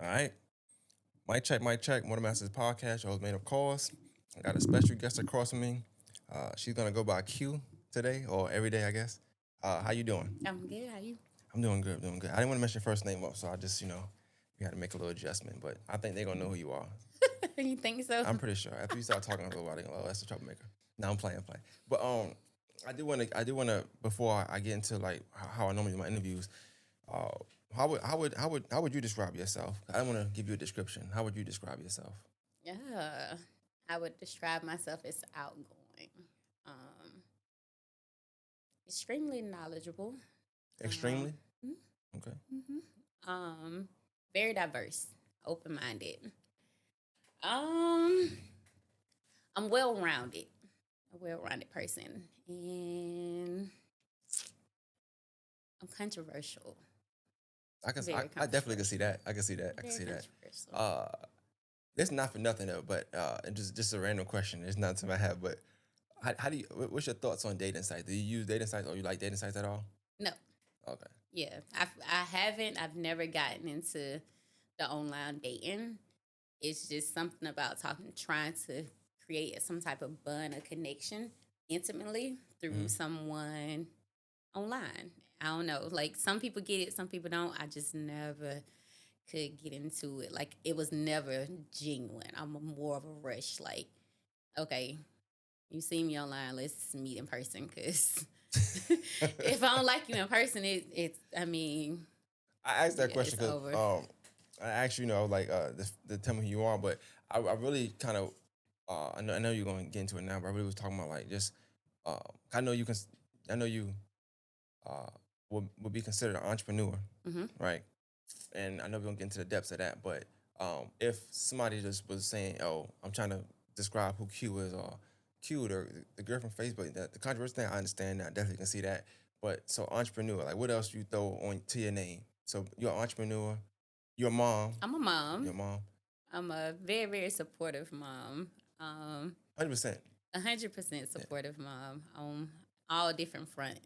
All right. Mic check, mic check. Motor Masters podcast. Your host made of calls. I got a special guest across from me. She's gonna go by Q today or every day, I guess. How you doing? I'm good. How you? I'm doing good. Doing good. I didn't want to mess your first name up, so I just we had to make a little adjustment. But I think they're gonna know who you are. You think so? I'm pretty sure. After you start talking a little while, they go, "Oh, that's the troublemaker." Now I'm playing, playing. But I do wanna before I get into like how I normally do my interviews. Uh, how would you describe yourself? I don't want to give you a description. How would you describe yourself? Yeah. I would describe myself as outgoing, um, extremely knowledgeable, um, Extremely. Okay. um, very diverse, open minded. Um, I'm well rounded, a well rounded person, and I'm controversial. I can. Very I definitely can see controversial. that. I can see that. I can Very see that. controversial. Uh, it's not for nothing though, but just a random question. It's not to my head, but how do you? What's your thoughts on dating sites? Do you use dating sites or you like dating sites at all? No. Okay. Yeah. I haven't. I've never gotten into the online dating. It's just something about trying to create some type of bond, a connection intimately through Mm-hmm. someone online. I don't know. Like some people get it, some people don't. I just never could get into it. Like it was never genuine. I'm more of a rush. Like, okay, you see me online, let's meet in person. Cause if I don't like you in person, it's. I mean, I asked that yeah, question it's because over. I actually like the tell me who you are, but I really kind of I know you're going to get into it now, but I really was talking about like just uh, I know you can I know you uh would be considered an entrepreneur, Hmm. right? And I know we're gonna get into the depths of that, but if somebody just was saying, "Oh, I'm trying to describe who Q is," or Q, the girl from Facebook, the controversial thing, I understand that, I definitely can see that. But so entrepreneur, like what else you throw on to your name? So you're an entrepreneur, you're a mom, I'm a you're a mom. mom, I'm a very, very supportive mom. 100%. 100% Yeah. supportive mom on all different fronts.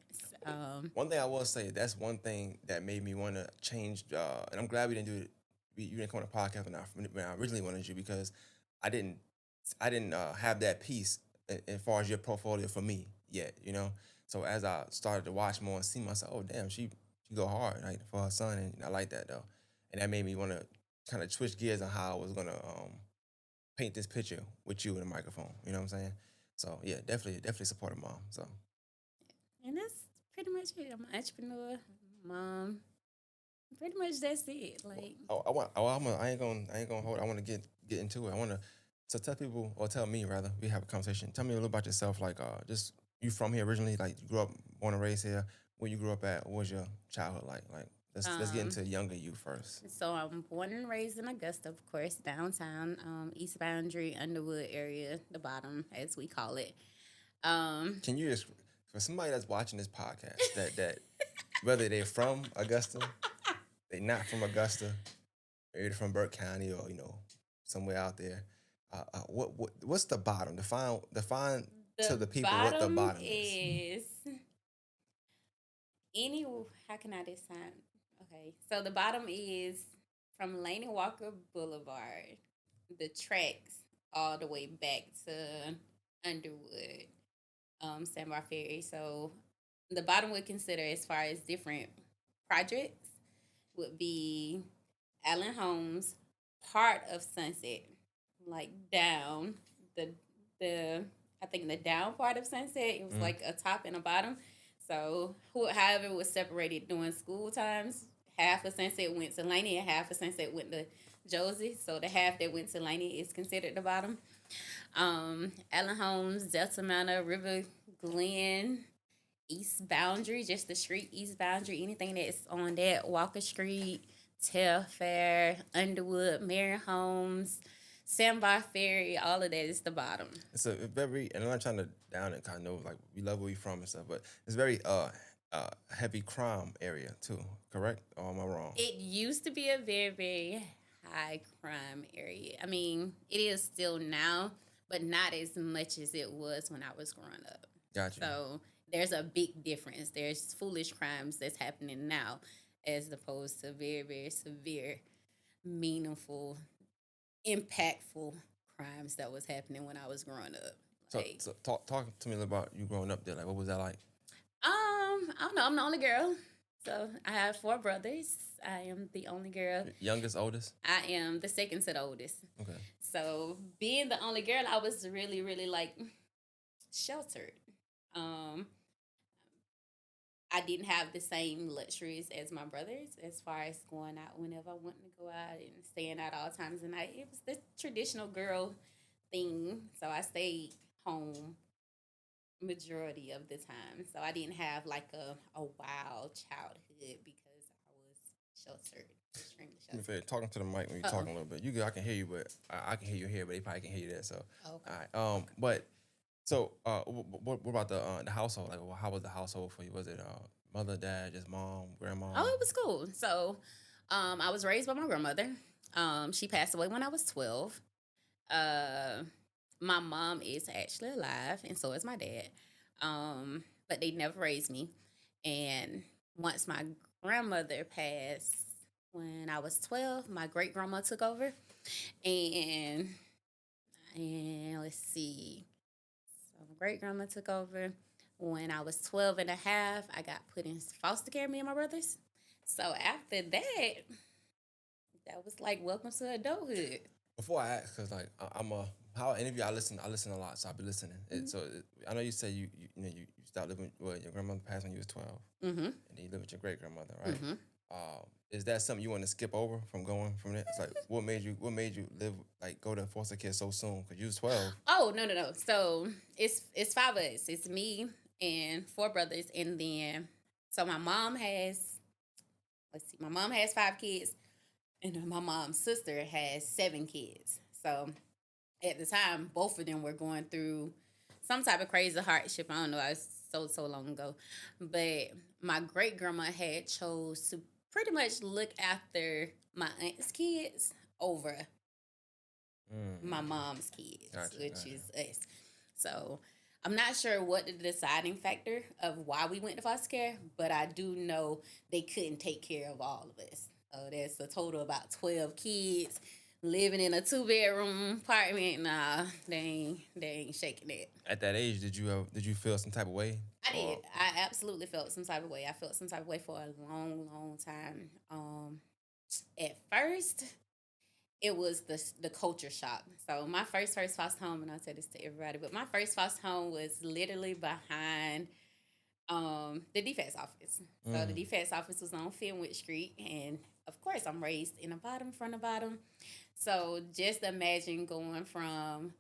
One thing I will say, that's one thing that made me want to change, and I'm glad we didn't do it. You didn't come on the podcast when I originally wanted you because I didn't, I didn't have that piece as far as your portfolio for me yet, you know. So as I started to watch more and see myself, oh damn, she go hard like for her son, and I like that though, and that made me want to kind of switch gears on how I was gonna paint this picture with you in the microphone. You know what I'm saying? So yeah, definitely support a mom. So And that's pretty much it. I'm an entrepreneur, mom. Pretty much that's it. Like, I ain't gonna hold. I want to get into it. I want to tell people or tell me rather. We have a conversation. Tell me a little about yourself. Like just you from here originally. Like you grew up, born and raised here. Where you grew up at? What was your childhood like? Like let's get um, into younger you first. so I'm born and raised in Augusta, of course, downtown, East Boundary, Underwood area, the bottom, as we call it. Um, Can you just for somebody that's watching this podcast that whether they're from Augusta, they not from Augusta, or they're from Burke County or somewhere out there. What's the bottom? Define to the the people what the bottom bottom is. is any. How can I decide? Okay, so the bottom is from Laney Walker Boulevard, the tracks all the way back to Underwood, Sandbar Ferry. So the bottom would consider as far as different projects would be Allen Homes, part of Sunset, like down the the I think the down part of Sunset. It was Mm. like a top and a bottom. So however it was separated during school times, half of Sunset went to Laney and half of Sunset went to Josie. So the half that went to Laney is considered the bottom. Allen Homes, Delta Manor, River Glen, East Boundary, just the street East Boundary, anything that's on that, Walker Street, Telfair, Underwood, Marion Homes, Sandbar Ferry, all of that is the bottom. It's a very, and I'm not trying to down it, kind of like we love where we from and stuff, but it's very heavy crime area too. Correct? Or am I wrong? It used to be a very, very high crime area. I mean, it is still now, but not as much as it was when I was growing up. Got you. So there's a big difference. There's foolish crimes that's happening now as opposed to very, very severe meaningful, impactful crimes that was happening when I was growing up. So, Like, so talk to me about you growing up there. Like, what was that like? I don't know. I'm the only girl, so I have four brothers. I am the only girl. Youngest, oldest? I am the second to the oldest. Okay. So being the only girl, I was really, really like sheltered. Um, I didn't have the same luxuries as my brothers as far as going out whenever I wanted to go out and staying out all times of the night. It was the traditional girl thing. So I stayed home majority of the time. So I didn't have like a wild childhood because I was sheltered, extremely To be sheltered. fair, talking to the mic when you're Uh-oh. talking a little bit. You good, I can hear you, but I can hear you here, but they probably can hear you there. So, Okay. all right. But so, what about the household? Like, how was the household for you? Was it mother, dad, just mom, grandma? Oh, it was cool. So, I was raised by my grandmother. She passed away when I was 12. Uh, my mom is actually alive, and so is my dad. But they never raised me. And once my grandmother passed when I was 12, my great grandma took over. And let's see. So my great grandma took over. When I was 12 and a half, I got put in foster care, me and my brothers. So after that, that was like welcome to adulthood. Before I ask, cause like I'm a how interview I listen a lot, so I'll be listening. I know you say you stopped living. Well, your grandmother passed when you was 12, Mm-hmm. and then you live with your great grandmother, right? Mm-hmm. Is that something you want to skip over from going from there? It's like what made you live like go to foster care so soon? Cause you was 12. Oh, no. So it's five of us. It's me and four brothers, and then so my mom has, let's see, my mom has five kids, and then my mom's sister has seven kids. So at the time, both of them were going through some type of crazy hardship. I don't know. I was so long ago, but my great grandma had chose to pretty much look after my aunt's kids over my mom's kids, which is us. So I'm not sure what the deciding factor of why we went to foster care, but I do know they couldn't take care of all of us. That's a total of about 12 kids living in a 2-bedroom apartment. Nah, they ain't shaking it. At that age, did you feel some type of way? I did. I absolutely felt some type of way. I felt some type of way for a long time. At first, it was the culture shock. So my first foster home, and I'll tell this to everybody, but my first foster home was literally behind the defense office. So the defense office was on Fenwick Street, and of course I'm raised in the bottom, from the bottom. So just imagine going from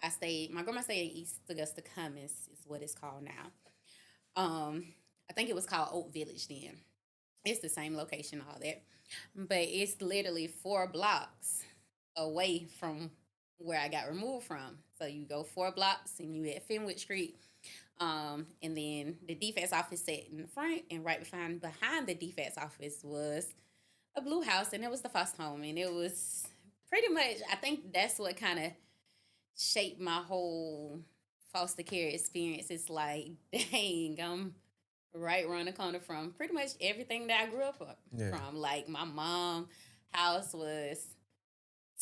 my grandma stayed in East Augusta Commons is what it's called now. I think it was called Oak Village then. It's the same location, all that. But it's literally 4 blocks away from where I got removed from. So you go 4 blocks and you at Fenwick Street. And then the defense office sat in the front, and right behind the defense office was a blue house, and it was the foster home. And it was pretty much, I think that's what kind of shaped my whole foster care experience. It's like, dang, I'm right around the corner from pretty much everything that I grew up from. Like my mom house was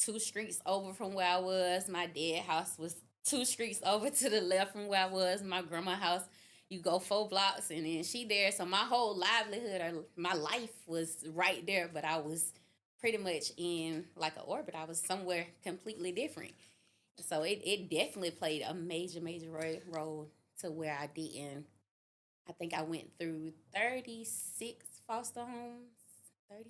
2 streets over from where I was. My dad house was 2 streets over to the left from where I was. My grandma house, you go 4 blocks and then she there. So my whole livelihood or my life was right there, but I was pretty much in like an orbit. I was somewhere completely different. So it definitely played a major role to where I didn't. I think I went through 36 foster homes.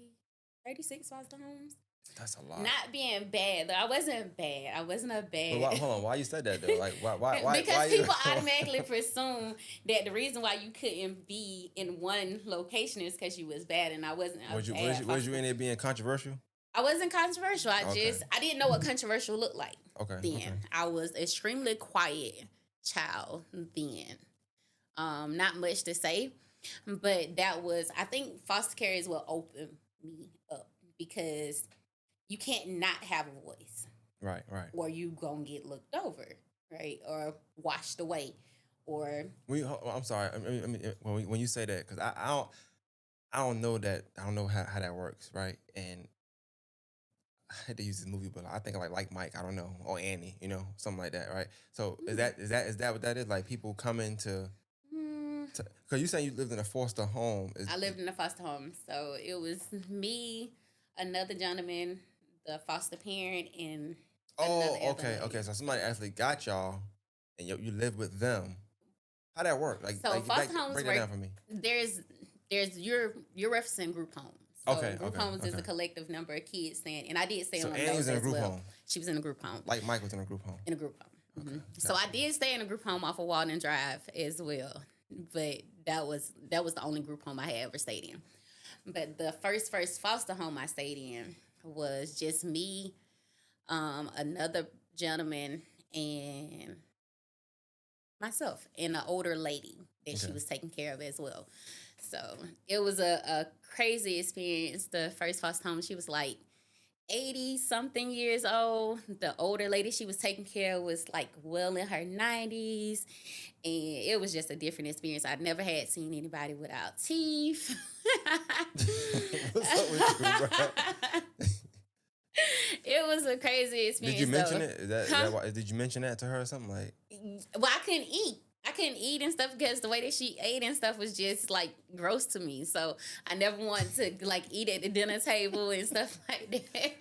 36 foster homes. That's a lot. Not being bad though. I wasn't bad. I wasn't a bad. But hold on, why you said that though? Like why? Because people automatically presume that the reason why you couldn't be in one location is because you was bad, and I wasn't. Was you in there being controversial? I wasn't controversial. I didn't know what controversial looked like. Okay. Then okay. I was extremely quiet child. Then, not much to say, but I think foster care is what opened me up because you can't not have a voice. Right. Or you gonna get looked over, right? Or washed away, or I'm sorry. I mean when you say that, because I don't know that. I don't know how that works, right? And had to use this movie, but I think like Mike, I don't know, or Annie, something like that, right? So is Mm. that what that is? Like people coming Mm, to because you saying you lived in a foster home. I lived in a foster home, so it was me, another gentleman, the foster parent, and another Oh, elder okay. lady. So somebody actually got y'all, and you live with them. How that work? So foster homes break that work. down for me. There's you're referencing group homes. So group homes is Okay. a collective number of kids staying, and I did stay So in one of Annie was those in a as group well. home, She was in a group home. like Mike was in a group home. In a group home. Okay, So I gotcha. did stay in a group home off of Walden Drive as well, but that was the only group home I had ever stayed in. But the first foster home I stayed in was just me, another gentleman, and myself, and an older lady that she Okay. was taking care of as well. So it was a crazy experience. The first foster home, she was like 80 something years old. The older lady she was taking care of was like well in her 90s. And it was just a different experience. I'd never had seen anybody without teeth. What's up with you, bro? It was a crazy Did you experience mention though. it? Is Huh? that why? Did you mention that to her or something like? Well, I couldn't eat. I couldn't eat and stuff because the way that she ate and stuff was just like gross to me. So I never wanted to like eat at the dinner table and stuff like that.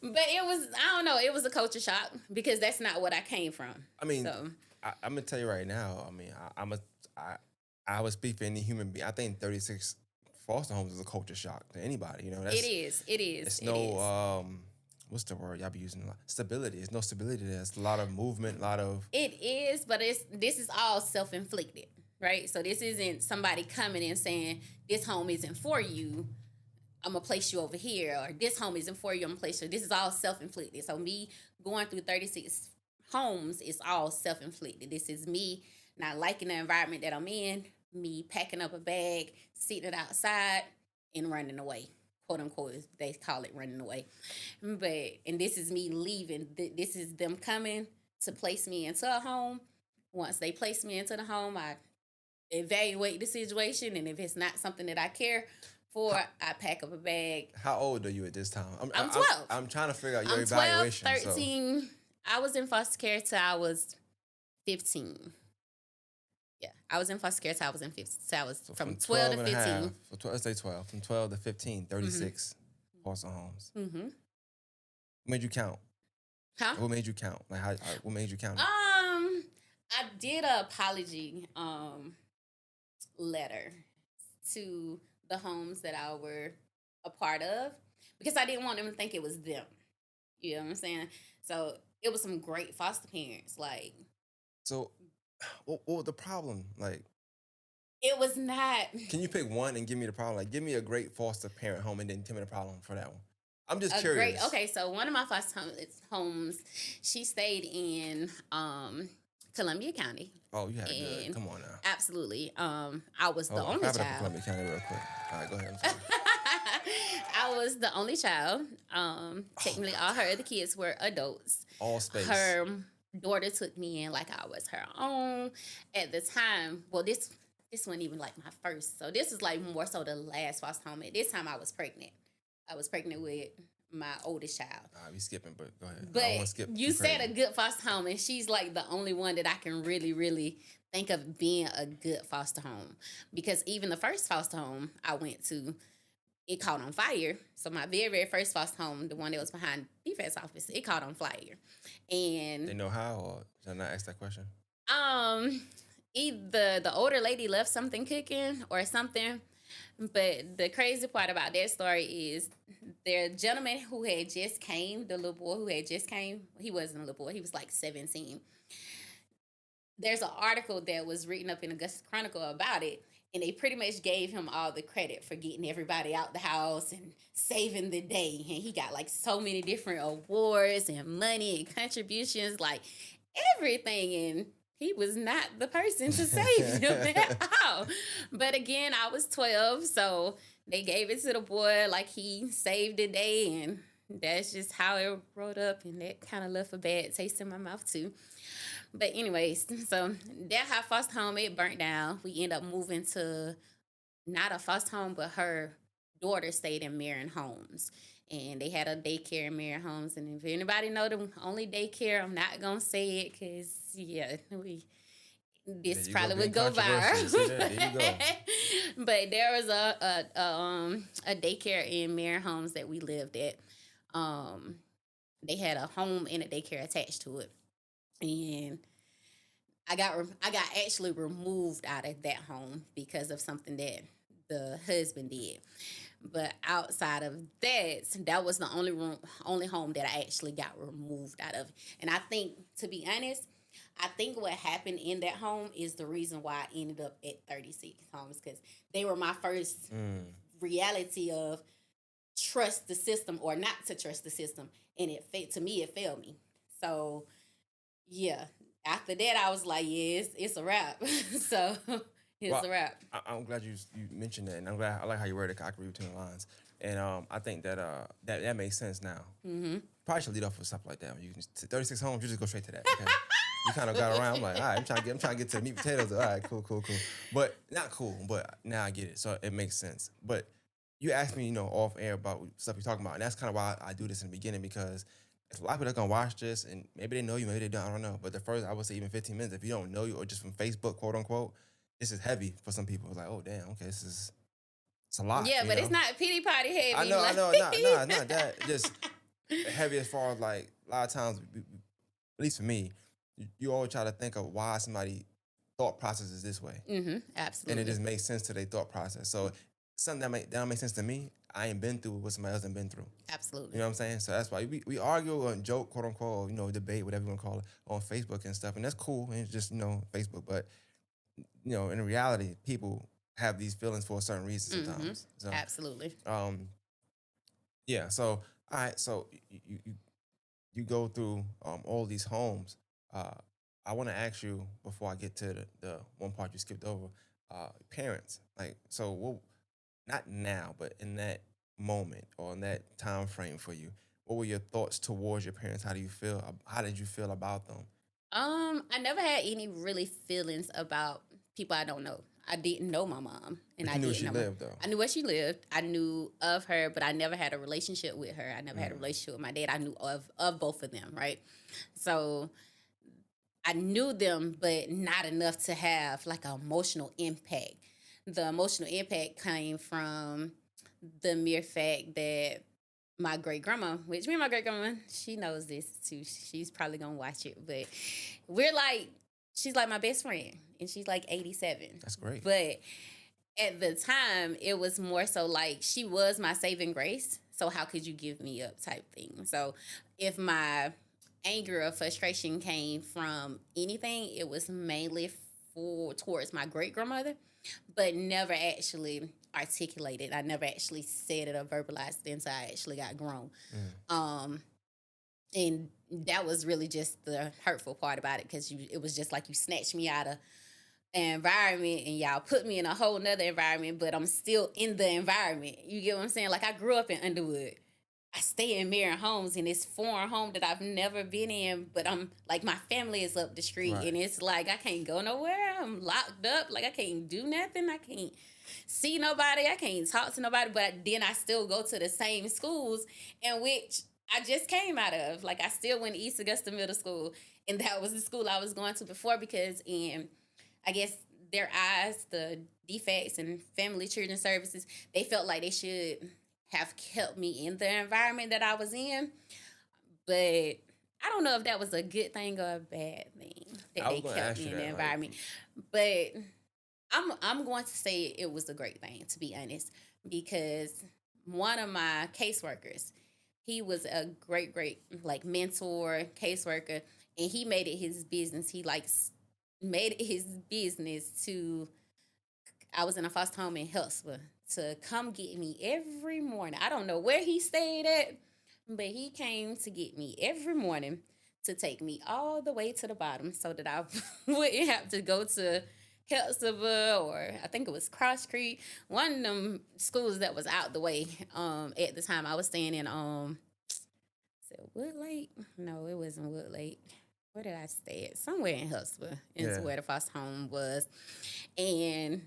But it was, I don't know, it was a culture shock because that's not what I came from. I mean, So I'm gonna tell you right now. I mean, I would speak for any human being. I think 36 foster homes is a culture shock to anybody. it is. It is. It's It no is. what's the word y'all be using a lot? Stability. There's no stability there. It's a lot of movement, a lot of It is, but this is all self inflicted, right? So this isn't somebody coming and saying this home isn't for you. I'm gonna place you over here, or this home isn't for you. I'm gonna place you. This is all self inflicted. So me going through 36 homes is all self inflicted. This is me not liking the environment that I'm in. Me packing up a bag, sitting outside, and running away. Quote unquote, they call it running away. And this is me leaving. This is them coming to place me into a home. Once they place me into the home, I evaluate the situation, and if it's not something that I care for, how, I pack up a bag. how old are you at this time? I'm 12. I'm trying to figure out your I'm 12, evaluation. 13. I was in foster care till I was 15. Yeah, I was in foster care till I was in 15. So I was So from from 12 to 12 and a 15. half, let's say 12, from 12 to 15, 36 foster homes. Mm-hmm. What made you count? Huh? What made you count? Like what made you count? I did an apology letter to the homes that I were a part of because I didn't want them to think it was them. You know what I'm saying? So it was some great foster parents. Like So, what was the problem? Like, it was not can you pick one and give me the problem? Like, give me a great foster parent home and then tell me the problem for that one. I'm just a curious. great. Okay, so one of my foster homes, she stayed in Columbia County. Oh, you had it good. And Come on now. absolutely. I was the Hold on, only clap it up for child. Columbia County real quick. All right, go ahead. I'm sorry. I was the only child. Technically, all her other kids were adults. All space. Her daughter took me in like I was her own at the time. Well, this wasn't even like my first. So this is like more so the last foster home. At this time, I was pregnant. I was pregnant with my oldest child. We skipping, but go ahead. I don't But wanna skip you too said crazy. a good foster home, and she's like the only one that I can really, really think of being a good foster home. Because even the first foster home I went to, it caught on fire. So my very, very first foster home, the one that was behind the defense office, it caught on fire. They And know how, or should I not ask that question? either the older lady left something cooking or something. But the crazy part about that story is the gentleman who had just came, the little boy who had just came, he wasn't a little boy, he was like 17. There's an article that was written up in Augusta Chronicle about it, and they pretty much gave him all the credit for getting everybody out the house and saving the day. And he got like so many different awards and money and contributions, like everything. And he was not the person to save him at all. But again, I was 12, so they gave it to the boy like he saved the day, and that's just how it rolled up, and that kind of left a bad taste in my mouth too. But anyways, so that hot foster home, it burnt down. We ended up moving to not a foster home, but her daughter stayed in Marion Homes. and they had a daycare in Mary Homes. And if anybody know the only daycare, I'm not gonna say it because yeah, There this you go, probably being would go controversial. You see viral. that? There you go. But there was a daycare in Mary Homes that we lived at. Um, they had a home and a daycare attached to it, and I got actually removed out of that home because of something that the husband did. But outside of that, that was the only home that I actually got removed out of. And I think, to be honest, I think what happened in that home is the reason why I ended up at 36 homes, because they were my first Mm. reality of trust the system or not to trust the system, and to me it failed me. So yeah, after that I was like, yeah, it's a wrap. So it's Well, a wrap. I'm glad you mentioned that, and I'm glad I like how you worded it. I agree between the lines, and I think that that makes sense now. Mm-hmm. Probably should lead off with stuff like that. When you can 36 homes, you just go straight to that. Okay. You kind of got around. I'm like, all right, I'm trying to get to the meat and potatoes. All right, cool. But not cool. But now I get it. So it makes sense. But you asked me, off air about stuff you're talking about, and that's kind of why I do this in the beginning, because it's a lot of people that gonna watch this, and maybe they know you, maybe they don't. I don't know. But the first, I would say, even 15 minutes, if you don't know you or just from Facebook, quote unquote, this is heavy for some people. It's like, oh damn, okay, it's a lot. Yeah, but it's not pity party I heavy. know, I Like, know, not that. Just heavy as far as like a lot of times, at least for me, you always try to think of why somebody thought process is this way, mm-hmm, and it absolutely, just makes sense to their thought process. So something that don't make sense to me, I ain't been through what somebody else ain't been through. You absolutely. know what I'm saying? So that's why we argue and joke, quote unquote, debate, whatever you want to call it, on Facebook and stuff, and that's cool. And it's just Facebook, but in reality, people have these feelings for a certain reason Mm-hmm, sometimes. So absolutely. um, yeah. So all right. So you go through all these homes. Uh, I want to ask you before I get to the one part you skipped over. Parents, like, so what? Not now, but in that moment or in that time frame for you, what were your thoughts towards your parents? How do you feel? How did you feel about them? I never had any really feelings about people I don't know. I didn't know my mom, and But I you knew didn't she know my. lived though. I knew where she lived. I knew of her, but I never had a relationship with her. I never had a Mm. relationship with my dad. I knew of both of them, right? So I knew them, but not enough to have like an emotional impact. The emotional impact came from the mere fact that my great grandma, which me and my great grandma, she knows this too. She's probably gonna watch it, but we're like, she's like my best friend, and she's like 87. That's great. But at the time, it was more so like she was my saving grace. So how could you give me up type thing? So if my anger or frustration came from anything, it was mainly towards my great grandmother, but never actually articulated. I never actually said it or verbalized it until I actually got grown. Mm. Um, and that was really just the hurtful part about it, because it was just like you snatched me out of environment and y'all put me in a whole nother environment, but I'm still in the environment. You get what I'm saying? Like, I grew up in Underwood. I stay in Marion Homes, and it's foreign home that I've never been in, but I'm like, my family is up the street, Right. and it's like I can't go nowhere. I'm locked up. Like, I can't do nothing. I can't see nobody. I can't talk to nobody. But then I still go to the same schools in which I just came out of. Like, I still went to East Augusta Middle School, and that was the school I was going to before, because in, I guess, their eyes, the defects and family children services, they felt like they should have kept me in the environment that I was in. But I don't know if that was a good thing or a bad thing that I was they gonna kept ask me you in the that. Like, environment. But I'm going to say it was a great thing, to be honest, because one of my caseworkers, he was a great like mentor, caseworker, and he made it his business. He like made it his business to, I was in a foster home in Hillsborough, to come get me every morning. I don't know where he stayed at, but he came to get me every morning to take me all the way to the bottom so that I wouldn't have to go to Hillsborough, or I think it was Cross Creek, one of them schools that was out the way. At the time I was staying in is it Woodlake? No, it wasn't Woodlake. Where did I stay at? Somewhere in Hillsborough, into yeah. where the foster home was. And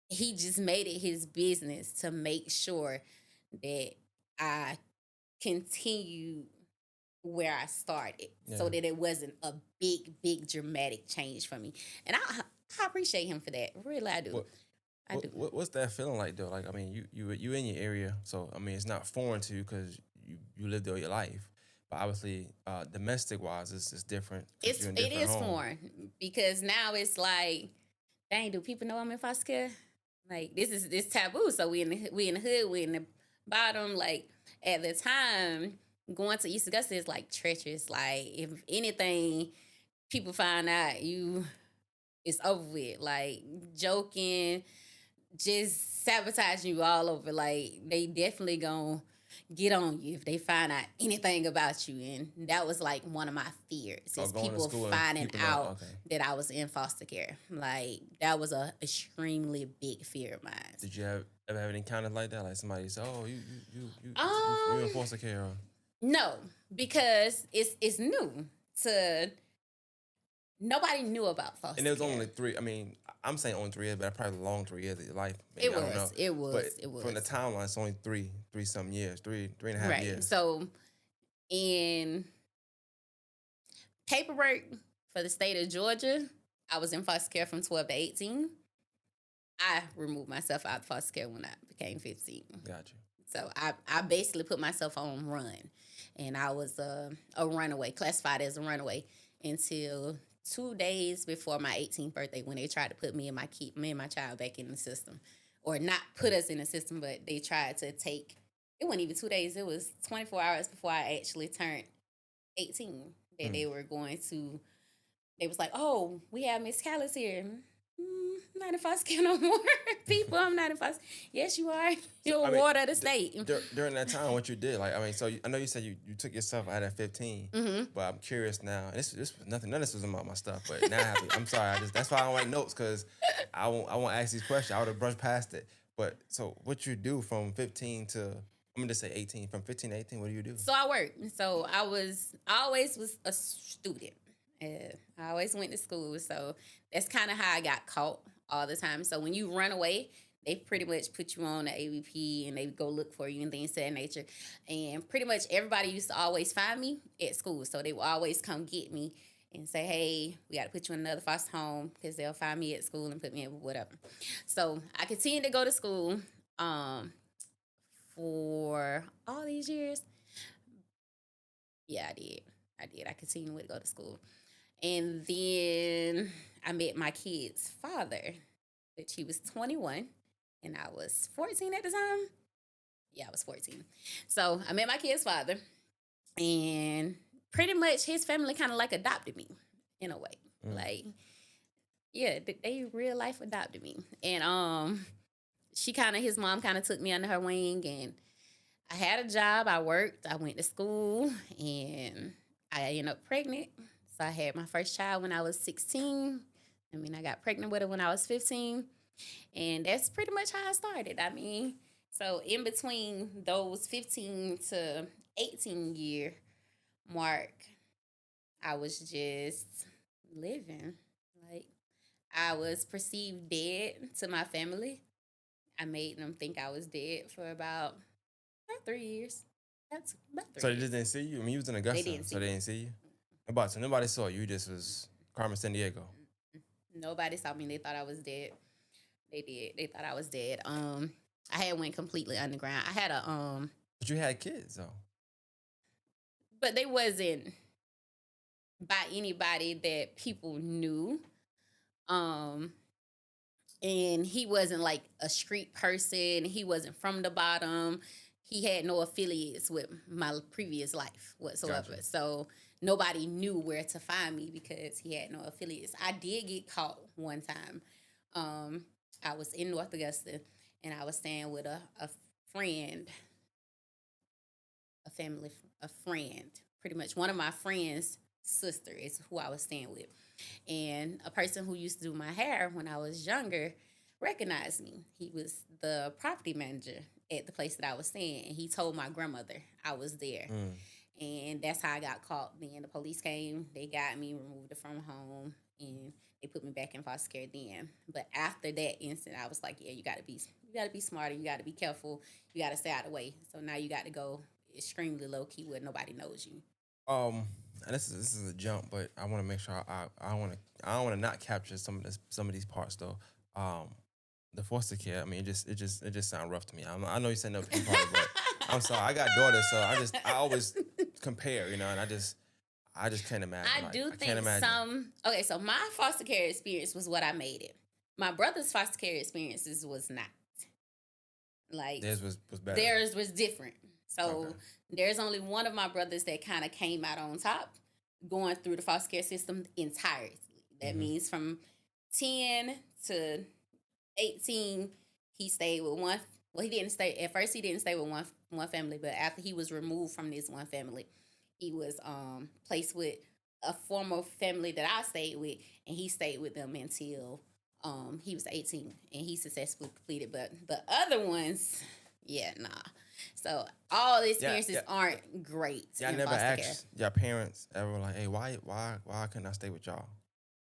he just made it his business to make sure that I continue where I started, Yeah. so that it wasn't a big dramatic change for me. And I appreciate him for that. Really, I do. What I do. what's that feeling like though? Like I mean, you in your area, so I mean, it's not foreign to you because you lived there your life. But obviously, domestic wise, it's different because you're in a It different is home. foreign because now it's like, dang, do people know I'm in foster care? Like this taboo. So we in the hood, we in the bottom. Like at the time, going to East Augusta is like treacherous. Like if anything, people find out you, it's over with. Like joking, just sabotaging you all over. Like they definitely gonna get on you if they find out anything about you. And that was like one of my fears, Or is going to people school and finding people not out okay. that I was in foster care. Like that was a extremely big fear of mine. Did you ever have any encounters like that? Like somebody said, "Oh, you in Um, foster care?" Or, no, because it's new to, nobody knew about and foster there was care. only 3. I mean, I'm saying only 3 years, but probably a long 3 years of your life. Maybe It I don't know. was, it But was, it from the was. timeline, it's only three some years, three and a half Right. years. So in paperwork for the state of Georgia, I was in foster care from 12 to 18. I removed myself out of foster care when I became 15. Gotcha. So I basically put myself on run. And I was a runaway, classified as a runaway, until 2 days before my 18th birthday, when they tried to put me and my child back in the system. Or not put us in the system, but they tried to take, it wasn't even 2 days, it was 24 hours before I actually turned 18, that they were going to, they was like, oh, we have Miss Callis here. Not in foster care no more. People, I'm not in foster. Yes, you are. You're a ward of the state. During that time, what you did, like, I mean, so I know you said you took yourself out at 15, but I'm curious now. And this was nothing. None of this was about my stuff, but now I'm sorry. That's why I don't write notes, because I won't ask these questions. I would have brushed past it. But so what you do from 15 to, I'm gonna just say 18. From 15 to 18, what do you do? So I worked. So I always was a student. I always went to school. So that's kind of how I got caught all the time. So when you run away, they pretty much put you on the AVP and they go look for you and things of that nature. And pretty much everybody used to always find me at school. So they would always come get me and say, hey, we got to put you in another foster home, because they'll find me at school and put me in whatever. So I continued to go to school for all these years. Yeah, I did. I continued to go to school. And then I met my kid's father, which he was 21 and I was 14 at the time. Yeah, I was 14. So I met my kid's father, and pretty much his family kind of like adopted me in a way. Like, yeah, they real life adopted me. And his mom kind of took me under her wing, and I had a job, I worked, I went to school, and I ended up pregnant. So I had my first child when I was 16. I mean, I got pregnant with her when I was 15. And that's pretty much how I started. I mean, so in between those 15 to 18 year mark, I was just living. Like, I was perceived dead to my family. I made them think I was dead for about 3 years. That's about 3 So they years. just didn't see you? I mean, you was in Augusta, They didn't see so they me. didn't see you? So nobody saw you. You just was Carmen San Diego. Nobody saw me. They thought I was dead. They did. They thought I was dead. I had went completely underground. I had a But you had kids, though. but they wasn't by anybody that people knew. Um, and he wasn't like a street person. He wasn't from the bottom. He had no affiliates with my previous life whatsoever. Gotcha. So nobody knew where to find me because he had no affiliates. I did get caught one time. I was in North Augusta, and I was staying with a friend, a friend. Pretty much one of my friend's sister is who I was staying with. And a person who used to do my hair when I was younger recognized me. He was the property manager at the place that I was staying, and he told my grandmother I was there. And that's how I got caught. Then the police came, they got me, removed it from home, and they put me back in foster care then. But after that incident, I was like, yeah, you gotta be smarter, you gotta be careful, you gotta stay out of the way. So now you got to go. extremely low key where nobody knows you. Um, and this is a jump, but I want to make sure I don't want to not capture some of these parts though. Um, the foster care. I mean, it just sounds rough to me. I know you said no pity party, but I'm sorry. I got daughters, so I always compare, and I just can't imagine. I Like do I can't think imagine. some. Okay, so my foster care experience was what I made it. My brother's foster care experiences was not. Like Theirs was better. theirs was different. Okay. So there's only one of my brothers that kind of came out on top going through the foster care system entirely. That Hmm. means from 10 to 18, he stayed with one. Well, he didn't stay at first. He didn't stay with one family, but after he was removed from this one family, he was placed with a former family that I stayed with, and he stayed with them until he was 18, and he successfully completed. But the other ones, yeah, nah. So all the Yeah, experiences yeah. aren't great Y'all in never foster care. asked your parents ever like, hey, why couldn't I stay with y'all?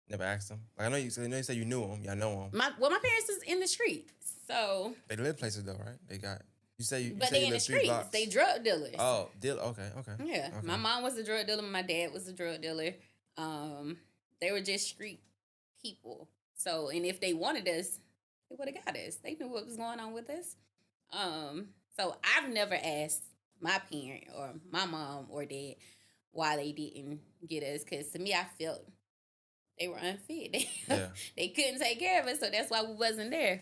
Never asked them. Like I know you said you knew them. Y'all know them. My parents is in the street, so They live places though, right? They got. You but said they you in the live three streets. blocks. They drug dealers. Oh, deal. Okay, okay, Yeah, my okay. mom was a drug dealer. My dad was a drug dealer. Um, they were just street people. So, and if they wanted us, they would have got us. They knew what was going on with us. So I've never asked my parent or my mom or dad why they didn't get us, because to me, I felt they were unfit. Yeah. They couldn't take care of us, so that's why we wasn't there.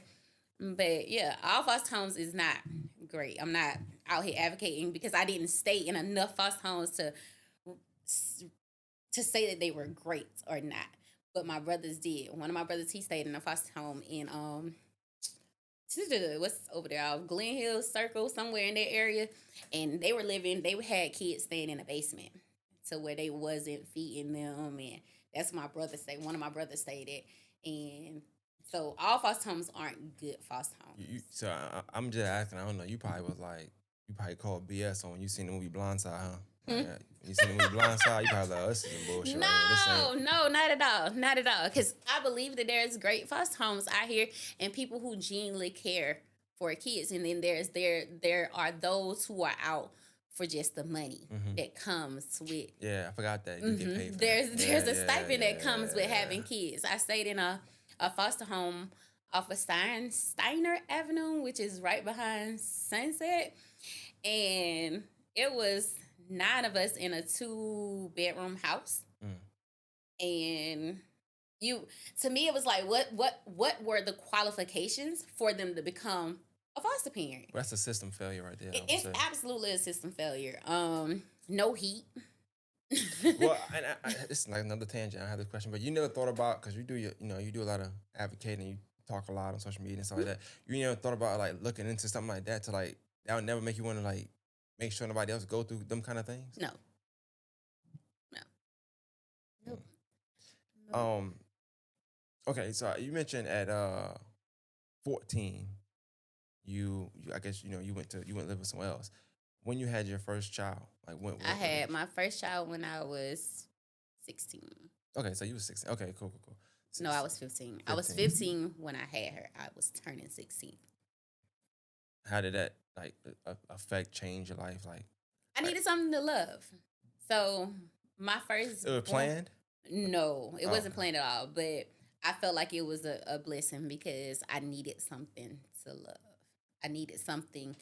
But yeah, all foster homes is not great. I'm not out here advocating because I didn't stay in enough foster homes to say that they were great or not. But my brothers did. One of my brothers, he stayed in a foster home in what's over there, Glen Hill Circle, somewhere in that area, and they had kids staying in a basement, to where they wasn't feeding them, and that's my brother stayed. One of my brothers stayed at, and so all foster homes aren't good foster homes. So I'm just asking. I don't know. You probably called BS on when you seen the movie Blindside, huh? Like, Hmm? when you seen the movie Blindside, you probably like, oh, this is some bullshit right here. This ain't. No, not at all, not at all. Because I believe that there's great foster homes out here and people who genuinely care for kids, and then there are those who are out for just the money Mhm. that comes with. Yeah, I forgot that you get paid for There's that. there's a Yeah, stipend yeah, that comes with having kids. I stayed in a foster home off of Steiner Avenue, which is right behind Sunset, and it was 9 of us in a 2-bedroom house. Mm. And you, to me, it was like, what were the qualifications for them to become a foster parent? Well, that's a system failure right there. I would It's say. absolutely a system failure. No heat. Well, and this is like another tangent. I have this question, but you never thought about, because you do a lot of advocating, you talk a lot on social media and stuff like that. You never thought about like looking into something like that to like that would never make you want to like make sure nobody else go through them kind of things. No, no, nope. Mm. Okay, so you mentioned at 14, I guess you went living somewhere else. When you had your first child, like when I what had age? my first child when I was 16. Okay, so you was 16. Okay, cool. No, I Six- was 15. I was 15. 15 when I had her. I was turning 16. How did that like affect change your life? I Like needed something to love. So my first it was planned. No, it Oh, wasn't okay. planned at all. But I felt like it was a blessing because I needed something to love. I needed something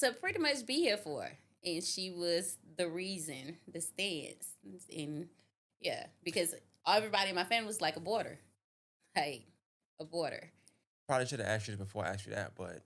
to pretty much be here for. And she was the reason, the stance. And yeah, because everybody in my family was like a border. Like a border. Probably should have asked you this before I asked you that, but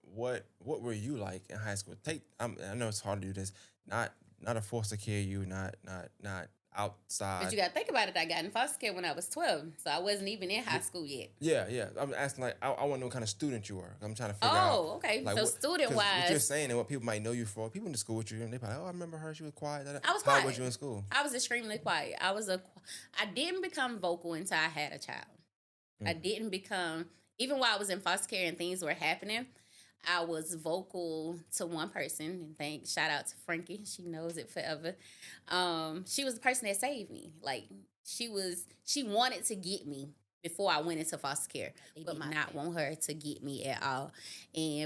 what were you like in high school? I know it's hard to do this. Not a force to carry you. Not But outside. you got to think about it. I got in foster care when I was 12. So I wasn't even in high school yet. Yeah. I'm asking like I want to know what kind of student you were. I'm trying to figure out. Oh, okay. Like So what, student 'cause what you're wise, saying and what people might know you for. People in the school with you and they probably, oh, I remember her. She was quiet. I was How quiet. was you in school? I was extremely quiet. I didn't become vocal until I had a child. I didn't become, even while I was in foster care and things were happening, I was vocal to one person. And shout out to Frankie. She knows it forever. She was the person that saved me. Like she wanted to get me before I went into foster care. They did not want her to get me at all.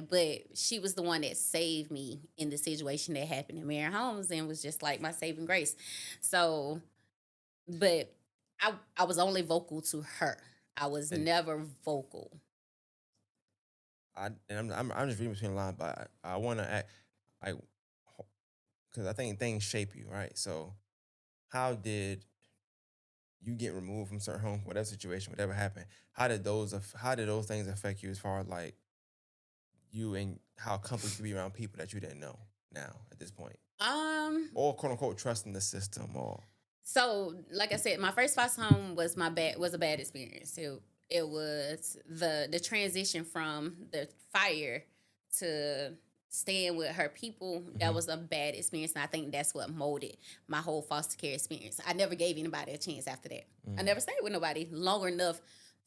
But she was the one that saved me in the situation that happened in Marion Homes and was just like my saving grace. So, but I was only vocal to her. I was And never vocal. I'm just reading between the lines, but I want to act like because I think things shape you, right? So how did you get removed from certain home, whatever situation, whatever happened? How did those things affect you as far as like you and how comfortable you could be around people that you didn't know now at this point, or quote unquote trusting the system, or So, like I said, my first foster home was a bad experience. It was the transition from the fire to staying with her people. That was a bad experience, and I think that's what molded my whole foster care experience. I never gave anybody a chance after that. I never stayed with nobody long enough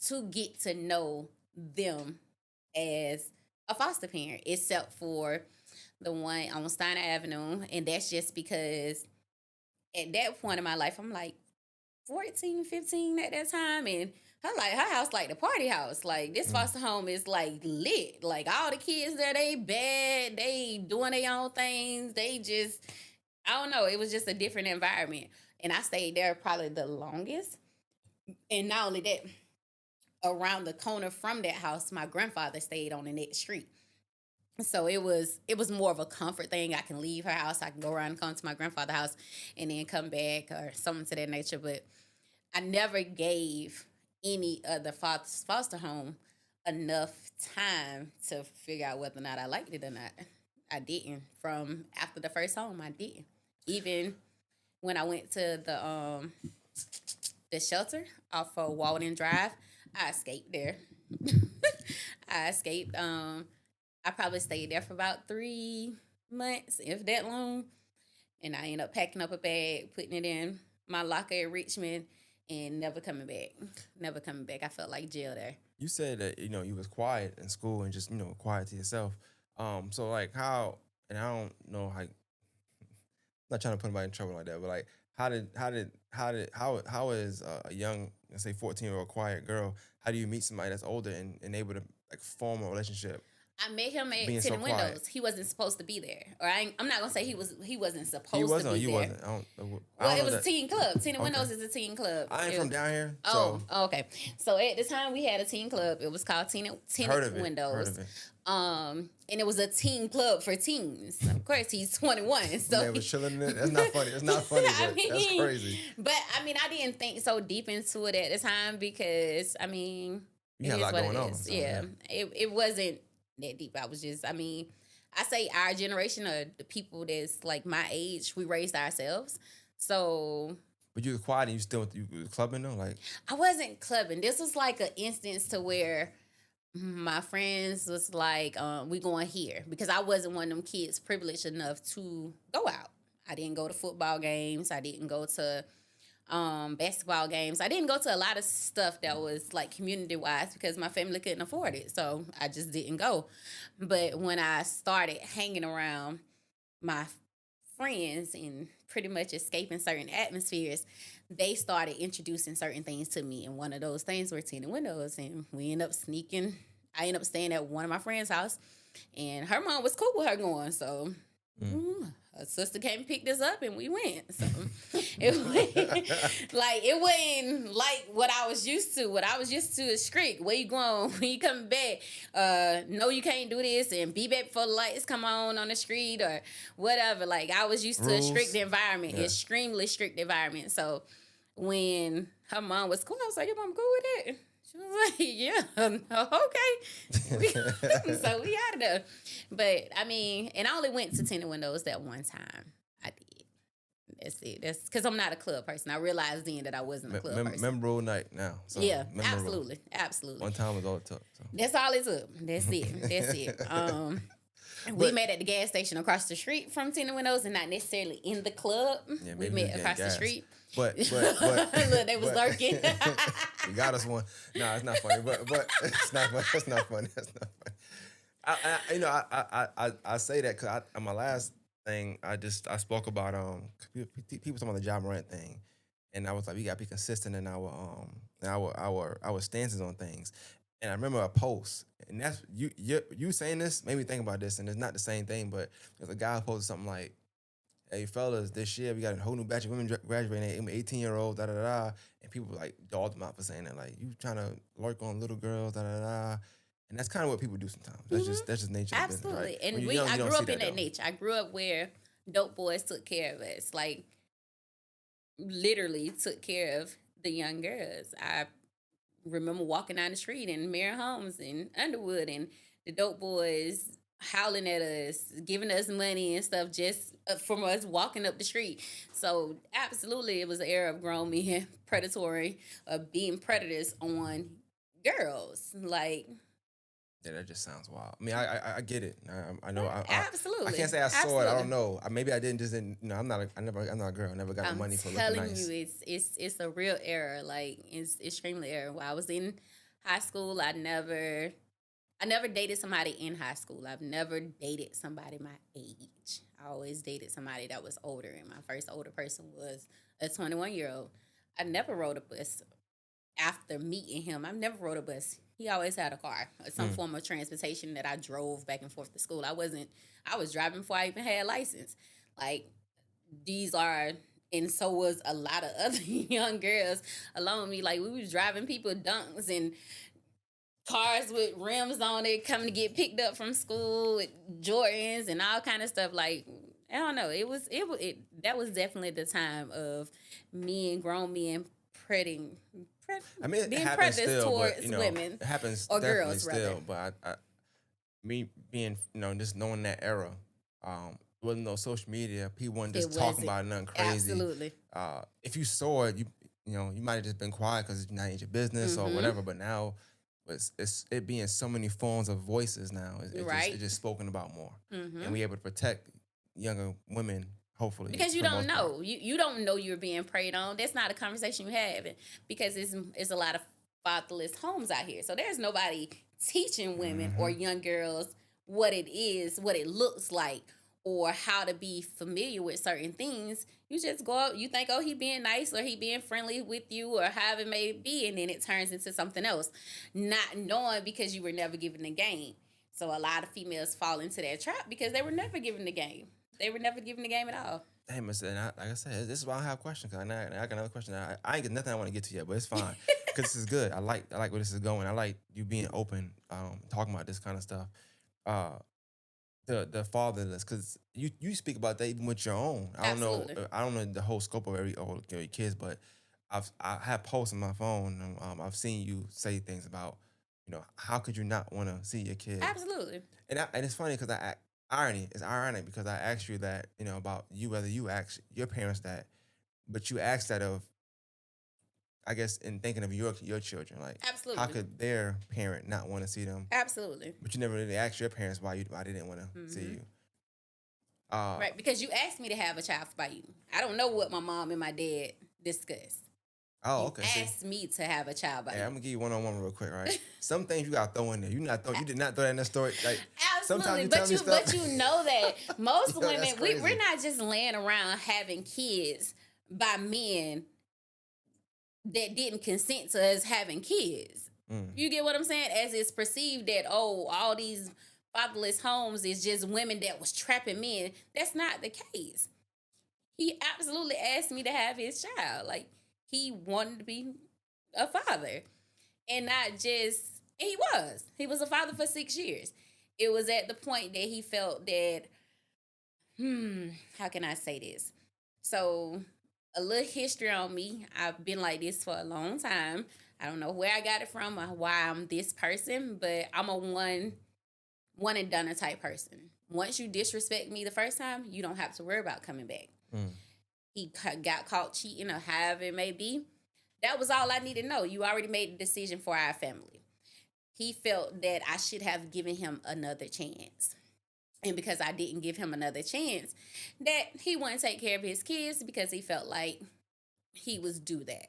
to get to know them as a foster parent, except for the one on Steiner Avenue, and that's just because at that point in my life, I'm like 14, 15 at that time. And her house like the party house. Like this foster home is like lit. Like all the kids there, they bad. They doing their own things. They just, I don't know. It was just a different environment. And I stayed there probably the longest. And not only that, around the corner from that house, my grandfather stayed on the next street. So it was more of a comfort thing. I can leave her house, I can go around and come to my grandfather's house and then come back or something to that nature. But I never gave any other foster home enough time to figure out whether or not I liked it or not. I didn't. From after the first home, I didn't. Even when I went to the shelter off of Walden Drive, I escaped there. I escaped. I probably stayed there for about 3 months, if that long. And I ended up packing up a bag, putting it in my locker at Richmond, and never coming back. Never coming back. I felt like jail there. you said that you was quiet in school and just quiet to yourself. So like how, and I don't know how. I'm not trying to put anybody in trouble like that, but like how is a young, let's say 14-year-old quiet girl? How do you meet somebody that's older and able to like form a relationship? I met him at Being so Tinted quiet. Windows. He wasn't supposed to be there, or I'm not gonna say he wasn't supposed He to wasn't. Or be you there. wasn't. I don't Well, it know was a that. teen club. Tinted Okay. Windows is a teen club. I ain't from down here, Oh, so okay. So at the time we had a teen club. It was called heard Tinted of it. Windows. Heard of it. And it was a teen club for teens. Of course, he's 21. So Man was chilling in it. That's not funny. It's not funny, but that's crazy. But I mean, I didn't think so deep into it at the time because I mean, You had a lot going on. So, Yeah, it wasn't that deep. I was just, I mean, I say our generation or the people that's like my age, we raised ourselves. So But you was quiet and you was clubbing though, like I wasn't clubbing. This was like an instance to where my friends was like, we going here because I wasn't one of them kids privileged enough to go out. I didn't go to football games. I didn't go to basketball games. I didn't go to a lot of stuff that was like community wise because my family couldn't afford it. So I just didn't go. But when I started hanging around my friends and pretty much escaping certain atmospheres, they started introducing certain things to me. And one of those things were tinted windows. And we ended up sneaking. I ended up staying at one of my friends' house. And her mom was cool with her going. So her sister came and picked us up and we went. So it wasn't like what I was used to. What I was used to is strict. Where you going? When you coming back? No, you can't do this and be back before the lights come on the street or whatever. Like I was used to a strict environment, extremely strict environment. So when her mom was cool, I was like, your mom cool with it? She was like, yeah, okay. So we out of there. But, I mean, and I only went to Tinted Windows that one time. I did. That's it. That's because I'm not a club person. I realized then that I wasn't a club person. memorable night now. So yeah, memorable. absolutely. One time was all it took. So. That's all it took. That's it. We met at the gas station across the street from Tinted Windows and not necessarily in the club. Yeah, we met across the street. But look, they was lurking. You got us one. No, it's not funny. But it's not funny. That's not funny. That's not funny. I say that because on my last thing I spoke about people talking about the John Morant thing, and I was like, we gotta be consistent in our stances on things. And I remember a post, and that's you saying this made me think about this, and it's not the same thing, but there's a guy who posted something like, "Hey fellas, this year we got a whole new batch of women graduating, 18-year-olds, da da da," and people like dogged him out for saying that, like, you trying to lurk on little girls, da da da. And that's kind of what people do sometimes. That's just nature of the business, right? Absolutely. When And you're young, I you don't grew see up in that that though. niche. I grew up where dope boys took care of us. Like literally took care of the young girls. I remember walking down the street in Mary Homes in Underwood and the dope boys howling at us, giving us money and stuff just from us walking up the street. So absolutely, it was an era of grown men predatory, being predators on girls. Like Yeah, that just sounds wild. I mean, I get it. I know. I absolutely, can't say I saw it. I don't absolutely. know. Maybe I didn't. Just didn't. I'm not. I'm not a girl. I never got no I'm money for looking telling you, nice. it's a real error. Like it's extremely error. While I was in high school, I never dated somebody in high school. I've never dated somebody my age. I always dated somebody that was older, and my first older person was a 21-year-old. I never rode a bus after meeting him. I've never rode a bus. He always had a car or some Mm. form of transportation that I drove back and forth to school. I was driving before I even had a license. Like these are and so was a lot of other young girls along with me. Like we was driving people dunks and cars with rims on it coming to get picked up from school with Jordans and all kind of stuff. Like I don't know. It that was definitely the time of men, grown men, predating, I mean, it being happens predators still, but towards women it happens or definitely girls rather. still. But me being, just knowing that era, wasn't no social media. People weren't It just talking wasn't about nothing crazy. absolutely. If you saw it, you might have just been quiet because it's not your business or Mm-hmm. whatever. But now, it's it being so many forms of voices now. It's Right. just spoken about more, and Mm-hmm. we able to protect younger women. Hopefully, Because you for the don't most part. know. You don't know you're being preyed on. That's not a conversation you have because it's a lot of fatherless homes out here. So there's nobody teaching women or Hmm. young girls what it is, what it looks like, or how to be familiar with certain things. You just go out, you think, oh, he being nice or he being friendly with you or however it may be, and then it turns into something else. Not knowing because you were never given the game. So a lot of females fall into that trap because they were never given the game. They were never given the game at all. Hey, Mister, and like I said, this is why I have questions. Cause I got another question. I ain't got nothing I want to get to yet, but it's fine. Cause this is good. I like where this is going. I like you being open, talking about this kind of stuff. Uh, the fatherless, cause you speak about that even with your own. Absolutely. I don't know the whole scope of all your kids, but I have posts on my phone, and I've seen you say things about, how could you not want to see your kid? Absolutely. And it's funny because it's ironic because I asked you that, about you, whether you asked your parents that, but you asked that of, I guess, in thinking of your children, like how Absolutely. could their parent not want to see them, Absolutely. but you never really asked your parents why they didn't want to see Hmm. you. Uh, Right. Because you asked me to have a child by you. I don't know what my mom and my dad discussed. oh, You okay. See, asked me to have a child by hey, I'm you. gonna give you one on one real quick, right? Some things you gotta throw in there. You did not throw that in the story. Like sometimes Absolutely, you tell me stuff. but you know that most That's women we're crazy. not just laying around having kids by men that didn't consent to us having kids. Mm, You get what I'm saying? As it's perceived that, oh, all these fatherless homes is just women that was trapping men. That's not the case. He absolutely asked me to have his child. Like he wanted to be a father. And not just and he was. He was a father for 6 years. It was at the point that he felt that, how can I say this? So a little history on me. I've been like this for a long time. I don't know where I got it from or why I'm this person, but I'm a one and done type person. Once you disrespect me the first time, you don't have to worry about coming back. mm, He got caught cheating or however it may be. That was all I needed to know. You already made the decision for our family. He felt that I should have given him another chance. And because I didn't give him another chance, that he wouldn't take care of his kids because he felt like he was due that.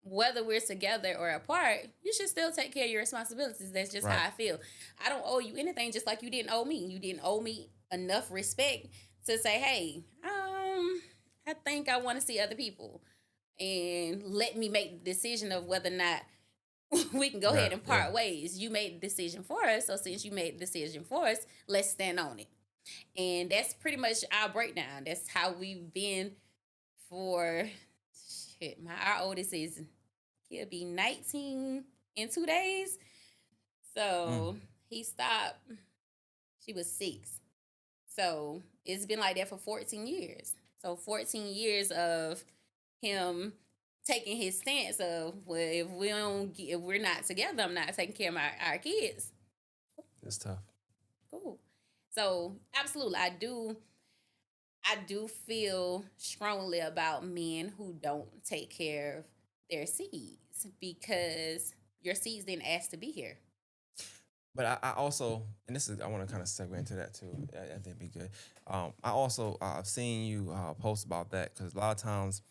Whether we're together or apart, you should still take care of your responsibilities. That's just right. how I feel. I don't owe you anything, just like you didn't owe me. You didn't owe me enough respect to say, hey, I think I want to see other people. and let me make the decision of whether or not we can go Yeah, ahead and yeah. part ways. You made the decision for us, so since you made the decision for us, let's stand on it. And that's pretty much our breakdown. That's how we've been for shit. Our oldest is he'll be 19 in 2 days. Mm. So he stopped. She was 6. So it's been like that for 14 years. So 14 years of him taking his stance of, well, if we're not together, I'm not taking care of our kids. It's tough. Cool. So absolutely, I do feel strongly about men who don't take care of their seeds because your seeds didn't ask to be here. But I also, and this is, I want to kind of segue into that too. I think it'd be good. I also, I've seen you post about that because a lot of times,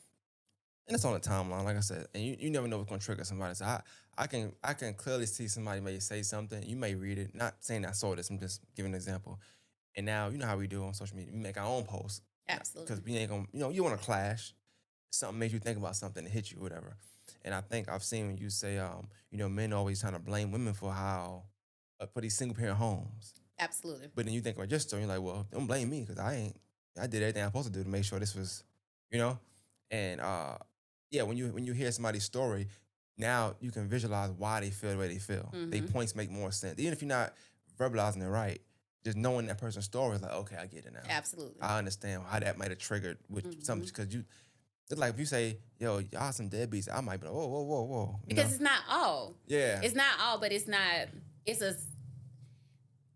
and it's on the timeline, like I said, and you never know what's going to trigger somebody. So I can clearly see somebody may say something. You may read it. Not saying I saw this. I'm just giving an example. And now you know how we do on social media. We make our own posts because Absolutely. we ain't gonna, you want to clash. Something makes you think about something and hit you, whatever. And I think I've seen when you say, men always trying to blame women for how for these single parent homes. Absolutely. But then you think about your story, you're like, well, don't blame me because I did everything I'm supposed to do to make sure this was, you know, and yeah, when you hear somebody's story, now you can visualize why they feel the way they feel. They Mm-hmm. points make more sense, even if you're not verbalizing it right. Just knowing that person's story is like, okay, I get it now. Absolutely. I understand how that might have triggered with something Mm-hmm. because you. It's like if you say, "Yo, y'all some deadbeats," I might be like, "Whoa, whoa, whoa, whoa," Because it's not all. Yeah. It's not all, but it's not. It's a.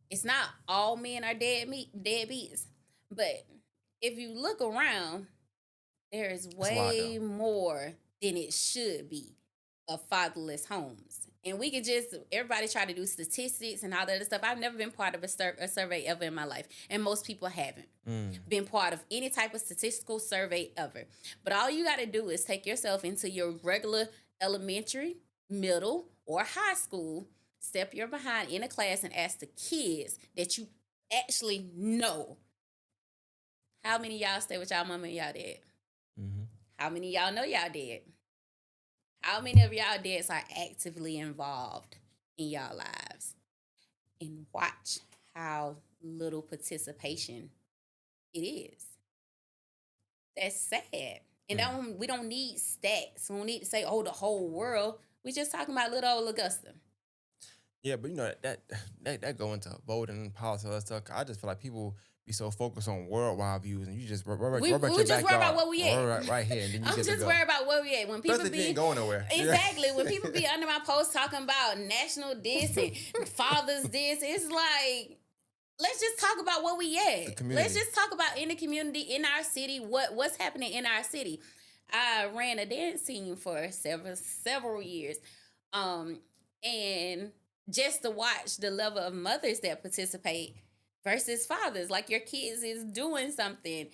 It's not all men are deadbeats, but if you look around, there is It's a lot though. way more than it should be of fatherless homes. And we could just, everybody try to do statistics and all that other stuff. I've never been part of a survey ever in my life. And most people haven't been part of any type of statistical survey ever. But all you got to do is take yourself into your regular elementary, middle, or high school, step your behind in a class and ask the kids that you actually know, how many of y'all stay with y'all mama and y'all dad? Mm-hmm. How many of y'all know y'all dead? How many of y'all dads are actively involved in y'all lives? And watch how little participation it is. That's sad. And we don't need stats. We don't need to say, oh, the whole world. We just talking about little old Augusta. Yeah, but that go into voting, politics, all that stuff. I just feel like people be so focused on worldwide views, and you just worry about We your just worry about backyard, where we at. right here, and then you I'm get to just go. worried about where we at. When people Especially if you ain't going nowhere. Exactly. When people be under my post talking about national this and fathers this, it's like, let's just talk about where we at. Let's just talk about in the community, in our city, what's happening in our city. I ran a dance team for several years. And just to watch the level of mothers that participate versus fathers, like your kids is doing something.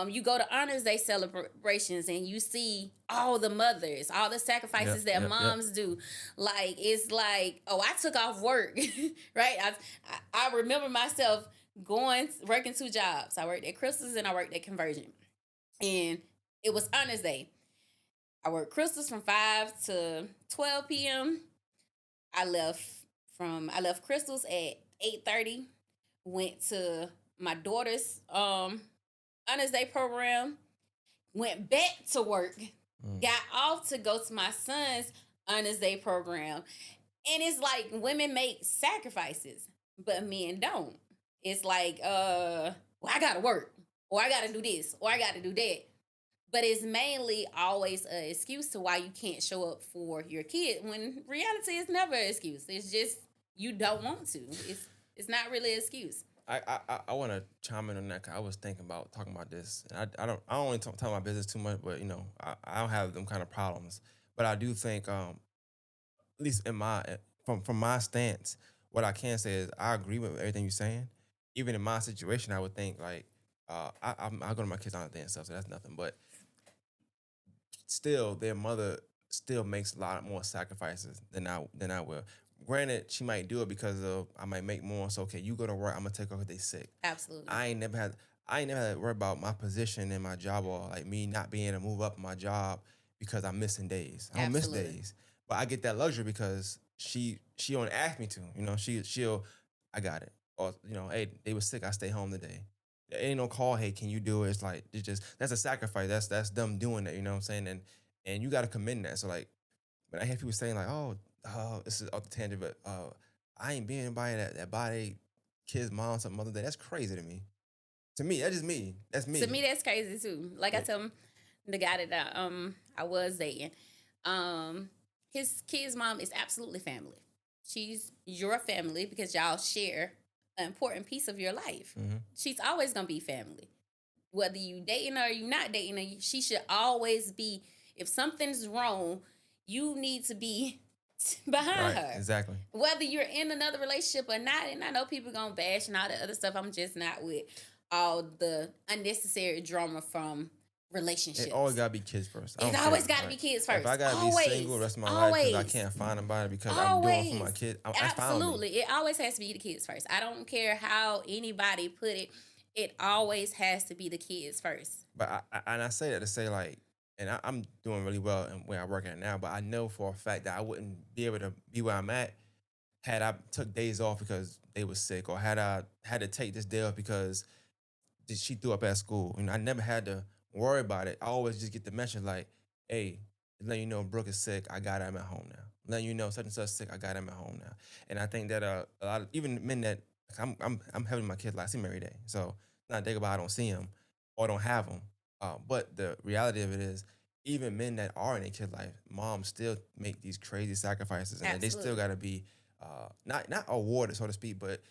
You go to honors day celebrations and you see all the mothers, all the sacrifices that moms do. Like, it's like, oh, I took off work, right? I remember myself working 2 jobs. I worked at Crystal's and I worked at Conversion. And it was honors day. I worked Crystal's from 5 to 12 p.m. I left Crystals at 8:30. Went to my daughter's honors day program. Went back to work. Got off to go to my son's honors day program. And it's like women make sacrifices, but men don't. It's like, well, I gotta work, or I gotta do this, or I gotta do that. But it's mainly always an excuse to why you can't show up for your kid, when reality is never an excuse. It's just you don't want to. It's not really an excuse. I want to chime in on that 'cause I was thinking about talking about this. And I don't only talk about business too much, but I don't have them kind of problems. But I do think at least in my from my stance, what I can say is I agree with everything you're saying. Even in my situation, I would think like I go to my kids on the day and stuff, so that's nothing. But still, their mother still makes a lot more sacrifices than I will. Granted, she might do it because of I might make more. So okay, you go to work, I'm gonna take her if they sick. Absolutely. I ain't never had to worry about my position in my job or like me not being able to move up in my job because I'm missing days. I don't miss Absolutely. days, but I get that luxury because she don't ask me to. You know, she'll I got it. Or hey, they were sick. I stay home today. There ain't no call. Hey, can you do it? It's like it's just that's a sacrifice. That's them doing that. You know what I'm saying? And you got to commend that. So like when I hear people saying like, this is off the tangent, but I ain't being anybody that buy they kids mom something other day. That's crazy to me. To me, that's just me. That's To me. me, that's crazy too. Like I Yeah. tell him, the guy that I was dating, um, his kid's mom is absolutely family. She's your family because y'all share an important piece of your life. Mm-hmm. She's always gonna be family. Whether you dating her or you not dating her, she should always be. If something's wrong, you need to be behind Right. her. Exactly. Whether you're in another relationship or not, and I know people gonna bash and all the other stuff. I'm just not with all the unnecessary drama from It always relationships. gotta be kids first. I It don't always care. got to be Like kids if I first. gotta be single the Always, rest of my life because I always, can't find anybody because I'm doing for my always. kid, that's fine with me. Absolutely, it always has to be the kids first. I don't care how anybody put it. It always has to be the kids first. But I say that to say like, and I'm doing really well in where I work at now. But I know for a fact that I wouldn't be able to be where I'm at had I took days off because they were sick, or had I had to take this day off because she threw up at school. I never had to worry about it. I always just get the message like, hey, letting you know Brooke is sick. I got him at home now. Letting you know such and such sick. I got him at home now. And I think that a lot of even men that I'm having my kid like I see him every day. So not think about I don't see him or don't have him. But the reality of it is, even men that are in a kid life, moms still make these crazy sacrifices, and they still Absolutely, got to be not awarded, so to speak, but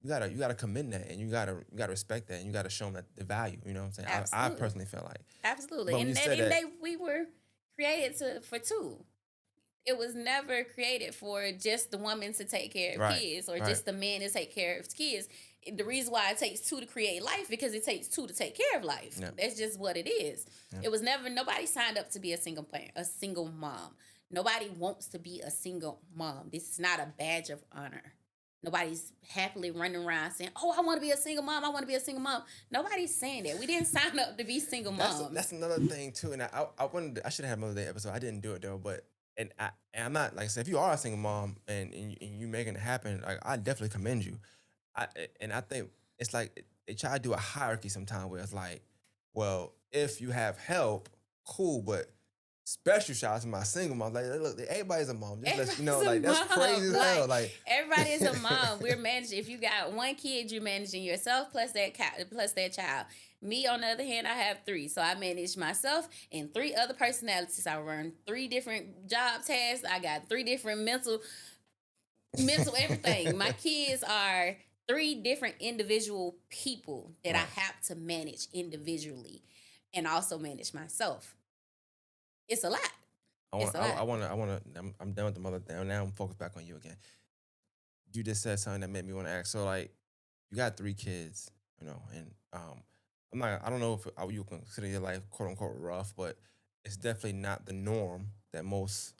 you gotta commend that, and you gotta respect that, and you gotta show them that the value. You know what I'm saying? I absolutely, personally feel like, absolutely. but when And you at the said end of that, the day, we were created for two. It was never created for just the woman to take care of right, kids or right, just the man to take care of kids. The reason why it takes two to create life because it takes two to take care of life. yeah, That's just what it is. yeah. It was never nobody signed up to be a single parent, a single mom. Nobody wants to be a single mom. This is not a badge of honor. Nobody's happily running around saying, "Oh, I want to be a single mom. I want to be a single mom." Nobody's saying that. We didn't sign up to be single That's moms. another thing too, and I should have had Mother Day episode. I didn't do it though, but and I'm not like I said, if you are a single mom and you making it happen, like I definitely commend you. I and I think it's like they try to do a hierarchy sometimes where it's like, well, if you have help, cool, but special shout out to my single mom. Like, look, everybody's a mom. Just let you know, Everybody's a like that's mom. crazy as hell. Like Like, everybody is a mom. We're managing. If you got one kid, you're managing yourself plus plus that child. Me, on the other hand, I have three, so I manage myself and three other personalities. I run three different job tasks. I got three different mental everything. My kids are three different individual people that right. I have to manage individually, and also manage myself. It's a lot. I It's want, a I, lot. I want to, I want to. I'm done with the mother thing. Now I'm focused back on you again. You just said something that made me want to ask. So, like, you got three kids, and I'm not. I don't know if you consider your life quote unquote rough, but it's definitely not the norm that most.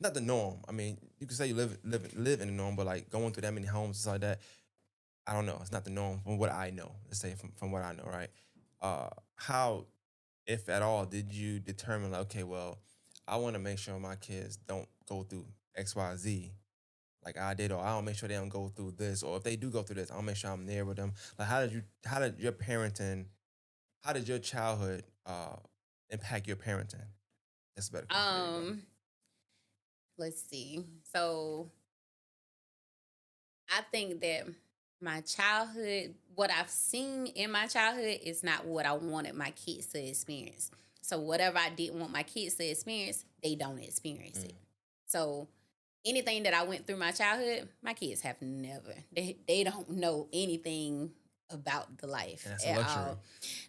Not the norm. I mean, you can say you live in the norm, but like going through that many homes and stuff like that, I don't know. It's not the norm from what I know. Let's say from what I know, right? How, if at all, did you determine like, okay, well, I want to make sure my kids don't go through X, Y, Z like I did, or I don't make sure they don't go through this, or if they do go through this, I'll make sure I'm there with them. Like, how did your parenting, how did your childhood impact your parenting? That's a better question. There you go. Um, let's see. So I think that my childhood, what I've seen in my childhood, is not what I wanted my kids to experience. So whatever I didn't want my kids to experience, they don't experience Mm. it. So anything that I went through my childhood, my kids have never. They don't know anything about the life And that's a at luxury. all.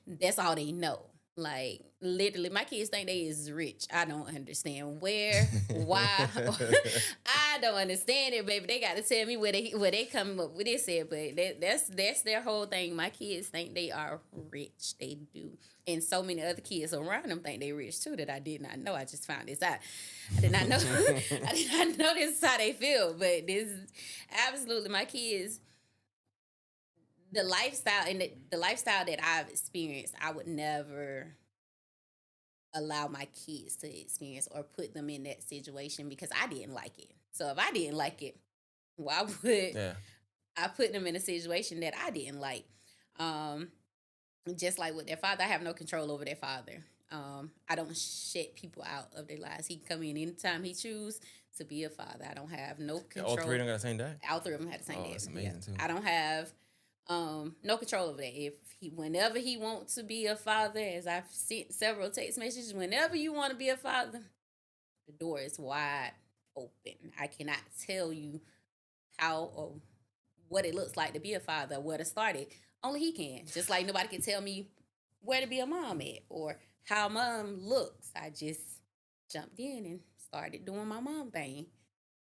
That's all they know. Like literally, my kids think they is rich. I don't understand where, why. I don't understand it, baby. They got to tell me where they come up with this at. But that's their whole thing. My kids think they are rich. They do, and so many other kids around them think they rich too. That I did not know. I just found this out. I did not know. I did not know this is how they feel. But this is absolutely my kids. The lifestyle and the lifestyle that I've experienced, I would never allow my kids to experience or put them in that situation because I didn't like it. So if I didn't like it, why would Yeah. I put them in a situation that I didn't like? Um, just like with their father, I have no control over their father. I don't shut people out of their lives. He can come in anytime he choose to be a father. I don't have no Yeah, all three control. of them got the same day. All three of them had the same Oh, dad. that's Yeah, amazing too. I don't have no control over that. If he, whenever he wants to be a father, as I've sent several text messages, whenever you want to be a father, the door is wide open. I cannot tell you how or what it looks like to be a father, where to start it. Only he can. Just like nobody can tell me where to be a mom at or how mom looks. I just jumped in and started doing my mom thing.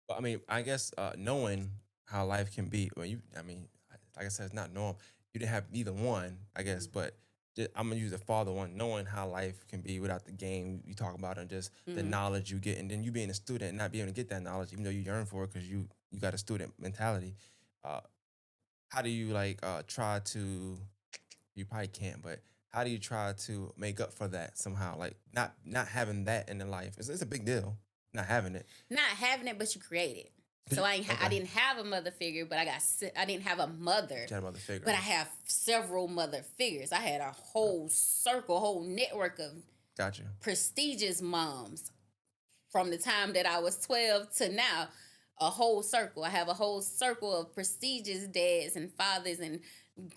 But I mean, I guess knowing how life can be, well, I mean, like I said, it's not normal. You didn't have either one, I guess, but I'm gonna use the father one, knowing how life can be without the game you talk about and just the Mm-hmm. knowledge you get, and then you being a student and not being able to get that knowledge, even though you yearn for it because you got a student mentality. Uh, how do you like try to? You probably can't, but how do you try to make up for that somehow? Like not having that in the life, it's a big deal. Not having it. Not having it, but you create it. 'Cause So I okay, didn't have a mother figure, but I didn't have a mother, you had a mother figure. but I have several mother figures. I had a whole circle, whole network of Got you. prestigious moms from the time that I was 12 to now. A whole circle. I have a whole circle of prestigious dads and fathers and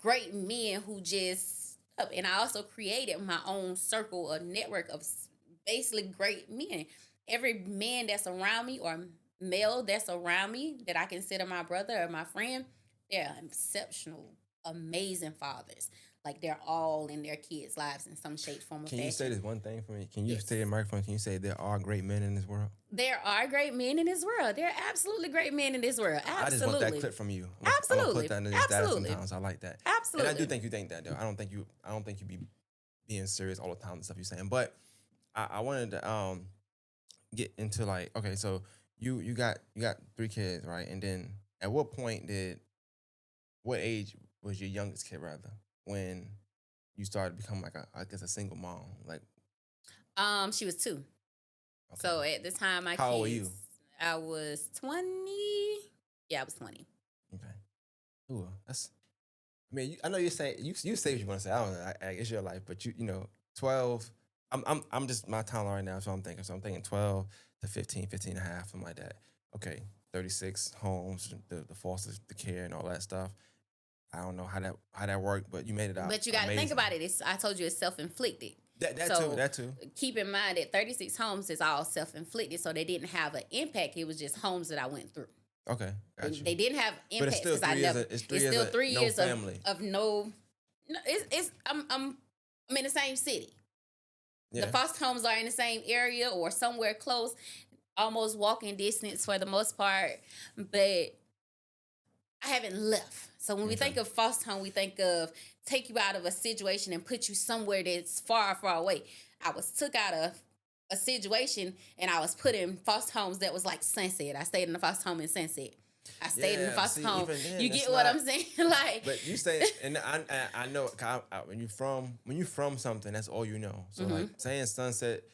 great men who just and I also created my own circle, a network of basically great men. Every man that's around me or male that's around me that I consider my brother or my friend, they're exceptional, amazing fathers. Like they're all in their kids' lives in some shape, form, or Can you say fashion. this one thing for me? Can you Yes. say the microphone? Can you say there are great men in this world? There are great men in this world. There are absolutely great men in this world. I just want that Absolutely. clip from you. I'm gonna put Absolutely. that in your status Absolutely. sometimes. I like that. And I do Absolutely. think you think that though. I don't think you be being serious all the time and stuff you're saying. But I wanted to get into like, okay, so you got three kids, right? And then at what age was your youngest kid rather when you started to become like I guess a single mom? Like, She was 2. okay. So at the time my How old were kids, you? I was 20. Yeah, I was 20. Okay. Ooh, that's. I mean, I know you say you say what you want to say. I don't know. It's your life, but you know, 12. I'm just my timeline right now. So I'm thinking. So I'm thinking 12 to 15, 15 and a half, something like that. Okay, 36 homes, the foster, the care, and all that stuff. I don't know how that worked, but you made it out But you got to think amazing. about it. I told you it's self-inflicted. That So too. That too. keep in mind that 36 homes is all self-inflicted. So they didn't have an impact. It was just homes that I went through. Okay, got you. They didn't have But it's impacts still because I 3 years. never. It's It's still 3 no years family. of no. No, it's I'm in the same city. Yeah. The foster homes are in the same area or somewhere close, almost walking distance for the most part. But I haven't left. So when we Okay. think of foster home, we think of take you out of a situation and put you somewhere that's far, far away. I was took out of a situation and I was put in foster homes that was like Sunset. I stayed in the foster home in Sunset. I stayed in the Yeah, foster see, home. even then, You that's get what not- I'm saying? Like, But you say, and I know 'cause when you from something, that's all you know. So like saying Sunset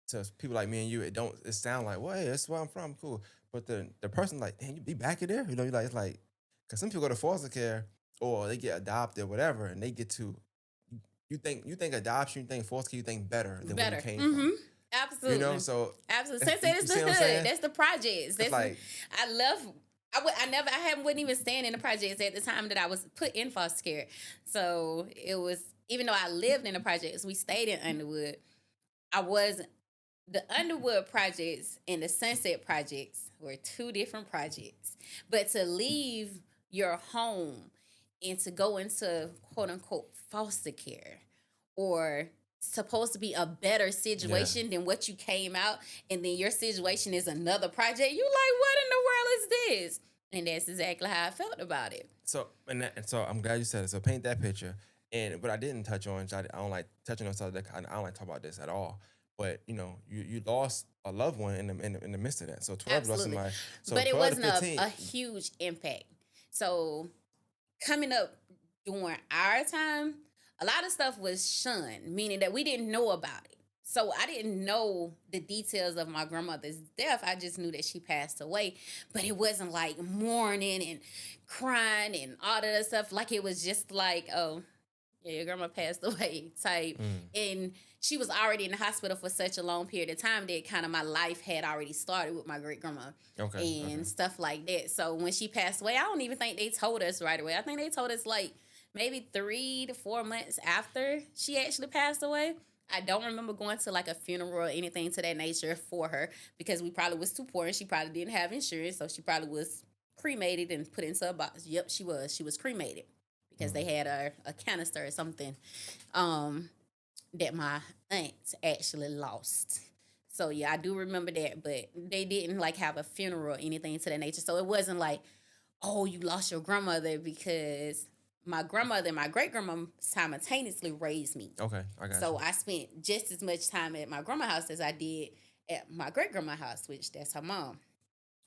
to people like me and you, it sound like, well, hey, that's where I'm from, cool. But the person like, damn, you be back in there, you know, you like it's like, because some people go to foster care or they get adopted, whatever, and they get to you think adoption, you think foster care, you think better than where better. you came from. Absolutely. You know, so Absolutely. that's- Sunset you is the see what I'm hood. saying? That's the projects. That's like- I love. I haven't wouldn't even stand in the projects at the time that I was put in foster care. So it was even though I lived in the projects, we stayed in Underwood. I wasn't the Underwood projects and the Sunset projects were 2 different projects. But to leave your home and to go into quote unquote foster care or supposed to be a better situation than what you came out and then your situation is another project, you like, what in the world is this? And that's exactly how I felt about it. So and so I'm glad you said it. So paint that picture. And what I didn't touch on, which I don't like touching on stuff that I don't like talk about this at all. But you know, you lost a loved one in the midst of that. So 12 lost Absolutely. somebody. So But it 12 to wasn't 15, a huge impact. So coming up during our time, a lot of stuff was shunned, meaning that we didn't know about it. So I didn't know the details of my grandmother's death. I just knew that she passed away, but it wasn't like mourning and crying and all that stuff. Like it was just like, oh, yeah, your grandma passed away type. Mm. And she was already in the hospital for such a long period of time that kind of my life had already started with my great grandma Okay. and stuff like that. So when she passed away, I don't even think they told us right away. I think they told us like maybe 3 to 4 months after she actually passed away. I don't remember going to like a funeral or anything to that nature for her because we probably was too poor and she probably didn't have insurance, so she probably was cremated and put into a box. Yep, she was. She was cremated because they had a canister or something that my aunt actually lost. So yeah, I do remember that, but they didn't like have a funeral or anything to that nature. So it wasn't like, oh, you lost your grandmother, because my grandmother and my great grandma simultaneously raised me. Okay, I got So you. I spent just as much time at my grandma's house as I did at my great grandma's house, which that's her mom.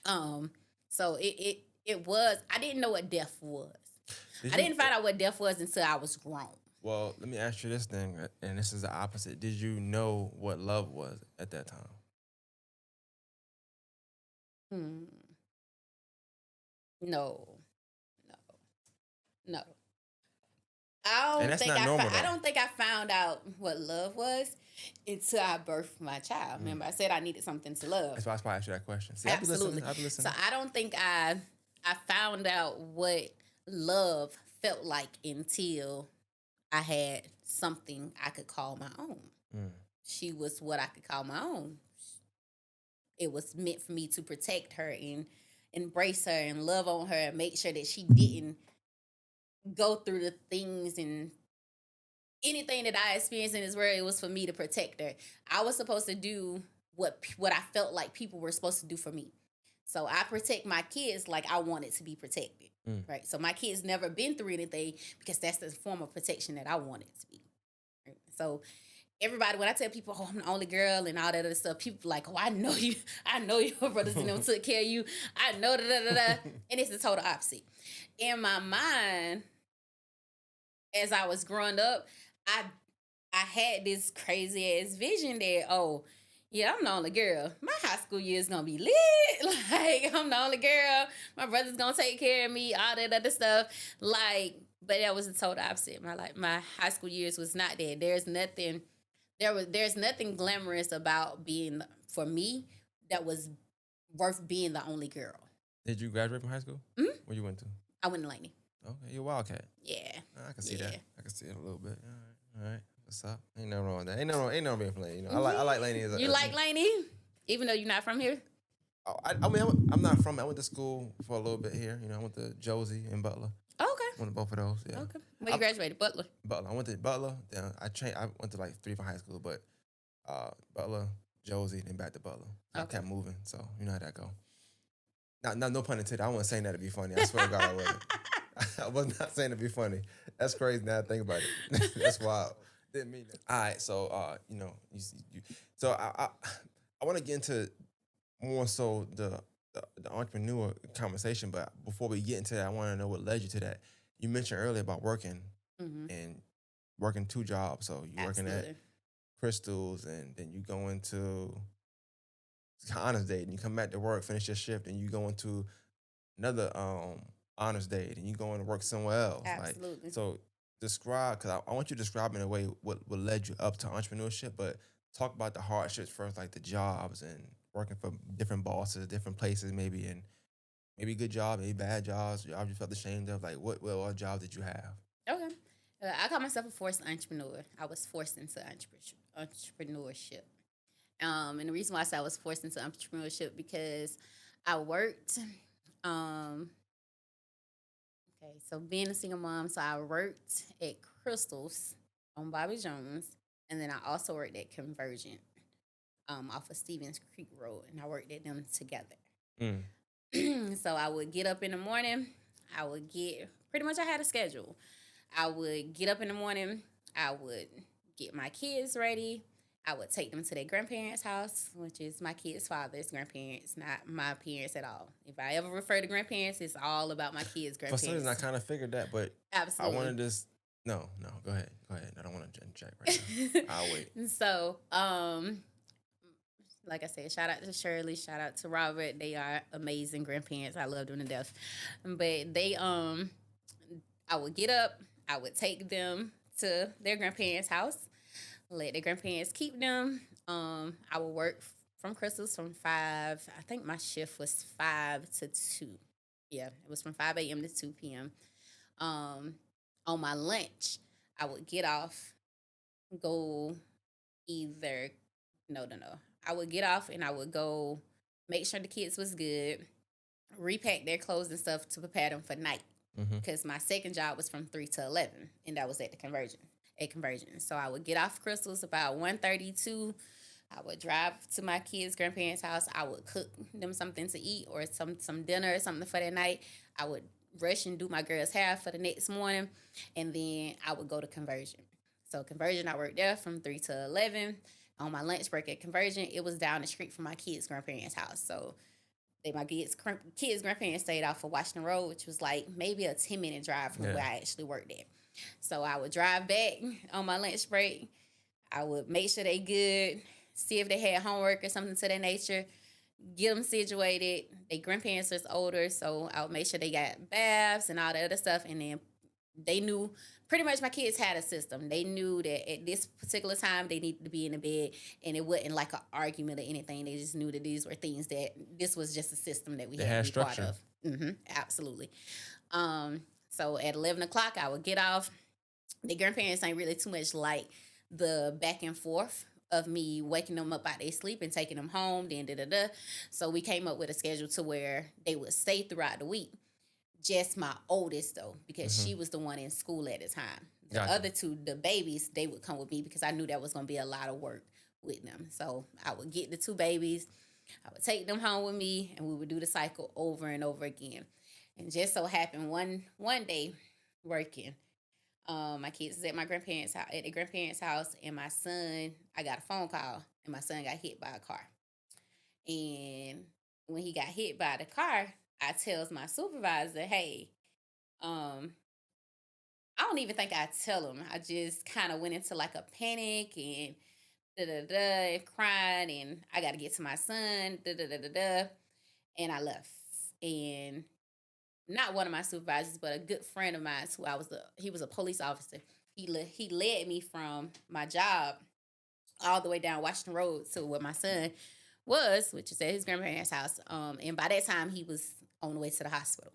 Um, so it was, I didn't know what death was. Did I you? didn't find out what death was until I was grown. Well, let me ask you this thing, and this is the opposite. Did you know what love was at that time? Hmm. No, no, no. And that's not normal I though. don't think I found out what love was until I birthed my child. Mm. Remember, I said I needed something to love. That's why I asked you that question. See, I be listening. Absolutely. I be So listening. I don't think I found out what love felt like until I had something I could call my own. Mm. She was what I could call my own. It was meant for me to protect her and embrace her and love on her and make sure that she didn't go through the things and anything that I experienced in this world. It was for me to protect her. I was supposed to do what I felt like people were supposed to do for me. So I protect my kids like I wanted to be protected. Mm. Right. So my kids never been through anything because that's the form of protection that I wanted to be. Right? So everybody, when I tell people, oh, I'm the only girl and all that other stuff, people like, oh, I know you, I know your brothers and them took care of you. I know da da da da. And it's the total opposite. In my mind, as I was growing up, I I had this crazy ass vision that, oh, yeah, I'm the only girl. My high school year is gonna be lit. Like, I'm the only girl. My brother's gonna take care of me, all that other stuff. Like, but that was the total opposite. My high school years was not that. There's nothing glamorous about being, for me, that was worth being the only girl. Did you graduate from high school? Mhm. Where you went to? I went to Laney. Okay, you're a Wildcat. Yeah. I can see Yeah. that. I can see it a little bit. All right. What's up? Ain't nothing wrong with that. Ain't no being from Laney. You know, I like Laney as a. You like Laney? Even though you're not from here? I mean, I'm not from. I went to school for a little bit here. You know, I went to Josie and Butler. Oh, okay. Went to both of those. Yeah. Okay. Where you graduated? Butler. Butler. I went to Butler. Then I went to like 3 from high school, but Butler, Josie, then back to Butler. I Okay. kept moving, so you know how that go. No pun intended. I wasn't saying that to be funny. I swear to God, I wasn't. I was not saying to be funny. That's crazy. Now I think about it. That's wild. Didn't mean that. All right, so you know, so I want to get into more so the entrepreneur conversation, but before we get into that, I want to know what led you to that. You mentioned earlier about working Mm-hmm. and working 2 jobs. So you working at Absolutely. Crystals, and then you go into honors date, and you come back to work, finish your shift, and you go into another honors date, and you go into work somewhere else. Absolutely. Like, so describe, because I want you to describe in a way what led you up to entrepreneurship, but talk about the hardships first, like the jobs and working for different bosses, different places, maybe, and maybe good job, maybe bad jobs you felt ashamed of. Like, what job did you have? Okay. I call myself a forced entrepreneur. I was forced into entrepreneurship. And the reason why I say I was forced into entrepreneurship because I worked. Okay, so being a single mom, so I worked at Crystals on Bobby Jones, and then I also worked at Convergent off of Stevens Creek Road, and I worked at them together. Mm. So I would get up in the morning. I would get pretty much I had a schedule. I would get up in the morning. I would get my kids ready. I would take them to their grandparents' house, which is my kids' father's grandparents, not my parents at all. If I ever refer to grandparents, it's all about my kids' For some reason, I grandparents. kind of figured that, but I Absolutely. wanted this. No. Go ahead. Go ahead. I don't want to inject right now. I'll wait. So, like I said, shout out to Shirley, shout out to Robert. They are amazing grandparents. I love them to death. But I would get up, I would take them to their grandparents' house, let their grandparents keep them. I would work from Crystals from 5. I think my shift was 5 to 2. Yeah, it was from 5 a.m. to 2 p.m. Um, on my lunch, I would get off, go either no. I would get off and I would go make sure the kids was good, repack their clothes and stuff to prepare them for night. Mm-hmm. Because my second job was from 3 to 11, and that was at the conversion. At conversion, so I would get off Crystals about 1:32. I would drive to my kids' grandparents' house. I would cook them something to eat or some dinner or something for that night. I would rush and do my girl's hair for the next morning, and then I would go to conversion. So conversion, I worked there from 3 to 11. On my lunch break at conversion, it was down the street from my kids' grandparents' house. So my kids' grandparents stayed off of Washington Road, which was like maybe a 10-minute drive from where I actually worked at. So I would drive back on my lunch break. I would make sure they good, see if they had homework or something to that nature, get them situated. Their grandparents was older, so I would make sure they got baths and all the other stuff. And then they knew, pretty much my kids had a system. They knew that at this particular time they needed to be in the bed, and it wasn't like an argument or anything. They just knew that these were things that this was just a system that we had to be part of. Absolutely. So at 11 o'clock, I would get off. The grandparents ain't really too much like the back and forth of me waking them up out their sleep and taking them home, then da-da-da. So we came up with a schedule to where they would stay throughout the week. Just my oldest, though, because she was the one in school at the time. The other two, the babies, they would come with me because I knew that was going to be a lot of work with them. So I would get the two babies, I would take them home with me, and we would do the cycle over and over again. And just so happened one day working, my kids was at my grandparents' house, at the grandparents' house, and my son, I got a phone call, and my son got hit by a car. And when he got hit by the car, I tells my supervisor, "Hey, um, I don't even think I tell him. I just kind of went into like a panic and da da da, and crying, and I got to get to my son, da da da da da, and I left. And not one of my supervisors, but a good friend of mine, who he was a police officer. He led me from my job all the way down Washington Road to where my son was, which is at his grandparents' house. And by that time, he was on the way to the hospital.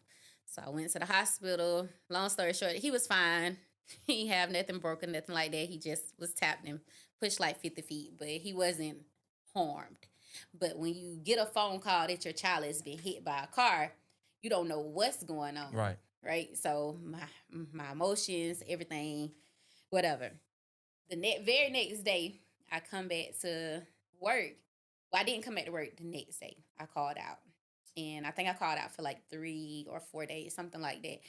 So I went to the hospital. Long story short, he was fine. He didn't have nothing broken, nothing like that. He just was tapped and pushed like 50 feet, but he wasn't harmed. But when you get a phone call that your child has been hit by a car, you don't know what's going on. Right. Right. So my emotions, everything, whatever. The very next day, I come back to work. Well, I didn't come back to work the next day. I called out. And I think I called out for like 3 or 4 days, something like that,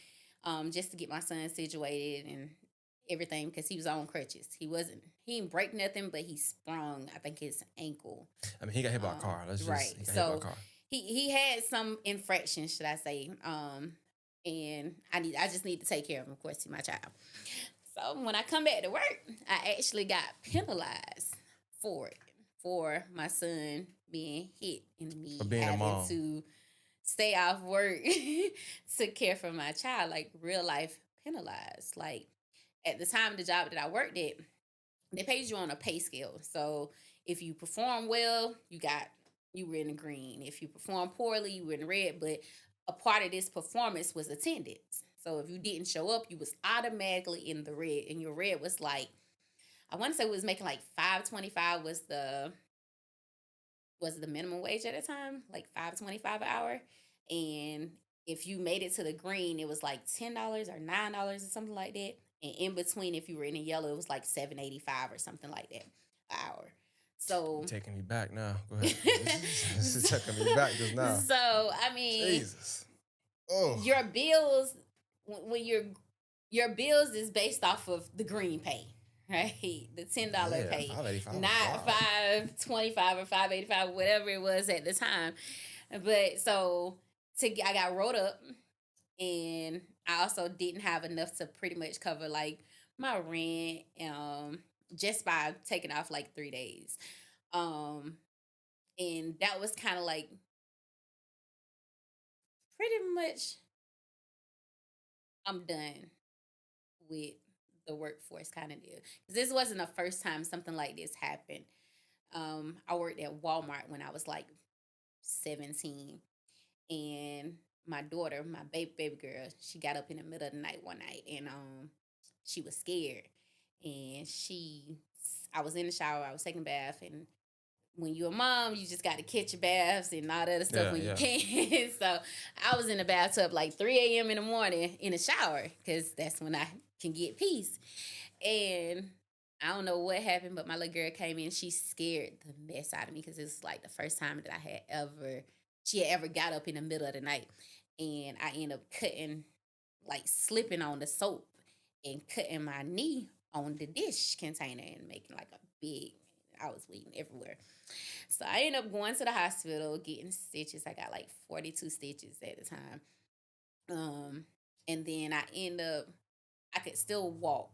just to get my son situated and everything, because he was on crutches. He didn't break nothing, but he sprung, I think, his ankle. I mean, he got hit by a car. Right. So he had some infraction, should I say. And I just need to take care of him, of course, he's my child. So when I come back to work, I actually got penalized for it, for my son being hit and me having to stay off work to care for my child, like real life penalized. Like at the time, the job that I worked at, they paid you on a pay scale. So if you perform well, you were in the green. If you perform poorly, you were in the red. But a part of this performance was attendance. So if you didn't show up, you was automatically in the red. And your red was like, I want to say it was making like $5.25 was the minimum wage at the time, like $5.25 an hour. And if you made it to the green, it was like $10 or $9 or something like that. And in between, if you were in the yellow, it was like $7.85 or something like that an hour. So you're taking me back now. Go ahead. This is taking me back just now. So I mean, Jesus. Oh. Your bills, when your bills is based off of the green pay, right? The $10 pay, not $5.25 or $5.85, whatever it was at the time. But so I got rolled up, and I also didn't have enough to pretty much cover like my rent, just by taking off like 3 days. Um, and that was kind of like pretty much I'm done with the workforce kind of deal. 'Cause this wasn't the first time something like this happened. I worked at Walmart when I was like 17, and my daughter, my baby girl, she got up in the middle of the night one night, and she was scared, and I was in the shower, I was taking a bath, and when you're a mom, you just got to catch your baths and all that other stuff Yeah, when you yeah. can. So I was in the bathtub like 3 a.m. in the morning in the shower because that's when I can get peace. And I don't know what happened, but my little girl came in. She scared the mess out of me because it was like the first time that she had ever got up in the middle of the night. And I ended up like slipping on the soap and cutting my knee on the dish container and making like a big, I was bleeding everywhere. So I ended up going to the hospital, getting stitches. I got like 42 stitches at the time. And then I could still walk.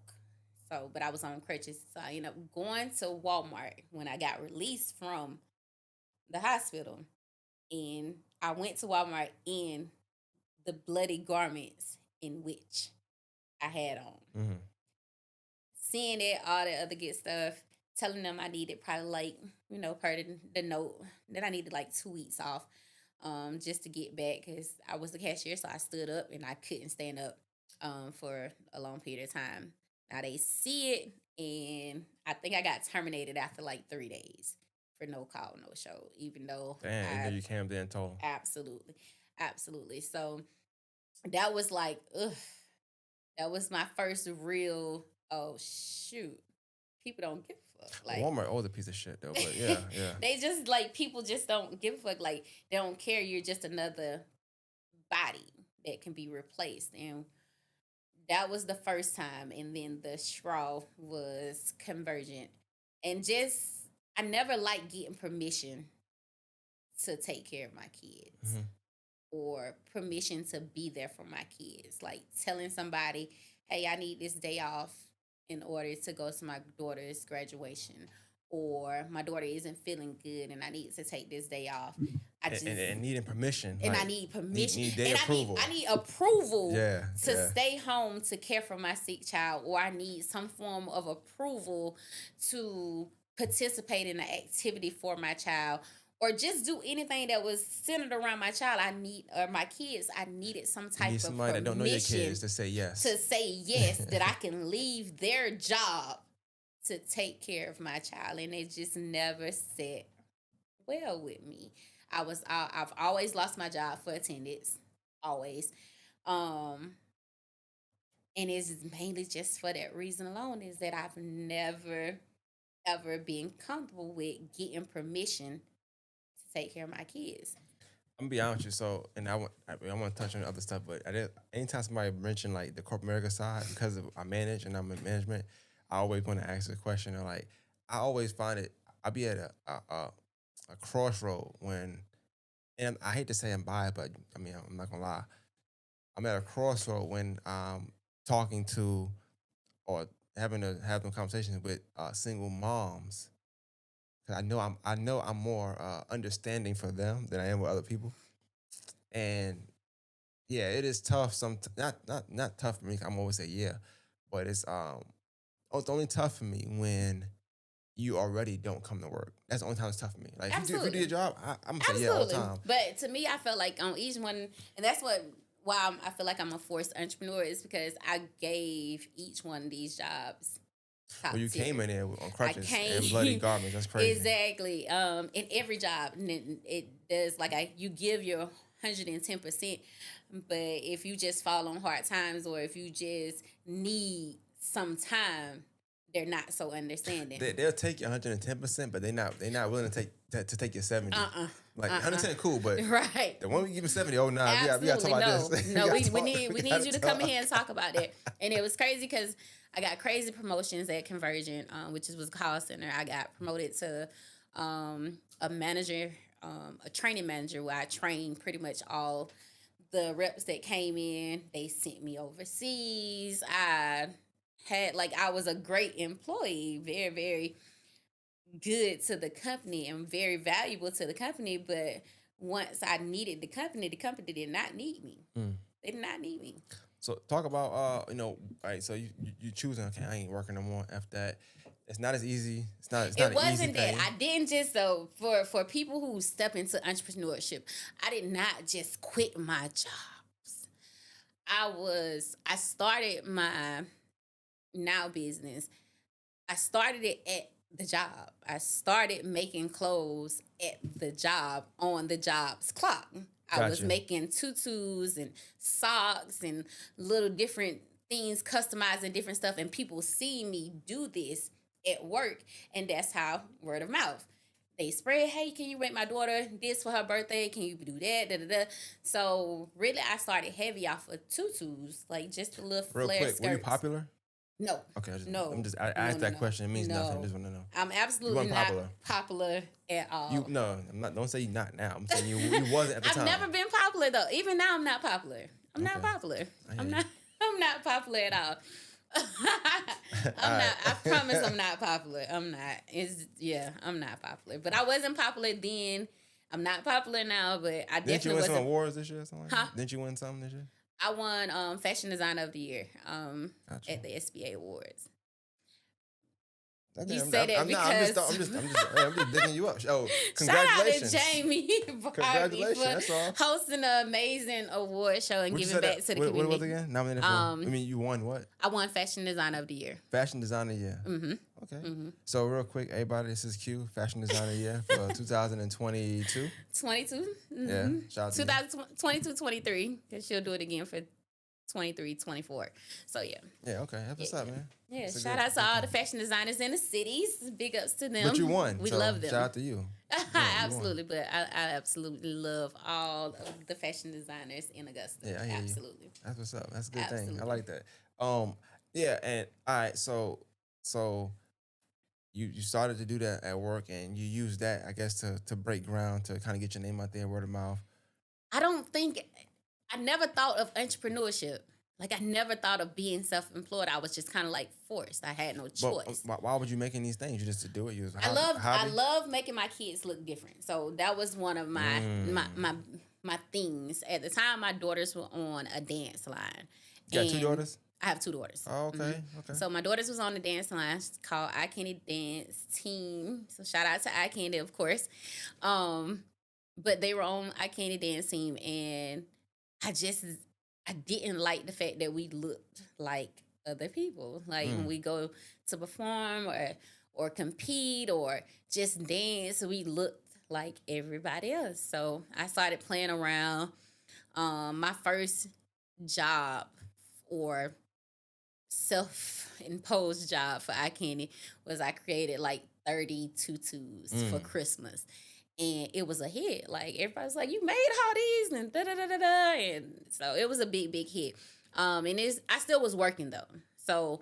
So, but I was on crutches. So I ended up going to Walmart when I got released from the hospital. And I went to Walmart in the bloody garments in which I had on. Hmm. Seeing it, all that other good stuff, telling them I needed probably like, per the note that I needed like 2 weeks off, just to get back because I was the cashier, so I stood up and I couldn't stand up for a long period of time. Now they see it, and I think I got terminated after like 3 days for no call, no show, even though Damn, even though I you came there and told them. absolutely, absolutely. So that was like, ugh, that was my first real, oh shoot, people don't give a fuck. Well, Like Walmart always a piece of shit though, but yeah, yeah. they just like people just don't give a fuck. Like they don't care. You're just another body that can be replaced. And that was the first time. And then the straw was convergent. And just I never liked getting permission to take care of my kids Hmm. or permission to be there for my kids. Like telling somebody, hey, I need this day off in order to go to my daughter's graduation, or my daughter isn't feeling good and I need to take this day off. I just And needing permission, and I like need permission need their and approval. I need approval Yeah, to yeah. stay home to care for my sick child, or I need some form of approval to participate in an activity for my child, or just do anything that was centered around my child. Or my kids, I needed some You need type of somebody that don't know your permission kids to say yes. to say yes, that I can leave their job to take care of my child. And it just never sat well with me. I've always lost my job for attendance. Always. Um and it's mainly just for that reason alone, is that I've never ever been comfortable with getting permission to take care of my kids. I'm gonna be honest with you. So, and I want to touch on other stuff, but anytime somebody mention like the corporate America side, because of I manage and I'm in management, I always want to ask the question. And like, I always find it. I be at a crossroad when, and I hate to say I'm biased, but I mean I'm not gonna lie. I'm at a crossroad when talking to or having conversations with single moms. 'Cause I know I'm more understanding for them than I am with other people, and yeah, it is tough. Not tough for me. I'm always say yeah, but it's only tough for me when you already don't come to work. That's the only time it's tough for me. Like if you do your Absolutely. job, I'm gonna say yeah all the Absolutely. time. But to me, I felt like on each one, and that's I feel like I'm a forced entrepreneur, is because I gave each one of these jobs top Well, you came tier. in there on I crutches and bloody came garments. That's crazy. exactly in every job, and it does like you give your 110%, but if you just fall on hard times, or if you just need some time, they're not so understanding. They'll take you 110%, but they not willing to take you 70. Uh-uh. Like Uh-uh. 110 cool, but Right. the one we give you 70, oh nah, we gotta talk Absolutely about no, this. no. gotta We talk- need gotta you to come in talk. here and talk about that. And it was crazy because I got crazy promotions at Convergent, which was a call center. I got promoted to a manager, a training manager, where I trained pretty much all the reps that came in. They sent me overseas. I had like I was a great employee, very, very good to the company and very valuable to the company. But once I needed the company did not need me. Mm. They did not need me. So talk about all right. So you choosing, okay, I ain't working no more after that. It's not as easy. It's not It an easy wasn't that thing. I didn't just so for people who step into entrepreneurship, I did not just quit my jobs. I started my now business. I started it at the job. I started making clothes at the job on the job's clock. I was Gotcha. making tutus and socks and little different things, customizing different stuff, and people see me do this at work, and that's how word of mouth. They spread, hey, can you make my daughter this for her birthday? Can you do that? Da, da, da. So really, I started heavy off of tutus, like just a little Real flare quick, skirts. were you popular? No. Okay, No. I No, asked no, that no. question. It means nothing. I No. just want to know. I'm You absolutely weren't not popular. popular at all. You no, I'm not. Don't say you not now. I'm saying you wasn't at the I've time. never been popular though. Even now, I'm not popular. I'm not Okay. popular. I hear I'm you. not. I'm not popular at all. I'm not. I promise I'm not popular. I'm not. I'm not popular. But I wasn't popular then. I'm not popular now, but I Didn't you definitely win some wasn't. awards this year or something like Huh? that? Didn't you win something this year? I won Fashion Designer of the Year Gotcha. at the SBA Awards. Okay, You say that not, because I'm just digging you up. Oh, shout out to congratulations. Jamie Barbie Congratulations, for that's all. hosting an amazing award show and What'd you giving say back that- to the what community. was it again? Nominated for? I mean, you won what? I won Fashion Designer of the Year. Fashion Designer Year. Mm-hmm. Okay. So real quick, everybody, this is Q, Fashion Designer Year for 2022. 22. Mm-hmm. Yeah, shout out to you. 2022, 23. Because she'll do it again for 23, 24. So yeah. Yeah, okay. That's what's up, man. Yeah, That's a shout good- out to all the fashion designers in the cities. Big ups to them. But you won. We so love them. Shout out to you. Absolutely, but I absolutely love all of the fashion designers in Augusta. Yeah, I hear you. Absolutely. That's what's up. That's a good thing. I Absolutely. like that. Yeah, and all right, so you started to do that at work, and you used that, I guess, to break ground, to kind of get your name out there, word of mouth. I never thought of entrepreneurship. Like I never thought of being self-employed. I was just kind of like forced. I had no choice. But why would you making these things? You just to do it. You was I love making my kids look different. So that was one of my my things. At the time, my daughters were on a dance line. You got two daughters? I have two daughters. Oh, okay. Okay. So my daughters was on the dance line. It's called Eye Candy Dance Team. So shout out to Eye Candy, of course. But they were on Eye Candy Dance Team, and I didn't like the fact that we looked like other people. Like when we go to perform or compete or just dance, we looked like everybody else. So I started playing around. My first job or self-imposed job for Eye Candy was I created like 30 tutus for Christmas. And it was a hit. Like everybody's like, "You made all these," and da da da da da. And so it was a big hit. And I still was working though. So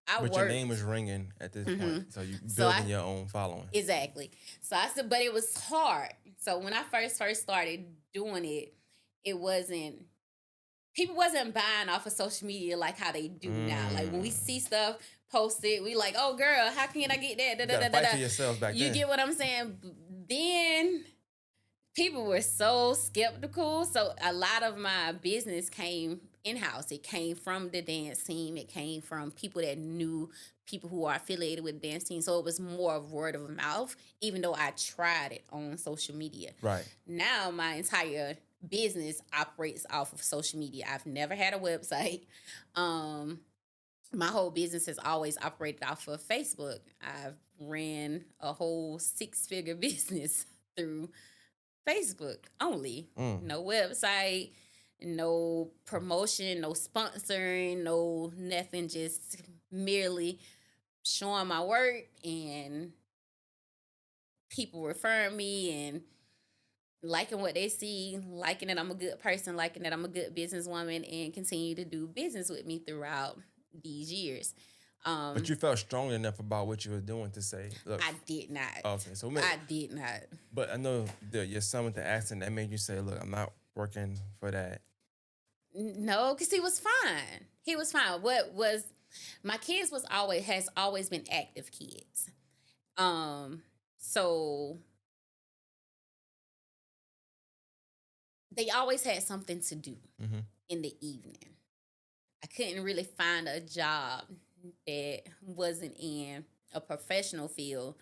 But your name was ringing at this point, so you building your own following. Exactly. So I said, but it was hard. So when I first started doing it, it wasn't. People wasn't buying off of social media like how they do now. Like when we see stuff posted, we like, "Oh girl, how can I get that?" Da, You da, gotta da, fight da. for yourself back You then. get what I'm saying? Then people were so skeptical. So a lot of my business came in-house. It came from the dance team. It came from people that knew people who are affiliated with the dance team. So it was more of word of mouth, even though I tried it on social media. Right. Now my entire business operates off of social media. I've never had a website. My whole business has always operated off of Facebook. I've ran a whole 6-figure business through Facebook only. No website, no promotion, no sponsoring, no nothing, just merely showing my work and people referring me and liking what they see, liking that I'm a good person, liking that I'm a good businesswoman, and continue to do business with me throughout these years. But you felt strong enough about what you were doing to say, "Look." I did not. Okay, so I did not. But I know that your son with the accent that made you say, "Look, I'm not working for that." No, because he was fine. He was fine. What was My kids has always been active kids. So they always had something to do Mm-hmm. in the evening. I couldn't really find a job that wasn't in a professional field.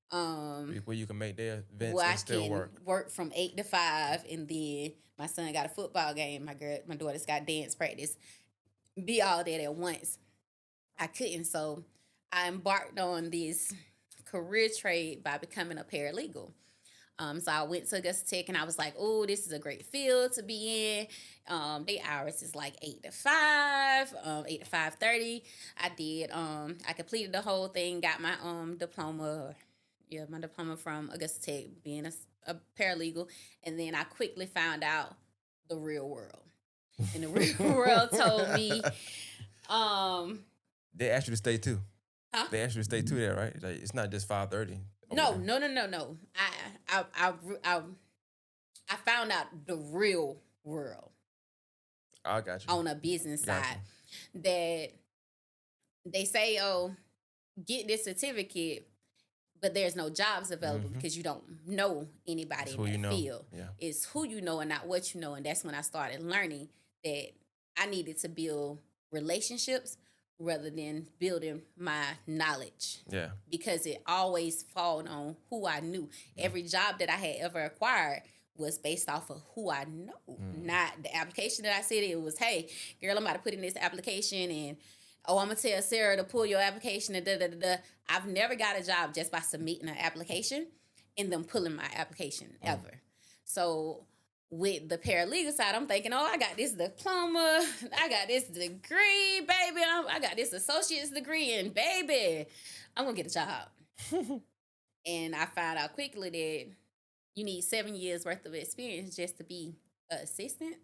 Where you can make their events Where I and still can work. work from 8 to 5, and then my son got a football game. My daughter's got dance practice. Be all that at once. I couldn't, so I embarked on this career trade by becoming a paralegal. So I went to Augusta Tech and I was like, oh, this is a great field to be in. Their hours is like 8 to 5, 8 to 5:30. I completed the whole thing, got my diploma. Yeah, my diploma from Augusta Tech, being a paralegal. And then I quickly found out the real world. And the real world told me, um, They asked you to stay too. huh? They asked you to stay too there, right? Like, it's not just 5:30. No. I found out the real world I got you. on a business Got side that they say, oh, get this certificate, but there's no jobs available because you don't know anybody in that field. Yeah. It's who you know and not what you know. And that's when I started learning that I needed to build relationships rather than building my knowledge. Yeah. Because it always fallen on who I knew. Every job that I had ever acquired was based off of who I know, not the application that I said. It was, hey, girl, I'm about to put in this application, and oh, I'm gonna tell Sarah to pull your application and da da da da. I've never got a job just by submitting an application and them pulling my application ever. So with the paralegal side, I'm thinking, oh, I got this diploma, I got this degree, baby, I got this associate's degree, and baby, I'm gonna get a job. And I found out quickly that you need 7 years worth of experience just to be an assistant.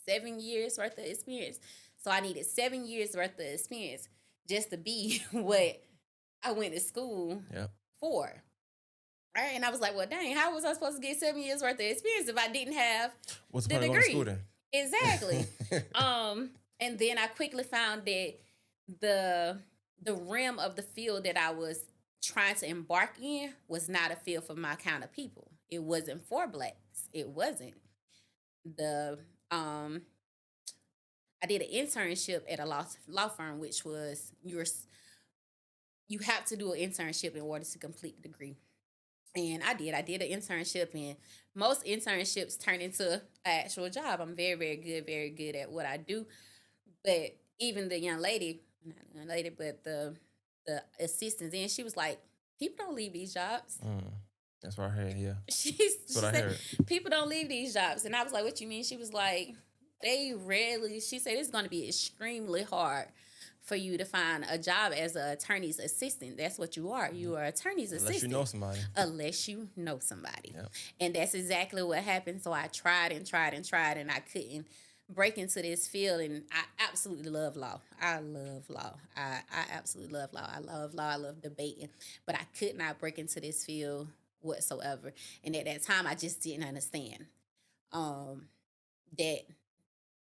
7 years worth of experience. So I needed 7 years worth of experience just to be what I went to school for. Right? And I was like, well, dang, how was I supposed to get 7 years worth of experience if I didn't have What's the the point degree? Of going to school then? Exactly. And then I quickly found that the rim of the field that I was trying to embark in was not a field for my kind of people. It wasn't for blacks. It wasn't. I did an internship at a law firm, which was you have to do an internship in order to complete the degree. And I did an internship, and most internships turn into an actual job. I'm very good at what I do. But even the young lady, not the young lady, but the assistants, and she was like, people don't leave these jobs. That's what I heard, yeah. She said, heard. People don't leave these jobs. And I was like, what you mean? She was like, they rarely, she said, it's going to be extremely hard for you to find a job as an attorney's assistant. That's what you are. You are an attorney's assistant. Unless you know somebody. Yep. And that's exactly what happened. So I tried, and I couldn't break into this field. And I absolutely love law. I love law. I absolutely love law. I love law. I love debating. But I could not break into this field whatsoever. And at that time, I just didn't understand that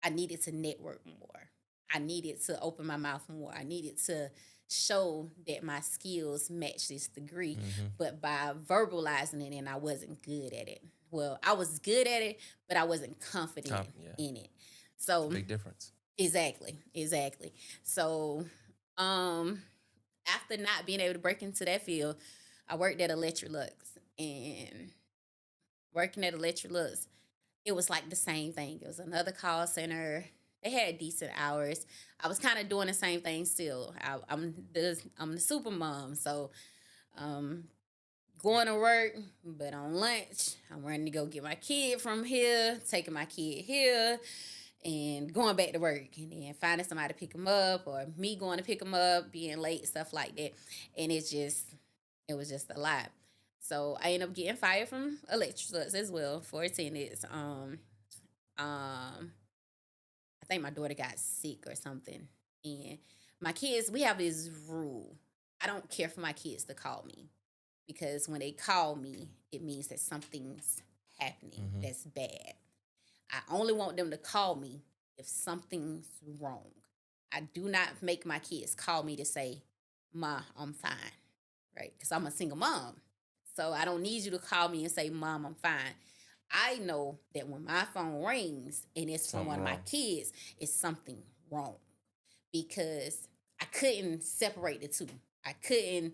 I needed to network more. I needed to open my mouth more. I needed to show that my skills matched this degree. But by verbalizing it, and I wasn't good at it. Well, I was good at it, but I wasn't confident in it. So big difference. Exactly. So after not being able to break into that field, I worked at Electrolux. And working at Electrolux, it was like the same thing. It was another call center. They had decent hours. I was kind of doing the same thing still. I'm the super mom, so going to work, but on lunch, I'm running to go get my kid from here, taking my kid here, and going back to work, and then finding somebody to pick him up, or me going to pick him up, being late, stuff like that. And it was just a lot. So I ended up getting fired from Electrolux as well for attendance. I think my daughter got sick or something. And my kids, we have this rule. I don't care for my kids to call me, because when they call me, it means that something's happening that's bad. I only want them to call me if something's wrong. I do not make my kids call me to say, "Ma, I'm fine," right? Because I'm a single mom. So I don't need you to call me and say, "Mom, I'm fine." I know that when my phone rings and it's from Something one of my wrong. kids, it's something wrong because I couldn't separate the two. I couldn't,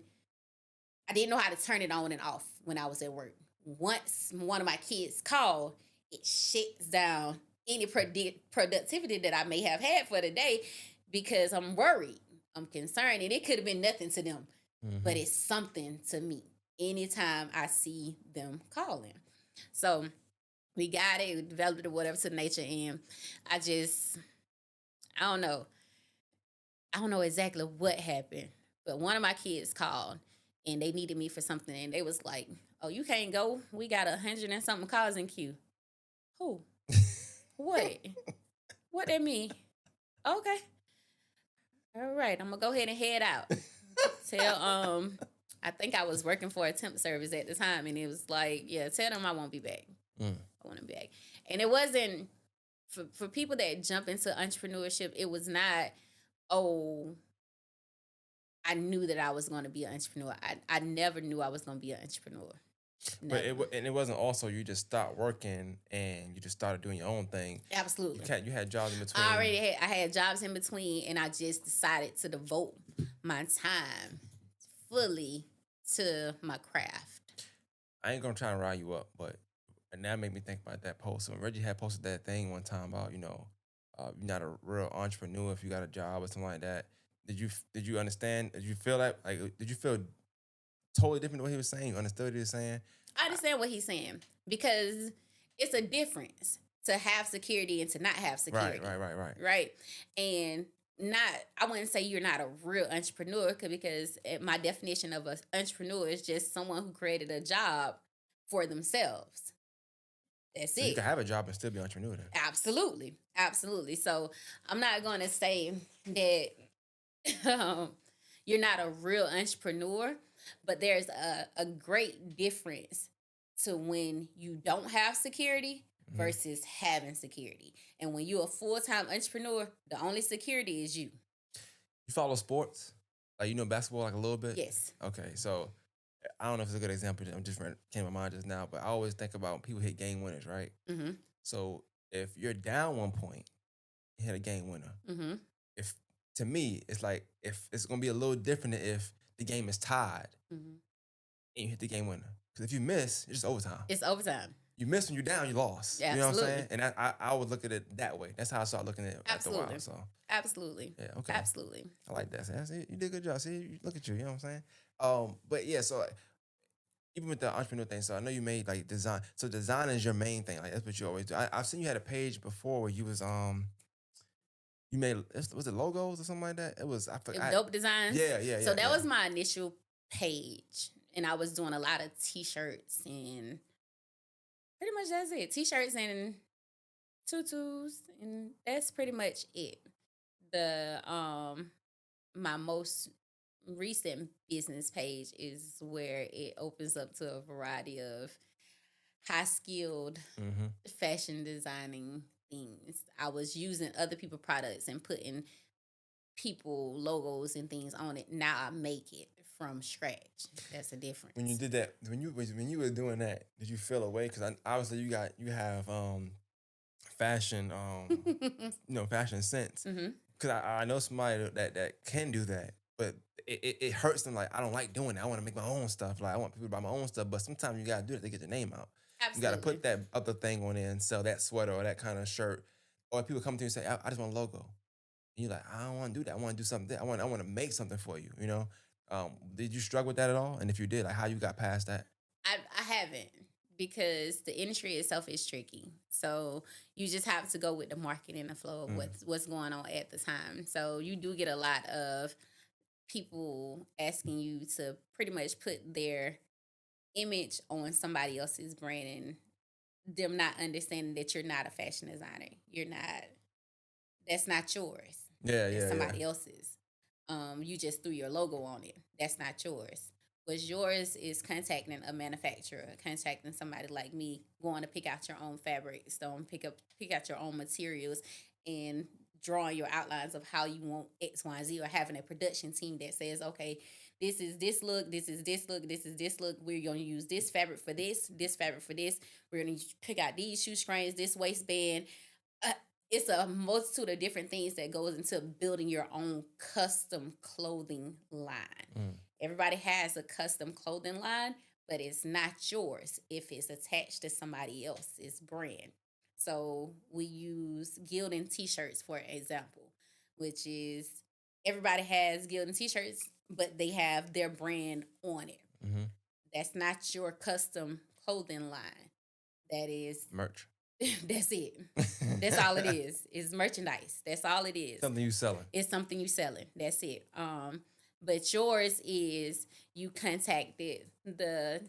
I didn't know how to turn it on and off when I was at work. Once one of my kids called, it shuts down any productivity that I may have had for the day because I'm worried, I'm concerned, and it could have been nothing to them, but Hmm. it's something to me anytime I see them calling. So we got it, we developed it, or whatever to nature, and I just, I don't know. I don't know exactly what happened, but one of my kids called and they needed me for something, and they was like, "Oh, you can't go. We got 100 and something calls in queue." Who? What? What that mean? Okay, all right. I'm gonna go ahead and head out. Tell I think I was working for a temp service at the time, and it was like, yeah, tell them I won't be back. Mm. I want to be back, and it wasn't for people that jump into entrepreneurship. It was not, oh, I knew that I was going to be an entrepreneur. I never knew I was going to be an entrepreneur. But Never. and it wasn't also you just stopped working and you just started doing your own thing. Absolutely. You had jobs in I between. already had jobs in between, and I just decided to devote my time fully to my craft. I ain't gonna try and rile you up, but and that made me think about that post. When Reggie had posted that thing one time about you're not a real entrepreneur if you got a job or something like that. Did you understand? Did you feel that? Like, did you feel totally different than what he was saying? You understood what he was saying? I understand what he's saying because it's a difference to have security and to not have Right, security. right, right, right. Right. And not, I wouldn't say you're not a real entrepreneur because my definition of an entrepreneur is just someone who created a job for themselves. That's So you can it. have a job and still be an entrepreneur. Then. Absolutely. Absolutely. So I'm not going to say that you're not a real entrepreneur, but there's a great difference to when you don't have security Mhm. versus having security. And when you're a full time entrepreneur, the only security is you. You follow sports, like basketball, like a little bit. Yes. Okay, so I don't know if it's a good example. I'm just came to my mind just now, but I always think about when people hit game winners, right? Mm-hmm. So if you're down 1 point, you hit a game winner. Mm-hmm. If to me, it's like if it's gonna be a little different if the game is tied Mm-hmm. and you hit the game winner. Because if you miss, it's just overtime. It's overtime. You miss when you're down, you lost. Yeah, You know what I'm absolutely. saying? And I would look at it that way. That's how I started looking at it after a while. Absolutely. So Absolutely. yeah, okay. Absolutely. I like that. See, you did a good job. See, look at you. You know what I'm saying? But yeah, so even with the entrepreneur thing, so I know you made like design. So design is your main thing. Like that's what you always do. I've seen you had a page before where you was you made was it logos or something like that? It was I forgot. Dope designs. Yeah. So that was my initial page, and I was doing a lot of t-shirts and pretty much that's it. T-shirts and tutus, and that's pretty much it. The my most recent business page is where it opens up to a variety of high skilled Mm-hmm. fashion designing things. I was using other people products and putting people logos and things on it. Now I make it from scratch. That's a When you difference. did that, when you were doing that, did you feel a way? Because obviously you have fashion fashion sense. Mm-hmm. Because I know somebody that can do that, but it hurts them. Like I don't like doing that. I want to make my own stuff. Like I want people to buy my own stuff. But sometimes you gotta do it to get your name out. You gotta Absolutely. put that other thing on there and sell that sweater or that kind of shirt. Or people come to you and say, I just want a logo. And you're like, I don't want to do that. I want to do something. I want to make something for you. Did you struggle with that at all? And if you did, like how you got past that? I haven't because the industry itself is tricky. So you just have to go with the market and the flow of Mm. what's going on at the time. So you do get a lot of people asking you to pretty much put their image on somebody else's brand and them not understanding that you're not a fashion designer. You're not, that's not yours. That's Yeah. somebody else's. You just threw your logo on it. That's not yours. What's yours is contacting a manufacturer, contacting somebody like me, going to pick out your own fabrics, pick out your own materials, and drawing your outlines of how you want X, Y, and Z, or having a production team that says, okay, this is this look, this is this look, this is this look. We're going to use this fabric for this fabric for this. We're going to pick out these shoestrings, this waistband. Uh, it's a multitude of different things that goes into building your own custom clothing line. Mm. Everybody has a custom clothing line, but it's not yours if it's attached to somebody else's brand. So we use Gildan t-shirts for example, which is everybody has Gildan t-shirts, but they have their brand on it. Mm-hmm. That's not your custom clothing line. That is merch. That's it. That's all it is. It's merchandise. That's all it is. Something you selling. It's something you selling. That's it. But yours is you contacted the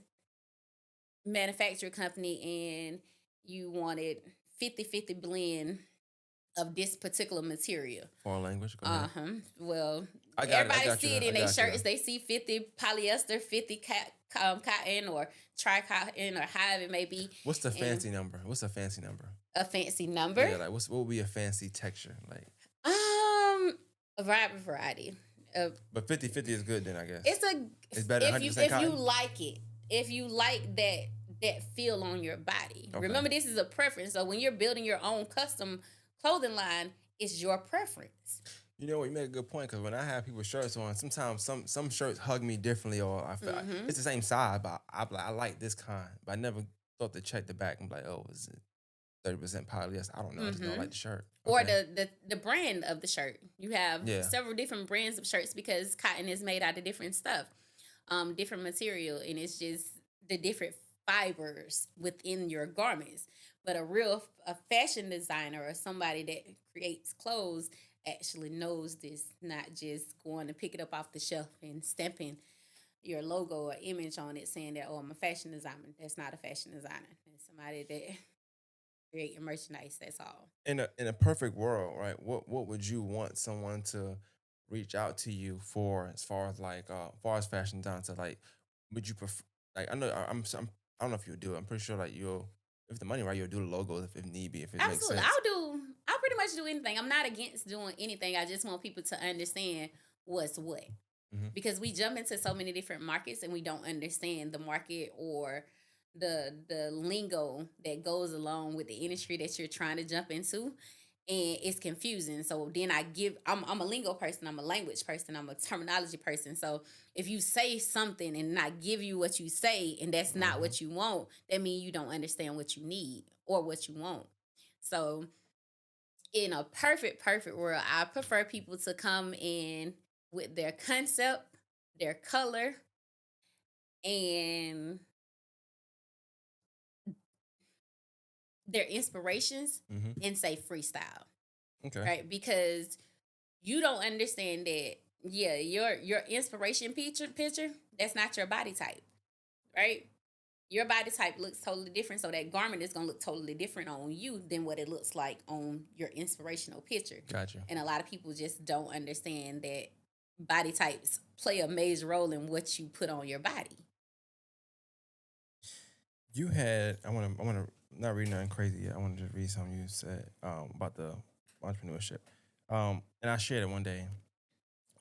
manufacturer company and you wanted 50-50 blend of this particular material. Foreign language. Go ahead. Well, everybody see it in their shirts. They see 50 polyester, 50 cotton, or tri-cotton, or however it may be. What's the fancy number? What's a fancy number? A fancy number? Yeah, like what would be a fancy texture? Like a variety. But 50-50 is good then, I guess. It's better than 100% cotton. If you like it. If you like that feel on your body. Okay. Remember, this is a preference. So when you're building your own custom clothing line, it's your preference. You know what? You make a good point, because when I have people's shirts on, sometimes some shirts hug me differently, or I feel it's the same size, but I like this kind. But I never thought to check the back and be like, oh, is it 30% polyester? I don't know. I just don't like the shirt. Okay. Or the brand of the shirt. You have several different brands of shirts because cotton is made out of different stuff, different material, and it's just the different fibers within your garments. But a fashion designer or somebody that creates clothes actually knows this, not just going to pick it up off the shelf and stamping your logo or image on it saying that, oh, I'm a fashion designer. That's not a fashion designer. It's somebody that creates merchandise, that's all. In a perfect world, right, what would you want someone to reach out to you for, as far as fashion design? So like, would you prefer, like, I know I don't know if you'll do it. I'm pretty sure like if the money right, you'll do the logos if need be, if it Absolutely. makes sense. I'll pretty much do anything. I'm not against doing anything. I just want people to understand what's what. Mm-hmm. Because we jump into so many different markets and we don't understand the market or the lingo that goes along with the industry that you're trying to jump into. And it's confusing. So then I'm a lingo person, I'm a language person, I'm a terminology person. So if you say something and not give you what you say and that's not what you want, that means you don't understand what you need or what you want. So in a perfect world, I prefer people to come in with their concept, their color, and their inspirations and say freestyle. Okay. Right? Because you don't understand that, your inspiration picture, that's not your body type. Right? Your body type looks totally different, so that garment is going to look totally different on you than what it looks like on your inspirational picture. Gotcha. And a lot of people just don't understand that body types play a major role in what you put on your body. You had, I want to not read nothing crazy yet. I want to just read something you said about the entrepreneurship. And I shared it one day.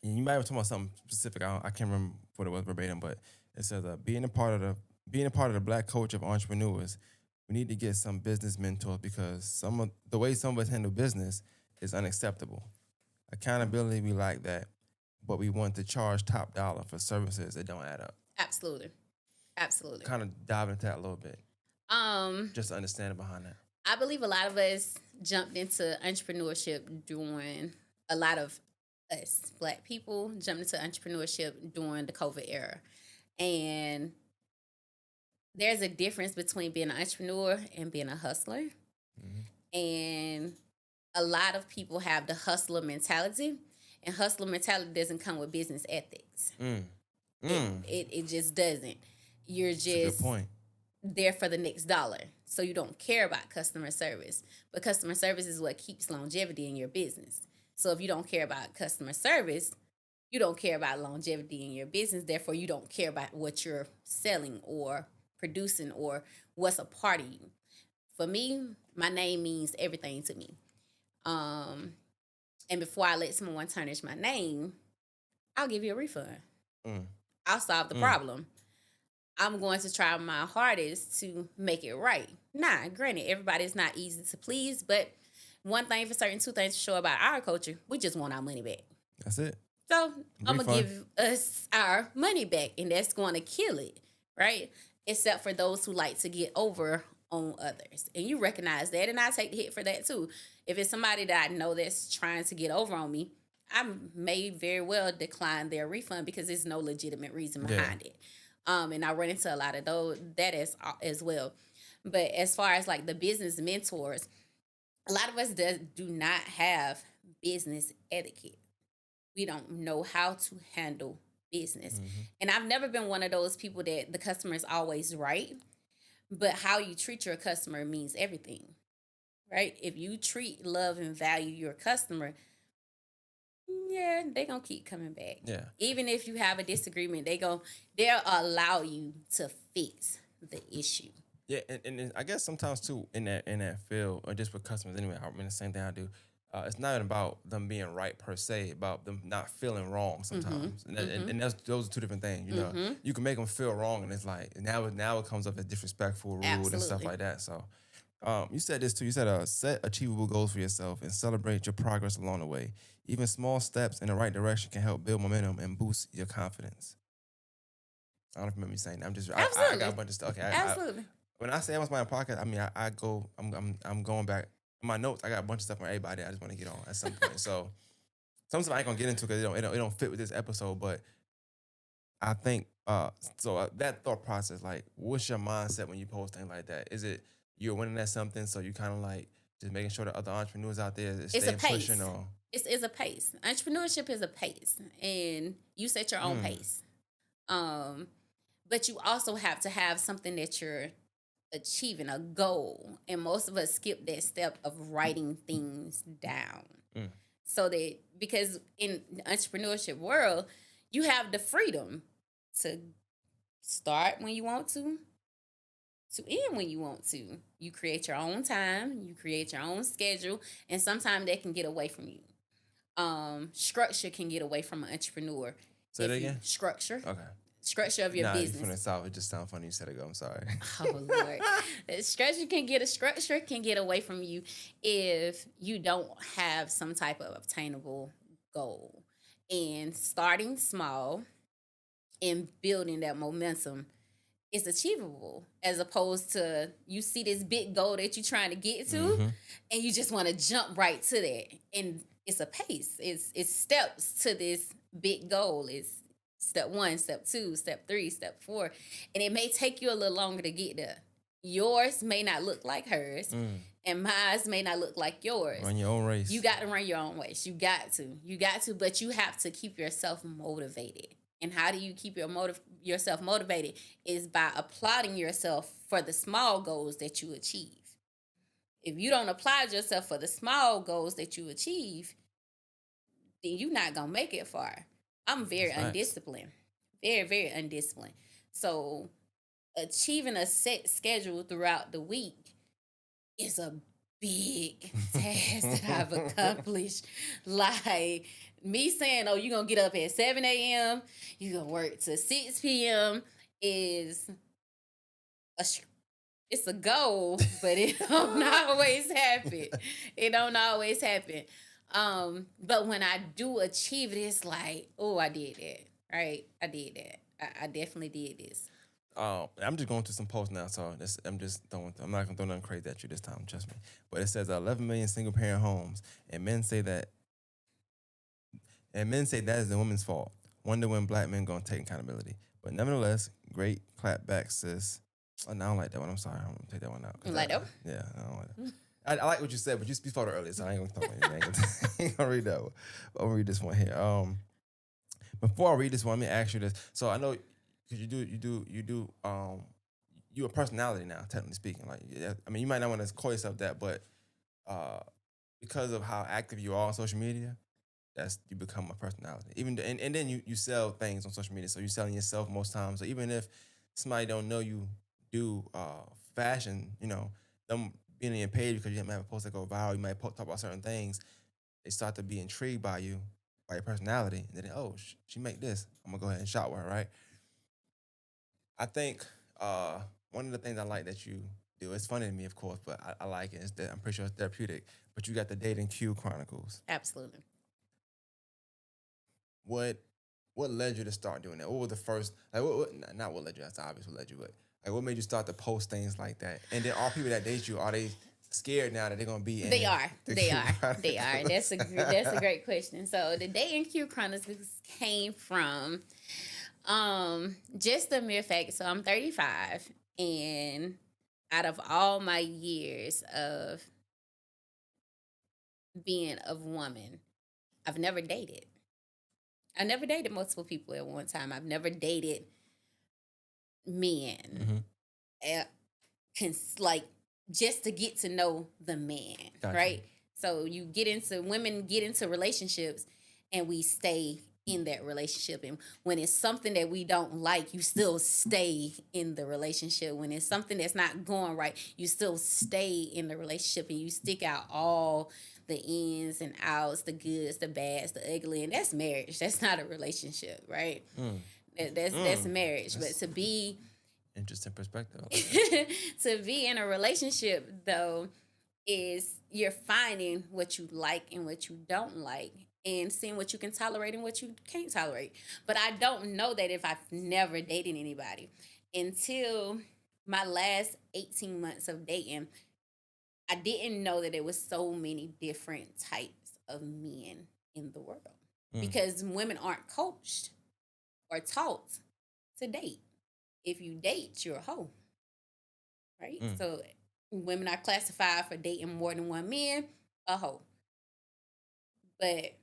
And you might have talking about something specific. I can't remember what it was verbatim, but it says being a part of the Black culture of entrepreneurs, we need to get some business mentors, because the way some of us handle business is unacceptable. Accountability, we like that, but we want to charge top dollar for services that don't add up. Absolutely. Kind of dive into that a little bit. Just to understand behind that. I believe a lot of us jumped into entrepreneurship during, a lot of us Black people jumped into entrepreneurship during the COVID era. And there's a difference between being an entrepreneur and being a hustler. Mm-hmm. And a lot of people have the hustler mentality, and hustler mentality doesn't come with business ethics. It just doesn't. You're just That's a good point. There for the next dollar. So you don't care about customer service. But customer service is what keeps longevity in your business. So if you don't care about customer service, you don't care about longevity in your business. Therefore, you don't care about what you're selling or producing or what's a part of you. For me, my name means everything to me. and before I let someone tarnish my name, I'll give you a refund. Mm. I'll solve the Mm. problem. I'm going to try my hardest to make it right. Nah, granted, everybody's not easy to please, but one thing for certain, two things for sure about our culture, we just want our money back. That's it. So I'm gonna Refund. give us our money back, and that's going to kill it, right? Except for those who like to get over on others, and you recognize that, and I take the hit for that too. If it's somebody that I know that's trying to get over on me, I may very well decline their refund because there's no legitimate reason Yeah. behind it. And I run into a lot of those that as well. But as far as like the business mentors, a lot of us do not have business etiquette. We don't know how to handle business. Mm-hmm. And I've never been one of those people that the customer is always right, but how you treat your customer means everything, right? If you treat, love, and value your customer, yeah, they gonna keep coming back. Yeah. Even if you have a disagreement, they'll allow you to fix the issue. Yeah, and I guess sometimes too in that field or just with customers anyway. I mean the same thing I do. It's not about them being right per se, about them not feeling wrong sometimes, and that's those are two different things. You know, you can make them feel wrong, and it's like now it comes up as disrespectful, rude, and stuff Absolutely. like that. So, you said this too. You said set achievable goals for yourself and celebrate your progress along the way. Even small steps in the right direction can help build momentum and boost your confidence. I don't remember me saying that. I got a Absolutely. bunch of stuff. Okay, Absolutely. when I say I was my podcast, I mean I go I'm going back in my notes. I got a bunch of stuff from everybody. I just want to get on at some point. So some stuff I ain't gonna get into because it don't fit with this episode. But I think that thought process, like, what's your mindset when you post things like that? Is it you're winning at something, so you kind of like just making sure that other entrepreneurs out there is It's a staying pace. pushing or It's a pace. Entrepreneurship is a pace, and you set your own pace. Um, but you also have to have something that you're achieving, a goal. And most of us skip that step of writing things down. Mm. So that because in the entrepreneurship world, you have the freedom to start when you want to end when you want to. You create your own time, you create your own schedule, and sometimes that can get away from you. Structure can get away from an entrepreneur. say that again. Structure. Okay. Structure of your Nah, you from the business. south. It just sounds funny you said it. Go. I'm sorry. Oh Lord. Structure can get away from you if you don't have some type of obtainable goal. And starting small and building that momentum is achievable as opposed to you see this big goal that you're trying to get to Mhm. and you just want to jump right to that. And it's a pace. It's steps to this big goal. It's step 1, step 2, step 3, step 4. And it may take you a little longer to get there. Yours may not look like hers, and mine may not look like yours. Run your own race. You got to run your own race. You got to, but you have to keep yourself motivated. And how do you keep yourself motivated? Is by applauding yourself for the small goals that you achieve. If you don't applaud yourself for the small goals that you achieve, then you're not gonna make it far. I'm very That's facts. undisciplined, very very undisciplined. So achieving a set schedule throughout the week is a big task that I've accomplished. Like me saying, oh, you're going to get up at 7 a.m., you're going to work to 6 p.m. is it's a goal, but it don't always happen. It don't always happen. But when I do achieve it, it's like, oh, I did that. Right? I did that. I definitely did this. I'm just going through some posts now, so I'm not gonna throw nothing crazy at you this time, trust me. But it says 11 million single parent homes, and men say that is the woman's fault. Wonder when black men gonna take accountability. But nevertheless, great clapback, sis. Oh, no, I don't like that one. I'm sorry, I'm gonna take that one out. You like that? Yeah, I don't like that. I like what you said, but you spoke earlier, so I ain't gonna talk about it. I ain't gonna read that one. But I'm gonna read this one here. Before I read this one, let me ask you this. So I know because you a personality now, technically speaking. Like, yeah, I mean, you might not want to call yourself that, but because of how active you are on social media, you become a personality. And then you sell things on social media, so you're selling yourself most times. So even if somebody don't know you do fashion, them being on your page because you might have a post that go viral, you might talk about certain things. they start to be intrigued by you, by your personality, and then oh, she make this. I'm gonna go ahead and shop with her, right? I think one of the things I like that you do, it's funny to me, of course, but I like it. It's that I'm pretty sure it's therapeutic. But you got the Dating Q Chronicles. Absolutely. What what led you to start doing that? What was the first like not what led you, that's obvious what led you, but like what made you start to post things like that? And then are people that date you, are they scared now that they're gonna be in They are. the They Q are. They are. Chronicles? That's a great question. So the dating Q Chronicles came from just the mere fact. So I'm 35, and out of all my years of being a woman, I've never dated. I never dated multiple people at one time. I've never dated men. Mm-hmm. Like just to get to know the man, Gotcha. right? So you get into women get into relationships, and we stay in that relationship. And when it's something that we don't like, you still stay in the relationship. When it's something that's not going right, you still stay in the relationship, and you stick out all the ins and outs, the goods, the bads, the ugly, and that's marriage. That's not a relationship, right? That's marriage. But to be Interesting perspective. Like to be in a relationship though is you're finding what you like and what you don't like, and seeing what you can tolerate and what you can't tolerate. But I don't know that if I've never dated anybody until my last 18 months of dating. I didn't know that there was so many different types of men in the world, because women aren't coached or taught to date. If you date, you're a hoe, right? So women are classified for dating more than one man, a hoe. But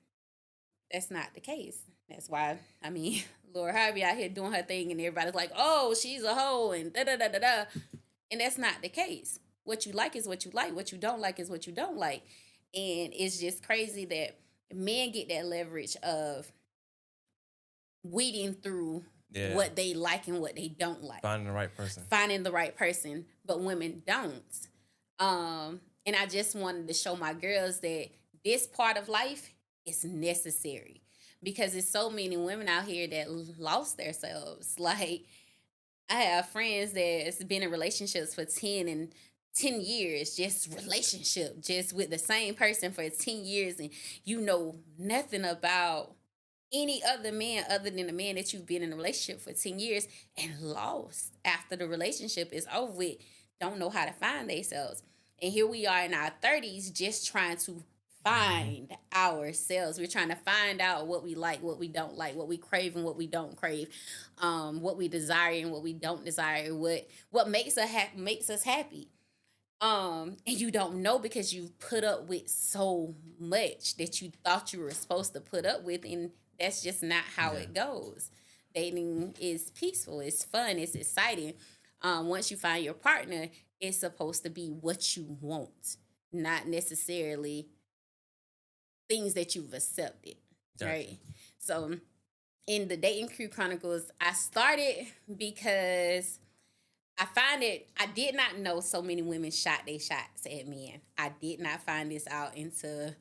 that's not the case. That's why, I mean, Laura Harvey out here doing her thing, and everybody's like, oh, she's a hoe, and da da da da da. And that's not the case. What you like is what you like. What you don't like is what you don't like. And it's just crazy that men get that leverage of weeding through what they like and what they don't like. Finding the right person. But women don't. And I just wanted to show my girls that this part of life is necessary, because there's so many women out here that lost themselves. Like, I have friends that's been in relationships for 10 years, just relationship, just with the same person for 10 years, and you know nothing about any other man other than the man that you've been in a relationship for 10 years, and lost after the relationship is over with, don't know how to find themselves. And here we are in our 30s just trying to find ourselves. We're trying to find out what we like, what we don't like, what we crave and what we don't crave, what we desire and what we don't desire, what makes us happy. And you don't know, because you put up with so much that you thought you were supposed to put up with, and that's just not how it goes. Dating is peaceful, it's fun, it's exciting. Once you find your partner, it's supposed to be what you want, not necessarily things that you've accepted, right? So in the Dating Crew Chronicles, I started because I did not know so many women shot their shots at men. I did not find this out until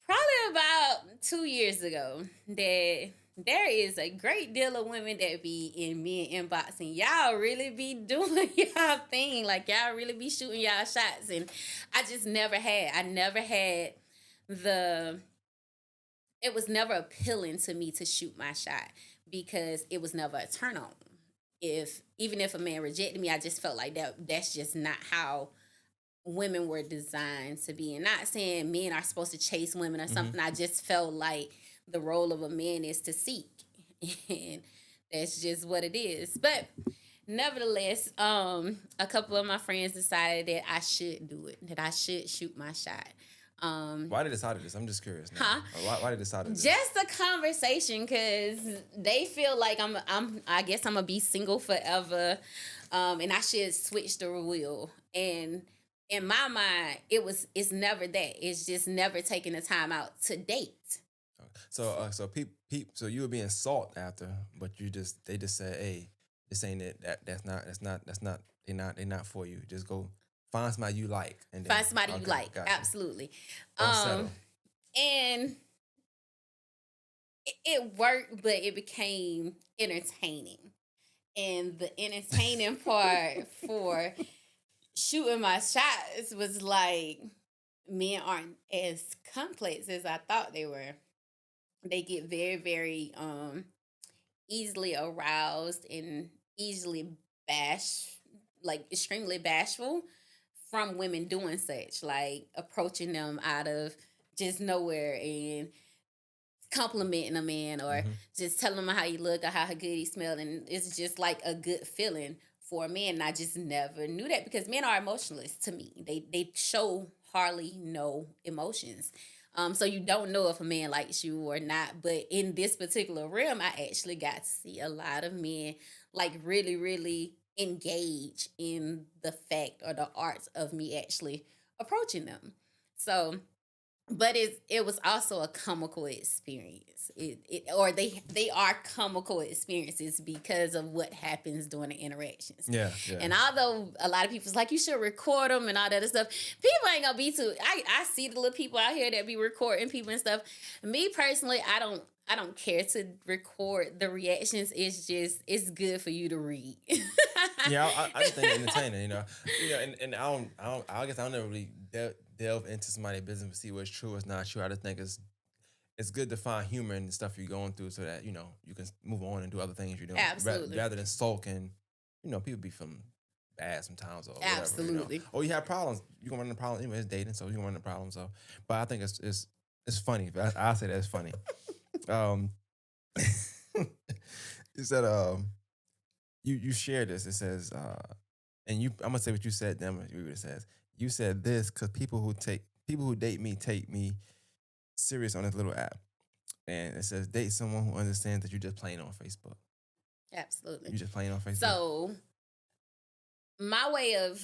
probably about 2 years ago, that there is a great deal of women that be in men inbox, and y'all really be doing y'all thing. Like, y'all really be shooting y'all shots. And I never had it was never appealing to me to shoot my shot, because it was never a turn on. Even if a man rejected me, I just felt like that's just not how women were designed to be. And not saying men are supposed to chase women or something. I just felt like the role of a man is to seek. And that's just what it is. But nevertheless, a couple of my friends decided that I should do it, that I should shoot my shot. Why did they decide this? I'm just curious now. Why did they decide this? Just a conversation, because they feel like I guess I'm gonna be single forever, and I should switch the wheel. And in my mind, it's never that. It's just never taking the time out to date. So so you were being sought after, but they just said, hey, this ain't it. That's not. They're not for you. Just go find somebody you like. Find somebody you like. Absolutely. Don't settle. And it worked, but it became entertaining. And the entertaining part for shooting my shots was like men aren't as complex as I thought they were. They get very, very easily aroused and easily like extremely bashful from women doing such, like approaching them out of just nowhere and complimenting a man or Mm-hmm. just telling him how you look or how good he smelled, and it's just like a good feeling for a man. And I just never knew that because men are emotionless to me. They show hardly no emotions. So you don't know if a man likes you or not. But in this particular realm, I actually got to see a lot of men like really, really engage in the fact or the arts of me actually approaching them. So but it was also a comical experience. They are comical experiences because of what happens during the interactions. Yeah, yeah. And although a lot of people's like you should record them and all that other stuff, people ain't gonna be too. I see the little people out here that be recording people and stuff. Me personally, I don't care to record the reactions. It's good for you to read. Yeah, I just think it's entertaining, and I guess I don't never really delve into somebody's business to see what's true, what's not true. I just think it's good to find humor in the stuff you're going through, so that you can move on and do other things you're doing, Absolutely. rather than sulk and people be feeling bad sometimes or whatever. Absolutely. Or you have problems, you gonna run into problems. Anyway, it's dating, so you gonna run into problems. So, but I think it's funny. I say that's funny. You said you shared this. It says and I'm gonna say what you said. Then I'm gonna read what it says. You said this because people who date me take me serious on this little app, and it says date someone who understands that you're just playing on Facebook. Absolutely. You just playing on Facebook. So my way of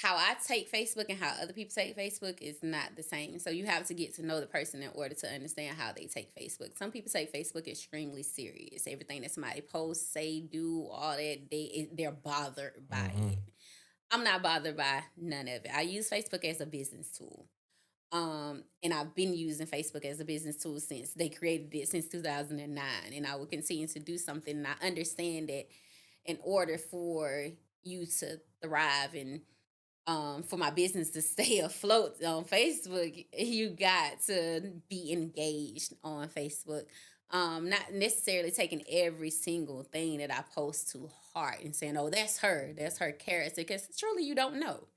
how I take Facebook and how other people take Facebook is not the same. So you have to get to know the person in order to understand how they take Facebook. Some people take Facebook extremely serious. Everything that somebody posts, say, do, all that, they're bothered by it. I'm not bothered by none of it. I use Facebook as a business tool. And I've been using Facebook as a business tool since they created it since 2009. And I will continue to do something. And I understand that in order for you to thrive and for my business to stay afloat on Facebook, you got to be engaged on Facebook. Not necessarily taking every single thing that I post to heart and saying, "Oh, that's her character," because truly, you don't know.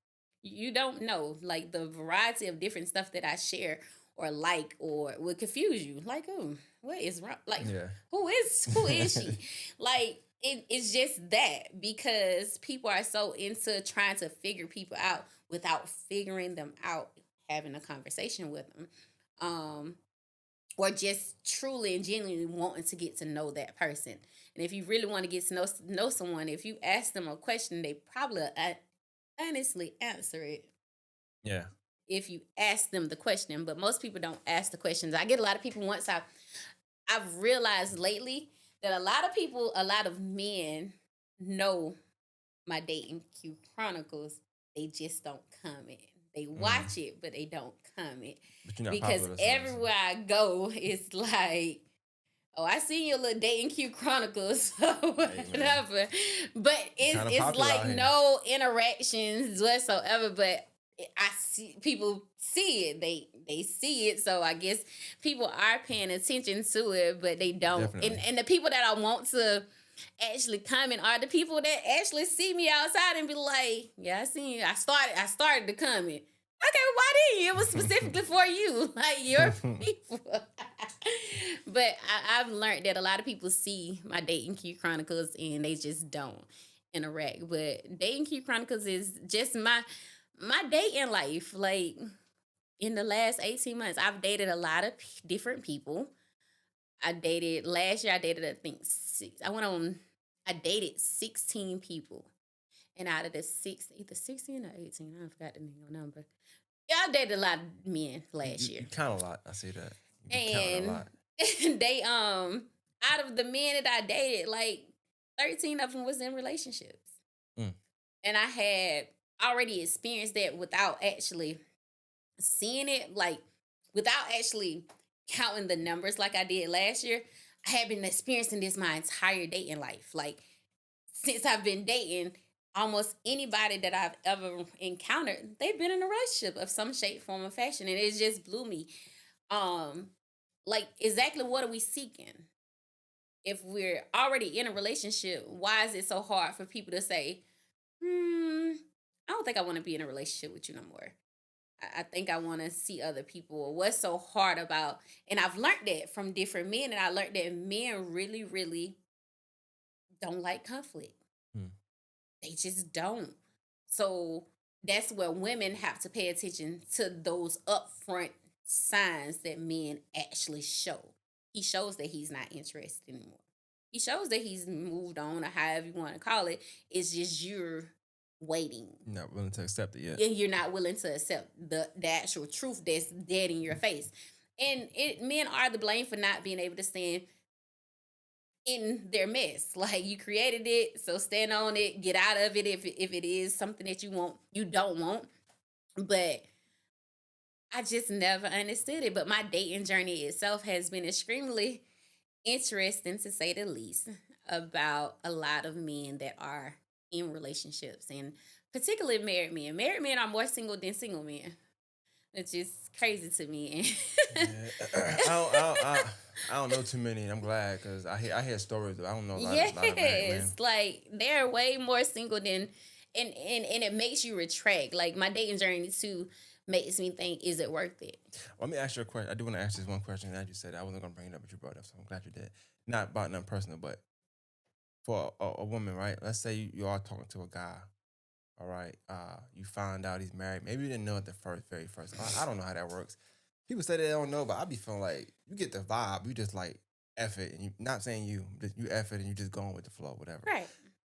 You don't know, like the variety of different stuff that I share or like or would confuse you. Like, oh, what is wrong? Like, Yeah. who is she? Like, it's just that because people are so into trying to figure people out without figuring them out, having a conversation with them, or just truly and genuinely wanting to get to know that person. And if you really want to get to know someone, if you ask them a question, they probably honestly answer it. Yeah. If you ask them the question, but most people don't ask the questions. I get a lot of people I've realized lately that a lot of men know my dating Q Chronicles. They just don't comment. They watch it, but they don't comment. But you're not because popular, so everywhere I go, it's like, oh, I seen your little dating Q Chronicles or whatever. But it's like no interactions whatsoever. But I see people see it. They see it. So I guess people are paying attention to it, but they don't. And the people that I want to actually comment are the people that actually see me outside and be like, yeah, I seen you. I started to comment. Okay, why didn't you? It was specifically for you, like your people. But I've learned that a lot of people see my dating Q Chronicles and they just don't interact. But dating Q Chronicles is just my dating life. Like in the last 18 months, I've dated a lot of different people. Last year I dated, I think I dated 16 people. And out of the either 16 or 18, I forgot the number. Yeah, I dated a lot of men last year. You count a lot. I see that. And a lot. They out of the men that I dated, like 13 of them was in relationships. And I had already experienced that without actually seeing it like without actually counting the numbers like I did last year, I had been experiencing this my entire dating life. Like since I've been dating, almost anybody that I've ever encountered, they've been in a relationship of some shape, form, or fashion. And it just blew me. Um, like exactly what are we seeking? If we're already in a relationship, why is it so hard for people to say, I don't think I want to be in a relationship with you no more. I think I want to see other people. What's so hard about, and I've learned that from different men, and I learned that men really, really don't like conflict. Hmm. They just don't. So that's where women have to pay attention to those upfront signs that men actually show. He shows that he's not interested anymore. He shows that he's moved on, or however you want to call it. It's just you're waiting. Not willing to accept it yet. And you're not willing to accept the actual truth that's dead in your face. And men are the blame for not being able to stand in their mess. Like you created it, so stand on it, get out of it if it is something that you don't want. But I just never understood it. But my dating journey itself has been extremely interesting to say the least about a lot of men that are in relationships and particularly married men. Married men are more single than single men. It's just crazy to me. Yeah. I don't know too many, and I'm glad because I hear stories. But I don't know a lot, Yes, a lot of married men. like they're way more single than, and it makes you retract. Like my dating journey too makes me think, is it worth it? Let me ask you a question. I do want to ask this one question that you said. I wasn't going to bring it up, but you brought it up, so I'm glad you did. Not about nothing personal, but for a woman, right? Let's say you are talking to a guy, all right? You find out he's married. Maybe you didn't know it the very first. I don't know how that works. People say they don't know, but I be feeling like you get the vibe. You just like F it, and you not saying you, just you F it, and you just going with the flow, whatever. Right.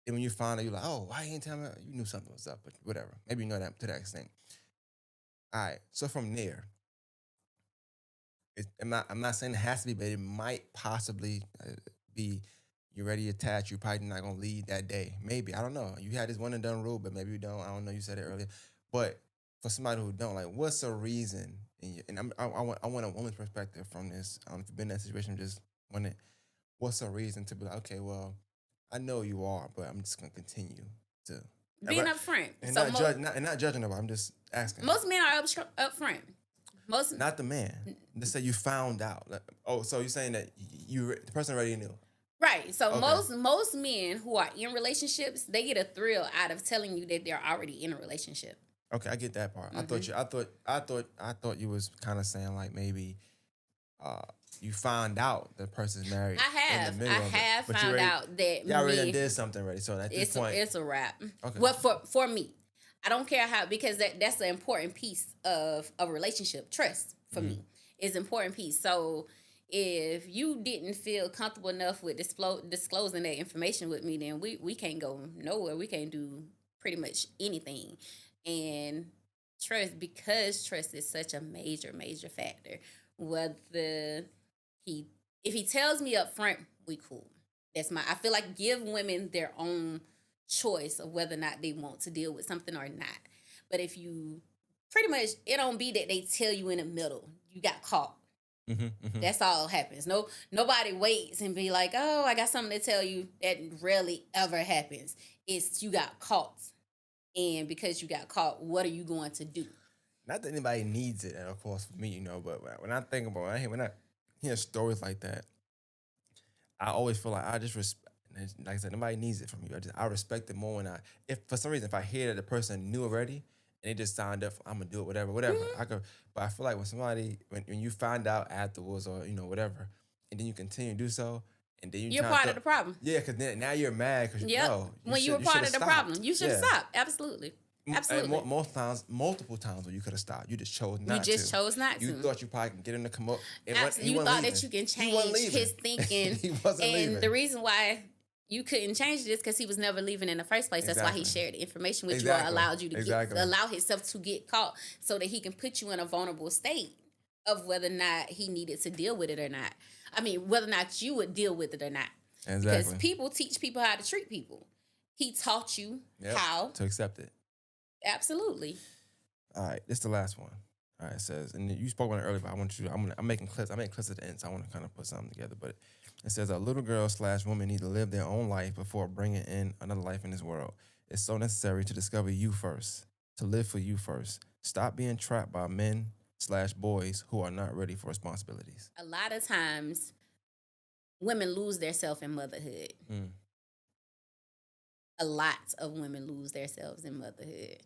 And when you find out, you're like, oh, why you didn't tell me? You knew something was up, but whatever. Maybe you know that to that extent. All right. So from there, I'm not saying it has to be, but it might possibly be you're ready to attach. You're probably not gonna lead that day. Maybe I don't know. You had this one and done rule, but maybe you don't. I don't know. You said it earlier, but for somebody who don't, like, what's a reason? I want a woman's perspective from this. I don't know if you've been in that situation. Just want it. What's a reason to be like, okay, well, I know you are, but I'm just gonna continue to Being upfront. and So not judging nobody. I'm just asking. most men are upfront. Most Not the man. Let's say you found out. Like, oh, so you're saying that the person already knew. right. So Okay. most men who are in relationships, they get a thrill out of telling you that they're already in a relationship. Okay, I get that part. Mm-hmm. I thought you was kind of saying like maybe uh you found out the person's married in the I middle of it. have But found out that y'all already done me, did something already. So at this point, it's a wrap. okay. Well, for me, I don't care how, because that's an important piece of a relationship. Trust for me is an important piece. So if you didn't feel comfortable enough with disclosing that information with me, then we can't go nowhere. We can't do pretty much anything. And because trust is such a major factor. Whether he if he tells me up front, we cool. I feel like give women their own choice of whether or not they want to deal with something or not. But if you pretty much, it don't be that they tell you in the middle, you got caught. That's all happens. Nobody waits and be like, oh, I got something to tell you. That rarely ever happens. It's you got caught. And because you got caught, what are you going to do? Not that anybody needs it, of course, for me, but when I think about when I hear stories like that, I always feel like I just respect. Like I said, nobody needs it from you. I respect it more when if for some reason if I hear that the person knew already and they just signed up, I'm gonna do it, whatever. I could, but I feel like when you find out afterwards or whatever, and then you continue to do so, and then You're part of the problem. yeah, because now you're mad because Yep. no, When you were you part shoulda of the stopped. problem, you should have Yeah. stopped. Absolutely. Absolutely. And most times, multiple times when you could have stopped, you just chose not You to. just chose not You to. thought you probably could get him to come up. You thought that you can change his thinking. He wasn't and leaving. the reason why you couldn't change it is because he was never leaving in the first place. That's why he Exactly. shared the information with you, or Exactly. allowed you to Exactly. allow himself to get caught, so that he can put you in a vulnerable state of whether or not he needed to deal with it or not. I mean, whether or not you would deal with it or not. Exactly. Because people teach people how to treat people. He taught you Yep. how. To accept it. Absolutely. All right, this is the last one. All right, it says, and you spoke about it earlier, but I want you. I'm making clips. I'm making clips at the end, so I want to kind of put something together. But it says a little girl slash woman need to live their own life before bringing in another life in this world. It's so necessary to discover you first, to live for you first. Stop being trapped by men slash boys who are not ready for responsibilities. A lot of times, women lose their self in motherhood. Mm. A lot of women lose themselves in motherhood.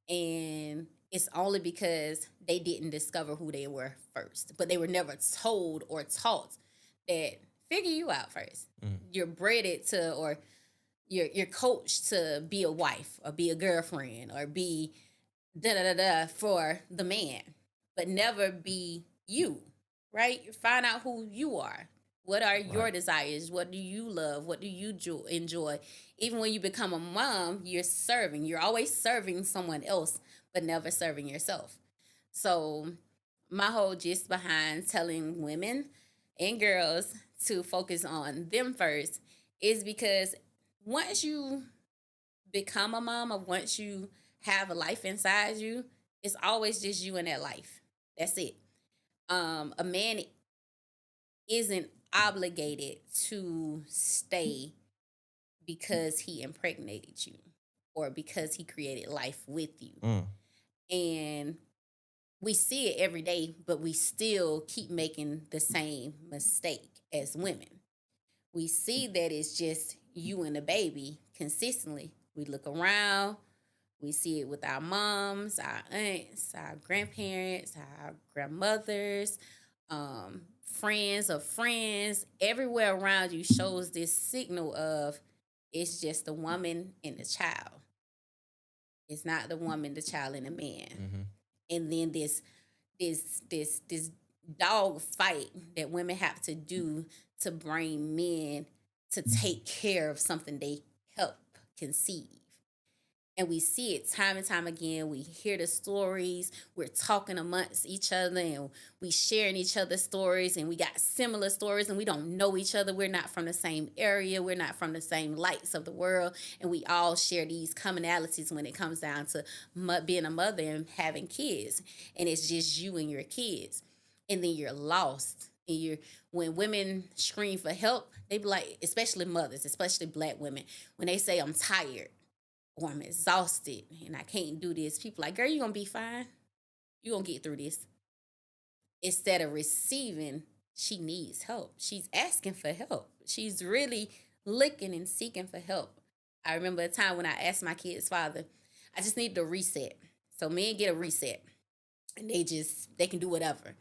And it's only because they didn't discover who they were first. But they were never told or taught that figure you out first. You're bred to, or you're coached to be a wife or be a girlfriend or be da da da da for the man, but never be you, right? Find out who you are. What are your Right. desires? What do you love? What do you enjoy? Even when you become a mom, you're serving. You're always serving someone else, but never serving yourself. So, my whole gist behind telling women and girls to focus on them first is because once you become a mom, or once you have a life inside you, it's always just you and that life. That's it. A man isn't obligated to stay because he impregnated you or because he created life with you. Mm. And we see it every day, but we still keep making the same mistake as women. We see that it's just you and the baby consistently. We look around, we see it with our moms, our aunts, our grandparents, our grandmothers, friends of friends. Everywhere around you shows this signal of it's just the woman and the child. It's not the woman, the child, and the man. Mm-hmm. And then this dog fight that women have to do to bring men to take care of something they help conceive. And we see it time and time again. We hear the stories. We're talking amongst each other and we sharing each other's stories, and we got similar stories, and we don't know each other. We're not from the same area. We're not from the same lights of the world. And we all share these commonalities when it comes down to being a mother and having kids. And it's just you and your kids. And then you're lost. And when women scream for help, they be like, especially mothers, especially black women, when they say, I'm tired, or I'm exhausted and I can't do this, people like, girl, you're going to be fine. You're going to get through this. Instead of receiving, she needs help. She's asking for help. She's really looking and seeking for help. I remember a time when I asked my kid's father, I just need to reset. So men get a reset and they can do whatever.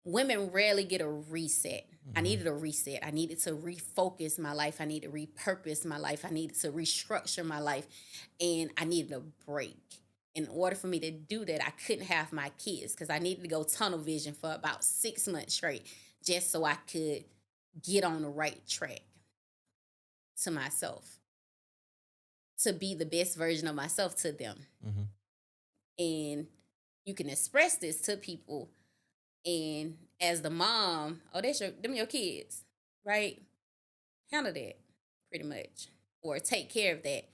Women rarely get a reset. I needed a reset. I needed to refocus my life. I needed to repurpose my life. I needed to restructure my life. And I needed a break. In order for me to do that, I couldn't have my kids because I needed to go tunnel vision for about 6 months straight just so I could get on the right track to myself, to be the best version of myself to them. Mm-hmm. And you can express this to people. And as the mom, oh, them your kids, right? Handle that, pretty much, or take care of that,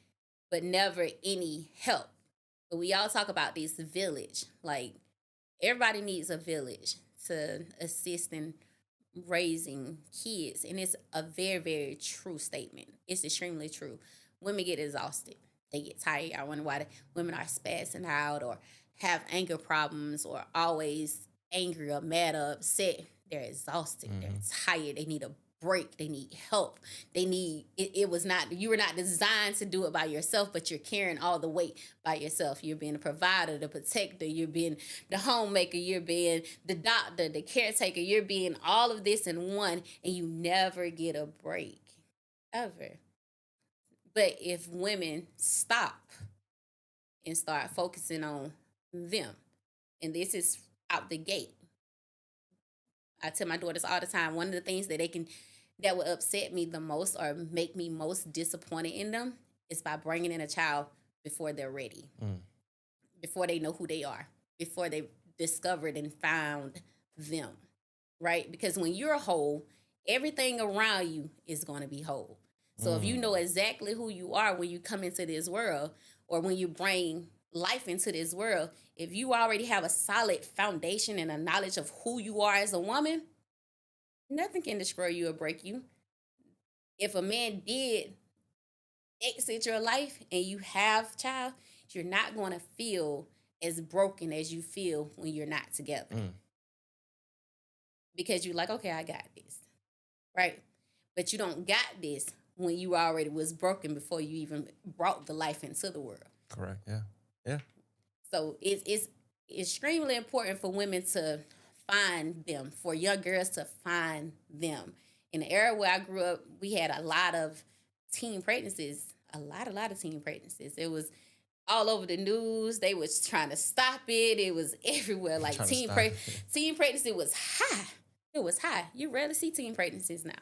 but never any help. But we all talk about this village, like everybody needs a village to assist in raising kids, and it's a very, very true statement. It's extremely true. Women get exhausted. They get tired. I wonder why women are spazzing out or have anger problems or always angry or mad or upset. They're exhausted. They're tired. They need a break. They need help. They need it was not, you were not designed to do it by yourself, but you're carrying all the weight by yourself. You're being a provider, the protector, you're being the homemaker, you're being the doctor, the caretaker, you're being all of this in one, and you never get a break. Ever. But if women stop and start focusing on them, and this is out the gate. I tell my daughters all the time, one of the things that would upset me the most or make me most disappointed in them is by bringing in a child before they're ready, before they know who they are, before they've discovered and found them, right? Because when you're whole, everything around you is going to be whole. So if you know exactly who you are when you come into this world, or when you bring life into this world, if you already have a solid foundation and a knowledge of who you are as a woman, nothing can destroy you or break you. If a man did exit your life and you have child, you're not going to feel as broken as you feel when you're not together. Because you're like, okay, I got this, right? But you don't got this when you already was broken before you even brought the life into the world. Correct. Yeah. Yeah. So it's extremely important for women to find them, for young girls to find them. In the era where I grew up, we had a lot of teen pregnancies, a lot of teen pregnancies. It was all over the news. They was trying to stop it. It was everywhere. Like teen pregnancy was high. It was high. You rarely see teen pregnancies now.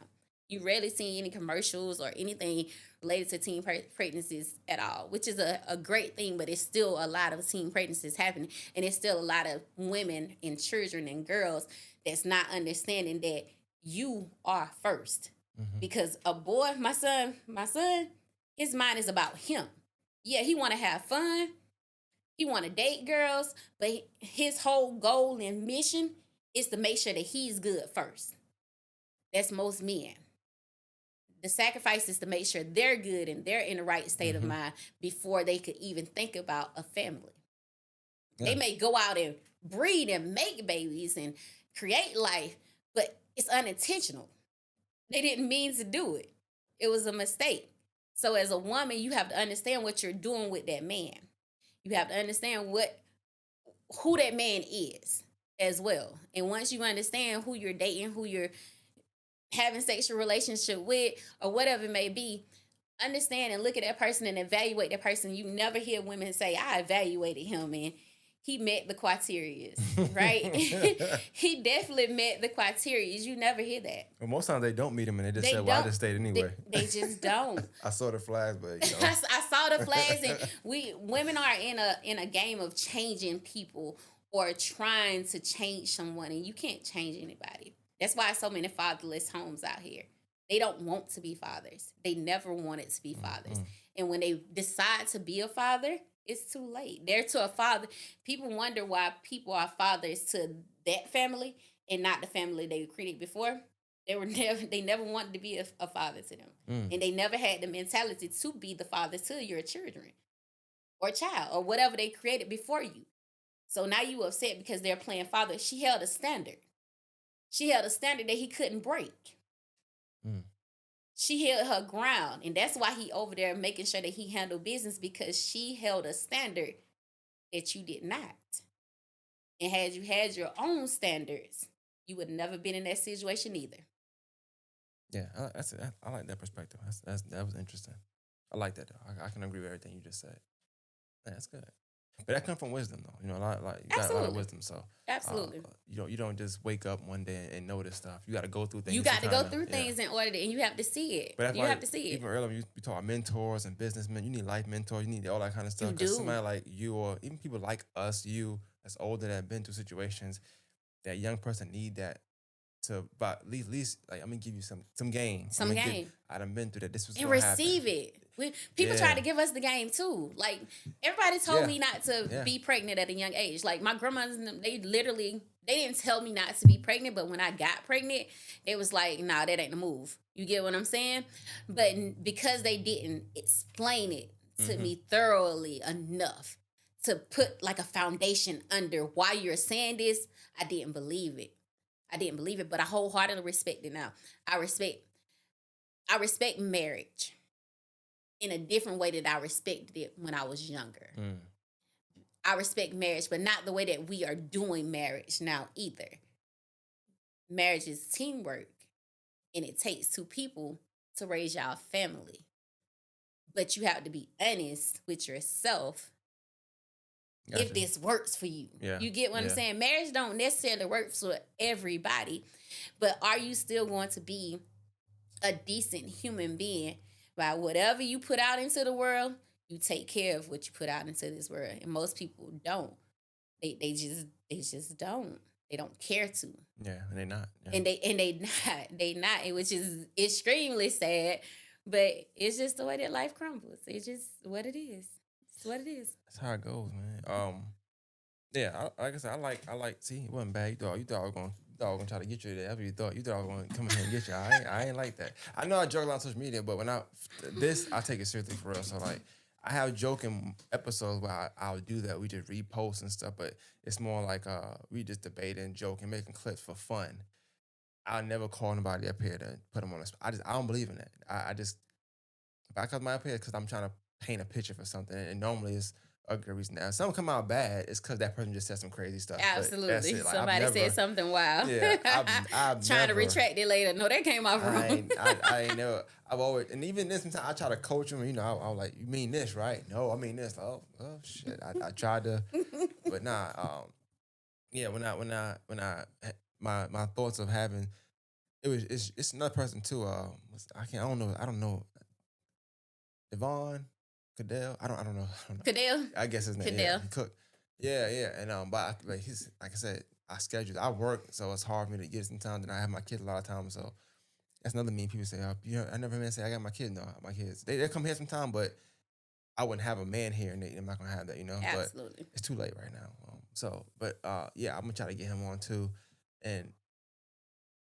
You rarely see any commercials or anything related to teen pregnancies at all, which is a great thing, but it's still a lot of teen pregnancies happening. And it's still a lot of women and children and girls that's not understanding that you are first. Mm-hmm. Because a boy, my son, his mind is about him. Yeah, he want to have fun. He want to date girls, but his whole goal and mission is to make sure that he's good first. That's most men. The sacrifice is to make sure they're good and they're in the right state of mind before they could even think about a family. Yeah. They may go out and breed and make babies and create life, but it's unintentional. They didn't mean to do it. It was a mistake. So as a woman, you have to understand what you're doing with that man. You have to understand who that man is as well. And once you understand who you're dating, who you're having sexual relationship with, or whatever it may be, understand and look at that person and evaluate that person. You never hear women say, I evaluated him and he met the criteria, right? He definitely met the criteria. You never hear that. Well, most times they don't meet him and they just say, well, I just stayed anyway. They just don't. I saw the flags, but you know. I saw the flags, and women are in a game of changing people or trying to change someone, and you can't change anybody. That's why so many fatherless homes out here. They don't want to be fathers. They never wanted to be fathers. And when they decide to be a father, it's too late. They're to a father. People wonder why people are fathers to that family and not the family they created before. They never wanted to be a father to them. And they never had the mentality to be the father to your children or child or whatever they created before you. So now you upset because they're playing father. She held a standard. She held a standard that he couldn't break. She held her ground. And that's why he over there making sure that he handled business, because she held a standard that you did not. And had you had your own standards, you would have never been in that situation either. Yeah, I like that perspective. That was interesting. I like that, though. I can agree with everything you just said. Yeah, that's good. But that comes from wisdom, though. You know, you got a lot of wisdom. So absolutely, you don't just wake up one day and know this stuff. You got to go through things. You got to go through things in order, and you have to see it. But you have to see it. Even earlier, you talk about mentors and businessmen. You need life mentors. You need all that kind of stuff. Because somebody like you, or even people like us, you that's older, that have been through situations, that young person need that to, but at least like, I'm gonna give you some game. I done been through that. This was and receive happen. It. People try to give us the game too. Like everybody told me not to be pregnant at a young age. Like my grandmas, they didn't tell me not to be pregnant, but when I got pregnant, it was like, nah, that ain't the move. You get what I'm saying? But because they didn't explain it to me thoroughly enough to put like a foundation under why you're saying this, I didn't believe it. But I wholeheartedly respect it now. I respect marriage in a different way that I respected it when I was younger. I respect marriage, but not the way that we are doing marriage now either. Marriage is teamwork, and it takes two people to raise y'all family. But you have to be honest with yourself. Gotcha. If this works for you. Yeah. You get what I'm saying? Marriage don't necessarily work for everybody, but are you still going to be a decent human being by whatever you put out into the world? You take care of what you put out into this world, and most people don't. They just don't. They don't care to. Yeah, and they're not. Yeah. And they not, which is extremely sad. But it's just the way that life crumbles. It's just what it is. It's what it is. That's how it goes, man. Yeah, like I said, I like. See, it wasn't bad. You thought I was gonna try to get you there. That's what you thought I was gonna come in here and get you. I ain't like that. I know I joke a lot on social media, but when I take it seriously for real. So like, I have joking episodes where I'll do that. We just repost and stuff, but it's more like we just debating, joking, making clips for fun. I'll never call anybody up here to put them on the spot. I don't believe in that. I just if I come up here because I'm trying to paint a picture for something, and normally it's a good reason. Now, if something come out bad, it's because that person just said some crazy stuff. But that's Absolutely. it. Like I've Somebody never, said something wild. yeah, I've Trying to never. retract it later. No, that came off wrong. I ain't never. I've always, and even this sometimes I try to coach them. You know, I was like, "You mean this, right?" No, I mean this. Like, oh shit. I tried to, but nah. Yeah. When I my thoughts of having it's another person too. I don't know. Devon, Cadell. I don't know. Cadell. I guess his name. Yeah, Cadell. he cooked. Yeah. And but like he's like I said, I scheduled. I work, so it's hard for me to get some time. Then I have my kids a lot of times, so that's another mean people say. I never heard say I got my kids. No, my kids. They come here sometime, but I wouldn't have a man here, and I'm not gonna have that, you know. Absolutely. But it's too late right now. But yeah, I'm gonna try to get him on too, and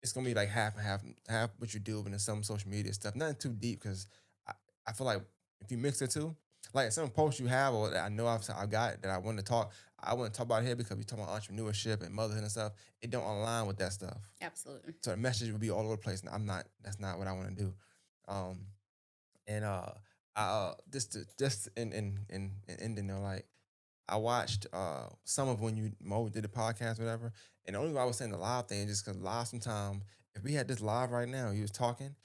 it's gonna be like half and half, half what you do, and then some social media stuff. Nothing too deep because I, I feel like if you mix the two, like some posts you have or that I know I've got that I want to talk, I want to talk about here because we talk about entrepreneurship and motherhood and stuff. It don't align with that stuff. Absolutely. So the message would be all over the place, and I'm not. That's not what I want to do. Um, and just in ending, though, like I watched some of when you Mo did the podcast, whatever. And the only reason I was saying the live thing is just because live sometimes, if we had this live right now, you was talking,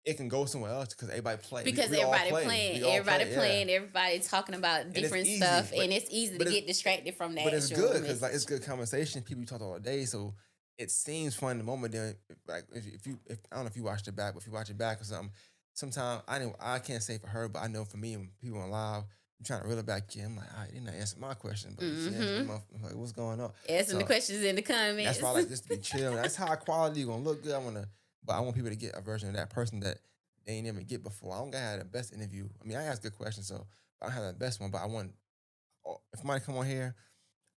it can go somewhere else because everybody play. Because We all everybody play. playing, We all everybody play, playing, everybody talking about it's different easy, stuff, but and it's easy to get distracted from that. But it's actual good because like message. it's good conversation. People you talk all day, so it seems fun in the moment. Then like if I don't know if you watched it back, but if you watch it back or something, sometimes I can't say for her, but I know for me and people on live, I'm trying to reel it back in. I'm like, all right, they not answer my question, but she answered I'm like, what's going on? Asking the questions in the comments. That's why I like just to be chill. That's how quality gonna look good. But I want people to get a version of that person that they ain't never get before. I don't gotta have the best interview. I mean, I ask good questions, so I don't have the best one, but I want if somebody come on here,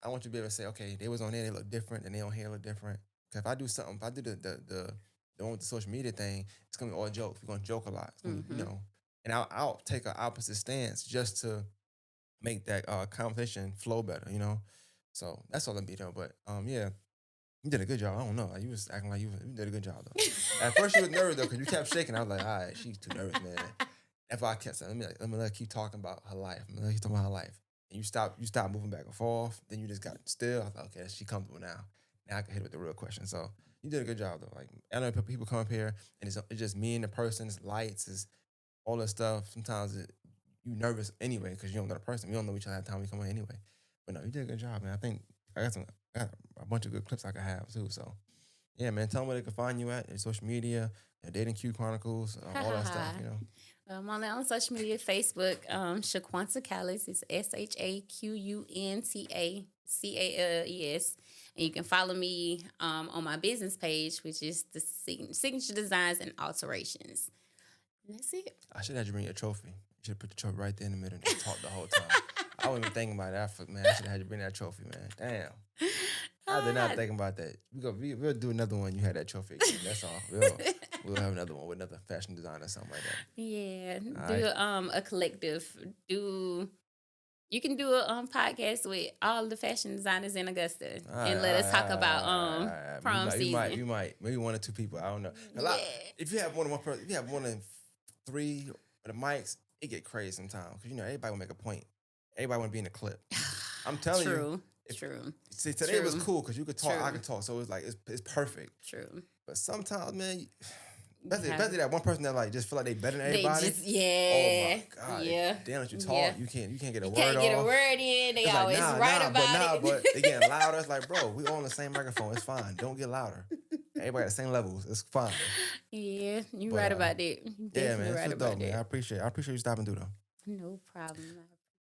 I want you to be able to say, okay, they was on there, they look different, and they on here look different. Because if I do something, if I do the one with the social media thing, it's gonna be all jokes. We're gonna joke a lot. It's gonna be, and I'll take an opposite stance just to make that conversation flow better, you know. So that's all it'll be though. But yeah, you did a good job. I don't know. Like, you was acting like you did a good job though. At first you was nervous though, because you kept shaking. I was like, all right, she's too nervous, man. That's why I kept saying, let me let her keep talking about her life. Let me keep talking about her life. And you stop moving back and forth. Then you just got still. I thought, okay, she comfortable now. Now I can hit her with the real question. So you did a good job though. Like I know people come up here and it's just me and the person, it's lights, it's all that stuff. Sometimes you nervous anyway because you don't know the person. We don't know each other at the time we come on anyway. But no, you did a good job, man. I think I got a bunch of good clips I could have too. So yeah, man, tell them where they can find you at, your social media, your Dating Q Chronicles, all that stuff, you know. I'm on social media, Facebook, Shaqunta Callis. It's ShaQuntacalles. And you can follow me on my business page, which is the Signature Designs and Alterations. And that's it. I should have you bring your trophy. You should have put the trophy right there in the middle and talk the whole time. I wasn't even thinking about that. Man, I should have had you bring that trophy, man. Damn. I did not think about that. We'll do another one. You had that trophy again. That's all. We'll have another one with another fashion designer or something like that. Yeah. A collective. You can do a podcast with all the fashion designers in Augusta and let us talk about prom season. You might maybe one or two people. I don't know. If you have more than one person, if you have more than 3 of the mics, it get crazy sometimes because everybody will make a point. Everybody want to be in the clip. I'm telling you. True. See, today was cool because you could talk, I could talk, so it's like it's perfect. True. But sometimes, man, especially that one person that like just feel like they better than everybody. Yeah. Oh my god. Yeah. Damn, that you talk, you can't get a word Can't get off. a word in. They always right about it. But they getting louder. It's like, bro, we all on the same microphone. It's fine. Don't get louder. Everybody at the same levels. It's fine. Yeah, you right about that. Yeah, man, it's dope, man. I appreciate you stopping through though. No problem.